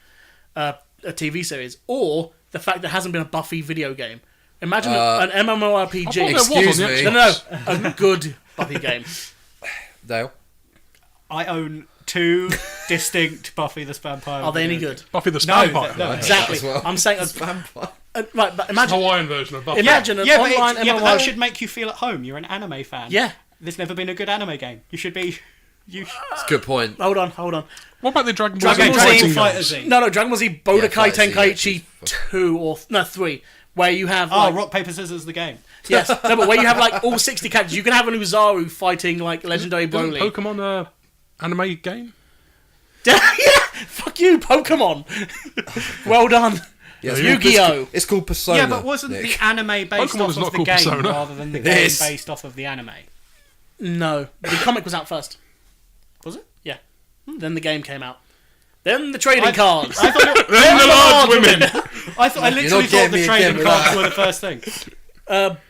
a TV series, or the fact there hasn't been a Buffy video game. Imagine an MMORPG. Excuse me. No, a good Buffy game. Dale? I own 2 distinct Buffy the Vampire. Are they any good? Buffy the No, Vampire. no. Exactly. As well. I'm saying Vampire. right, but imagine Hawaiian version of Buffy. Imagine an online but MMO. that should make you feel at home. You're an anime fan. Yeah. There's never been a good anime game. You should be. That's a good point. Hold on. What about the Dragon Ball Dragon Z Ball Z fighting Fighter games? Z. No, Dragon Ball Z Budokai Fighter Z, Tenkaichi 2 or 3, where you have Oh, like, rock paper scissors the game. yes, no, but where you have like all 60 characters. You can have an Uzaru fighting like legendary Isn't Broly. Pokemon anime game? Yeah, fuck you, Pokemon. Well done. Yeah, Yu-Gi-Oh. It's called Persona. Yeah, but wasn't Nick. the anime based Pokemon off is of not the called game Persona. rather than the It game is. based off of the anime? No, the comic was out first. Was it? Yeah. Then the game came out. Then the trading cards. I thought it, Then the large women! I literally not thought getting the me again trading with cards that. were the first thing.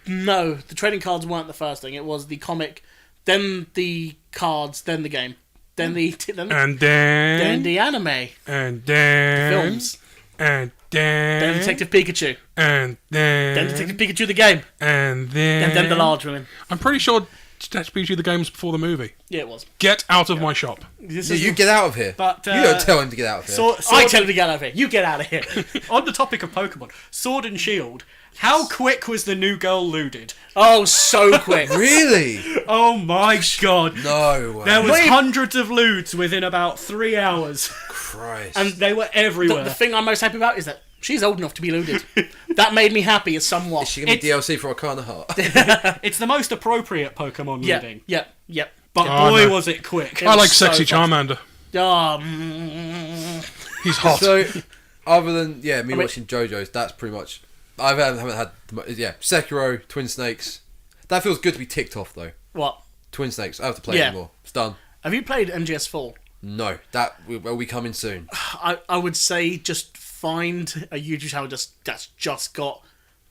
No, the trading cards weren't the first thing. It was the comic, then the cards, then the game, then And then then... the anime And then... films, And then then... Detective Pikachu, And then... then Detective Pikachu the game, And then... and then the large women. I'm pretty sure Detective Pikachu the game was before the movie. Yeah, it was. Get out of my shop. This No, is you get out of here. But, you don't tell him to get out of here. I tell him to get out of here. You get out of here. on the topic of Pokemon, Sword and Shield, how quick was the new girl looted? Oh, so quick. Really? Oh my god. No way. There was Wait. hundreds of loots within about 3 hours. Christ. And they were everywhere. The thing I'm most happy about is that she's old enough to be looted. That made me happy as somewhat. Is she going to be DLC for Arcana Heart? It's the most appropriate Pokemon looting. Yep. But Oh, boy, no. was it quick. I like so Sexy fun. Charmander. He's hot. So, other than, me watching JoJo's, that's pretty much... I haven't had... Sekiro, Twin Snakes. That feels good to be ticked off, though. What? Twin Snakes. I don't have to play Yeah. anymore. It's done. Have you played MGS4? No, that will be coming soon. I would say just find a YouTube channel that's just got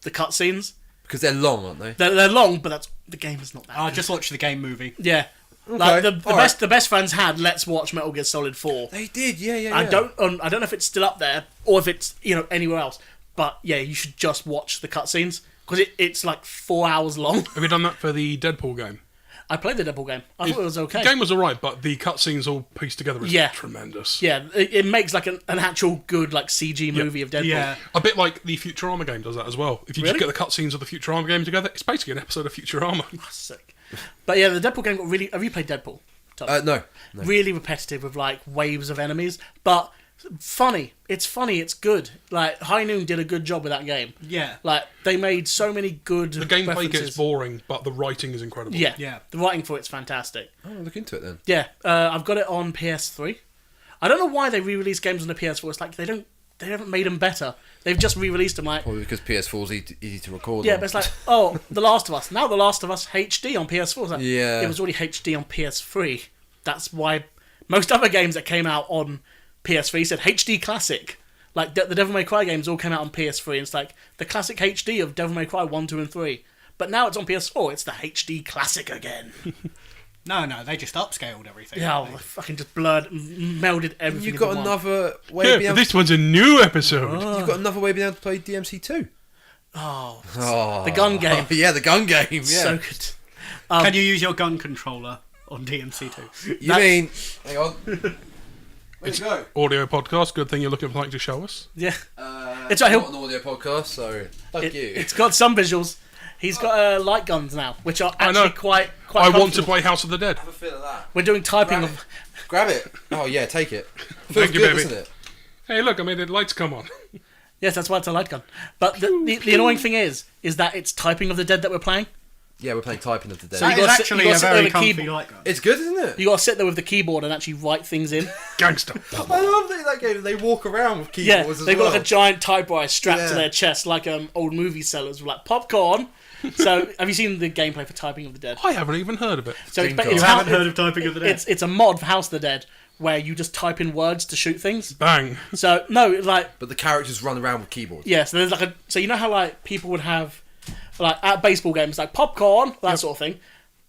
the cutscenes. Because they're long, aren't they? They're long, but the game is not that. I'll good. just watch the game movie. Yeah. Okay, Like alright. the best friends had Let's Watch Metal Gear Solid 4. They did, yeah. I don't know if it's still up there or if it's anywhere else. But yeah, you should just watch the cutscenes because it's like 4 hours long. Have you done that for the Deadpool game? I played the Deadpool game. I thought it was okay. The game was alright, but the cutscenes all pieced together is Yeah. tremendous. Yeah, it makes like an actual good like CG movie of Deadpool. Yeah. A bit like the Futurama game does that as well. If you Really? just get the cutscenes of the Futurama game together, it's basically an episode of Futurama. Sick. But yeah, the Deadpool game got really. Have you played Deadpool? Tom? No. Really repetitive with like waves of enemies, but funny. It's funny. It's good. Like High Noon did a good job with that game. Yeah. Like they made so many good. The gameplay references. gets boring, but the writing is incredible. Yeah, Yeah. The writing for it's fantastic. Oh, look into it then. Yeah, I've got it on PS3. I don't know why they re-release games on the PS4. It's like they haven't made them better. They've just re-released them like. Probably because PS4's easy to record. Yeah, on. but it's like, oh, The Last of Us. Now The Last of Us HD on PS4. It's like, Yeah. it was already HD on PS3. That's why most other games that came out on PS3 said HD Classic. Like, the Devil May Cry games all came out on PS3, and it's like the classic HD of Devil May Cry 1, 2, and 3. But now it's on PS4, it's the HD Classic again. No, they just upscaled everything. Yeah, didn't they? fucking just blurred, melded everything. You've got into one. another way. Yeah, of being but able this one's a new episode. You've got another way of being able to play DMC2. Oh, the gun game. Yeah, the gun game. Yeah. So good. Can you use your gun controller on DMC2? You mean? Hang on. Where'd you go? Audio podcast. Good thing you're looking for something to show us. Yeah. It's right, not an audio podcast, so fuck you. It's got some visuals. He's got light guns now, which are I know. actually quite I want to comfortable. play House of the Dead. Have a feel of that. We're doing typing Grab of. Grab it. Oh yeah, take it. Feels Thank you, good, baby. doesn't it? Hey, look, I made the lights come on. Yes, that's why it's a light gun. But the annoying thing is that it's typing of the dead that we're playing. Yeah, we're playing Typing of the Dead. So you That is gotta sit- actually you a gotta sit very with a comfy keyboard. light gun. It's good, isn't it? You got to sit there with the keyboard and actually write things in. Gangster. I love that in that game. They walk around with Yeah, keyboards as they've well. got like a giant typewriter strapped to Yeah. their chest, like old movie sellers with like popcorn. So, have you seen the gameplay for Typing of the Dead? I haven't even heard of it. So it's, Dreamcast. it's You how- haven't heard of Typing of the Dead? It's a mod for House of the Dead where you just type in words to shoot things. Bang. So no, like But the characters run around with keyboards. yeah. So there's like so you know how like people would have like at baseball games like popcorn that sort of thing.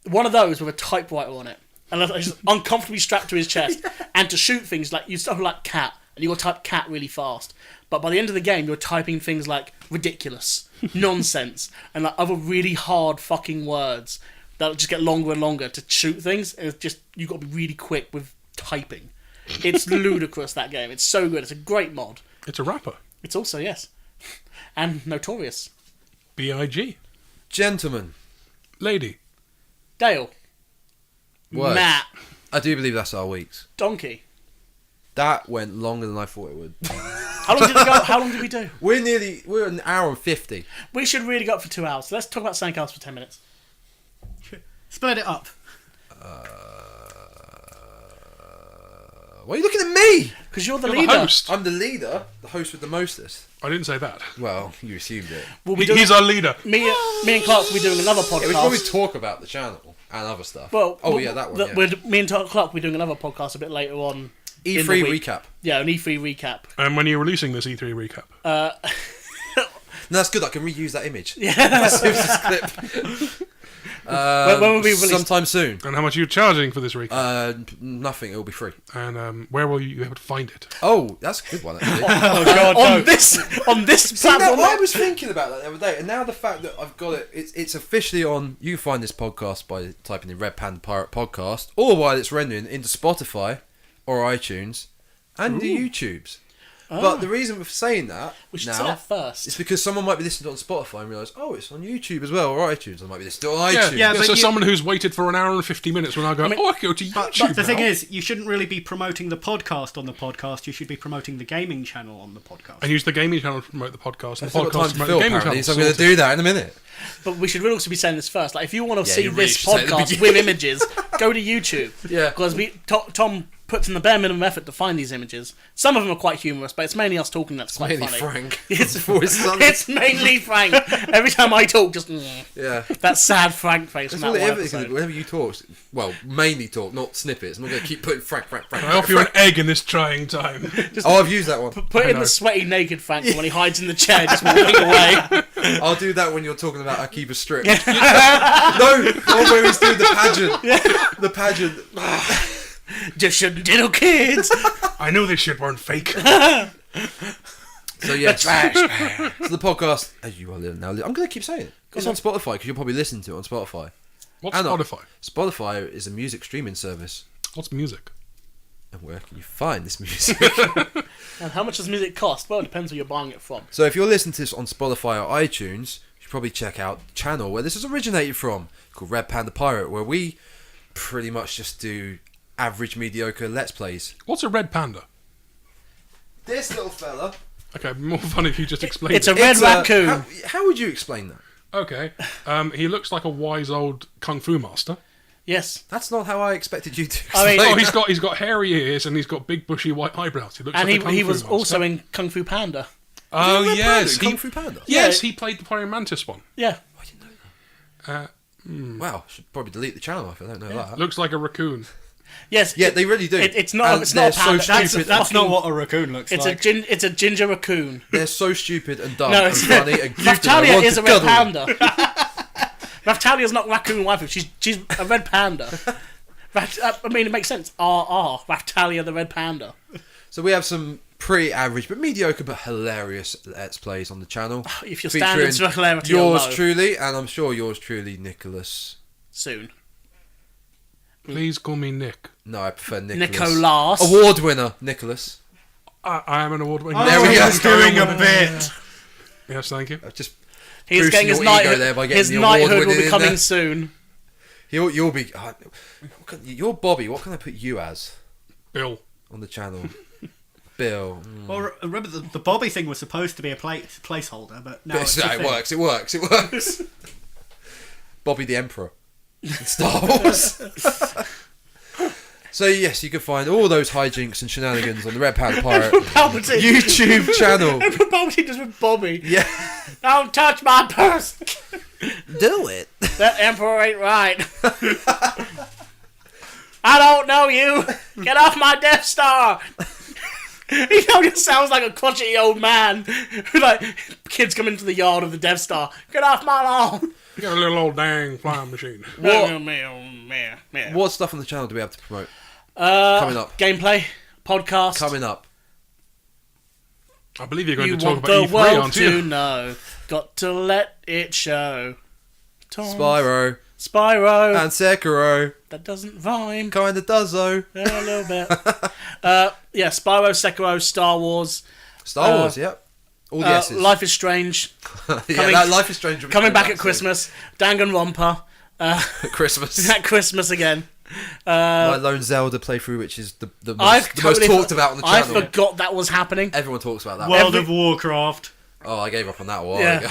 One of those with a typewriter on it, and it's just uncomfortably strapped to his chest. And to shoot things like you start with like cat, and you got to type cat really fast. But by the end of the game, you're typing things like ridiculous, nonsense, and like other really hard fucking words that just get longer and longer to shoot things. And it's just you got to be really quick with typing. It's ludicrous, that game. It's so good. It's a great mod. It's a rapper. It's also yes, and notorious. B.I.G. Gentlemen, Lady. Dale, words. Matt, I do believe that's our weeks. Donkey. That went longer than I thought it would. How long did it go? How long did we do? We're an hour and 50. We should really go up for 2 hours. So let's talk about something else for 10 minutes. Split it up. Why are you looking at me? Because you're the You're leader. the host. I'm the leader, the host with the mostest. I didn't say that. Well, you assumed it. We'll be doing, He's our leader. me and Clark will be doing another Yeah, we should probably podcast. talk about the channel and other stuff. Well, yeah, that one. Yeah. Me and Clark will be doing another podcast a bit later on. in the E3 week. recap. Yeah, an E3 recap. And when are you releasing this E3 recap? No, that's good. I can reuse that image. Yeah. Simpsons clip. When will we release? Sometime soon. And how much are you charging for this recap? Nothing. It'll be free. And where will you be able to find it? Oh, that's a good one. Actually. Oh god, on no. this See, now, platform. I was thinking about that the other day, and now the fact that I've got it, it's officially on. You can find this podcast by typing in Red Panda Pirate Podcast, or while it's rendering into Spotify or iTunes and the YouTubes. But the reason for saying that We should now say that first. is because someone might be listening on Spotify and realise, oh, it's on YouTube as well, or iTunes. I might be listening on iTunes. yeah, but so you- someone who's waited for an hour and 50 minutes will now go, I can go to YouTube But the thing now. is, you shouldn't really be promoting the podcast on the podcast. You should be promoting the gaming channel on the podcast. And use the gaming channel to promote the podcast. And I've still the got time podcast to to promote fill, the gaming apparently, channel. so I'm going to do that in a minute. But we should also be saying this first. Like, if you want to Yeah, see you really this should say it at the podcast with images, go to YouTube. Yeah. Because Tom puts in the bare minimum effort to find these images. Some of them are quite humorous, but it's mainly us talking that's quite Mainly funny. Frank. It's, For his son. it's mainly Frank. Every time I talk, just Yeah. that sad Frank face That's from all that it one ever is. episode. Whenever you talk, well, mainly talk, not snippets. I'm not going to keep putting Frank. I offer you an egg in this trying time. Oh, I've used that one. Put in the sweaty naked Frank when he hides in the chair, just walking away. I'll do that when you're talking about I keep a strip. No, the one where he's doing the pageant. The pageant. Just your little kids. I knew this shit weren't fake. So yes, Trash. so the podcast, as you are now, I'm going to keep saying it. It's on Spotify because you'll probably listen to it on Spotify. What's And Spotify? Spotify is a music streaming service. What's music? And where can you find this music? And how much does music cost? Well, it depends where you're buying it from. So if you're listening to this on Spotify or iTunes, you should probably check out the channel where this has originated from, called Red Panda Pirate, where we pretty much just do average, mediocre Let's Plays. What's a red panda? This little fella. Okay, more fun if you just explain It's it. a red raccoon. How would you explain that? Okay, he looks like a wise old kung fu master. Yes. That's not how I expected you to I explain mean- Oh, he's got hairy ears and he's got big bushy white eyebrows. He looks And like a kung he fu was master. also in Kung Fu Panda. Oh Red yes, Panda, Kung Fu Panda. Yes, Yeah. he played the praying mantis one. Yeah. I didn't know that. Uh, Wow, should probably delete the channel if I don't know that. looks like a raccoon. Yes. Yeah, they really do. It's not. And It's not a they're panda. so That's, stupid. That's not fucking- what a raccoon looks It's like. it's a ginger raccoon. They're so stupid and dumb No, and it's funny and cute. and I Raftalia want is to a red cuddle them. panda. Raftalia's not raccoon waifu. She's a red panda. I mean, it makes sense. Raftalia the red panda. So we have some pretty average but mediocre but hilarious Let's Plays on the channel. If your standards for hilarity are yours low. truly, and I'm sure yours truly, Nicholas. Soon. Please call me Nick. No, I prefer Nicholas. Nicolas. Award winner, Nicholas. I am an award winner. Oh, There we go. he's doing a bit. Yes, thank you. I've just He's boosting getting his your ego knighthood. there by getting His the knighthood award will be winning in coming there. soon. you'll be. You're Bobby. What can I put you as Bill. on the channel? Bill. Well, remember the Bobby thing was supposed to be a placeholder, but now it's No, a it thing. works. It works. It works. Bobby the Emperor in Star Wars. So yes, you can find all those hijinks and shenanigans on the Red Panda Pirate Palpatine. YouTube channel. Palpatine just with Bobby. Yeah, Don't touch my purse. do it. That Emperor ain't right. I don't know you. Get off my Death Star. He just sounds like a crotchety old man. Like kids come into the yard of the Death Star. Get off my lawn. You got a little old dang flying machine. What stuff on the channel do we have to promote? Coming up. Gameplay, podcast. Coming up. I believe you're going You to talk want about the E3, world aren't to you? know. Got to let it show. Tom. Spyro Spyro. and Sekiro. That doesn't rhyme. Kinda does though. Yeah, a little bit. Yeah, Spyro, Sekiro, Star Wars. Star Wars, yep. All the S's. Life is Strange. Yeah, coming- that Life is Strange. will be Coming back at soon. Christmas. Danganronpa. Christmas. At Christmas again. My Lone Zelda playthrough, which is the most Totally talked about on the I channel. forgot that was happening. Everyone talks about that. World of Warcraft. Oh, I gave up on that a while Yeah. ago.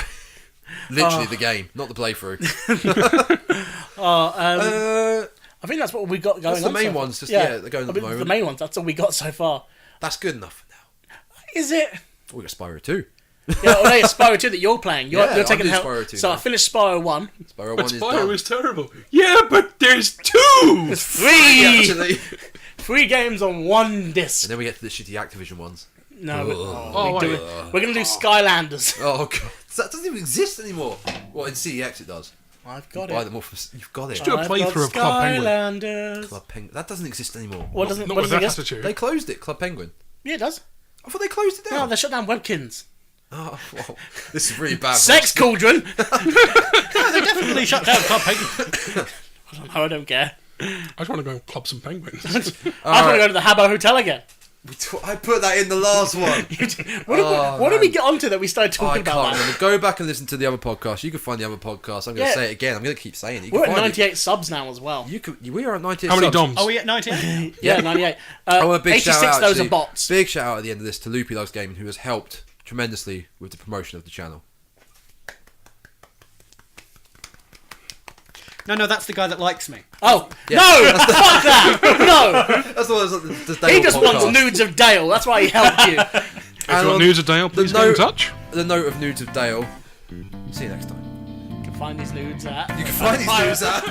Literally the game, not the playthrough. I think that's what we got going That's the on. main so far. ones, just- yeah, they're going at the moment. The main ones, that's all we got so far. That's good enough for now. Is it? We got Spyro 2. Yeah, well, no, it's Spyro 2 that you're playing. You're Yeah, taking I'm help. doing Spyro 2 So now. I finished Spyro 1. Spyro 1 But is Spyro done. is terrible. Yeah, but there's two! It's free! Actually. 3 games on 1 disc. And then we get to the shitty Activision ones. No, Oh, we're going to do Skylanders. Oh god, that doesn't even exist anymore. Well, in CEX it does. I've got Buy it. them all from. You've got it. do a I've playthrough got of Club Penguin. Skylanders. Club Penguin. That doesn't exist anymore. What doesn't? Not What with does it that get? attitude. They closed it. Club Penguin. Yeah, it does. I thought they closed it No, down. they shut down Webkins. Oh, well, this is really bad. Sex Cauldron. They definitely shut down Club Penguin. No, I don't care. I just want to go and club some penguins. I just want to go to the Habbo Hotel again. I put that in the last one. What did we get onto that we started I talking can't about that? remember. Go back and listen to the other podcast. You can find the other podcast. I'm going to Yeah. say it again. I'm going to keep saying it. You We're can at find 98 subs now as well. It. You can, we are at 98 How many subs. DOMs? Are we at 98? Yeah, 98. I want a big 86 shout out. those Actually, are bots. Big shout out at the end of this to Loopy Loves Gaming, who has helped tremendously with the promotion of the channel. No, that's the guy that likes me. Oh, Yeah. no! Fuck that! No! That's what the Dale He just podcast. wants nudes of Dale. That's why he helped you. If you want news of Dale, please get in touch. The note of nudes of Dale. See you next time. You can find these nudes at... You can find these news at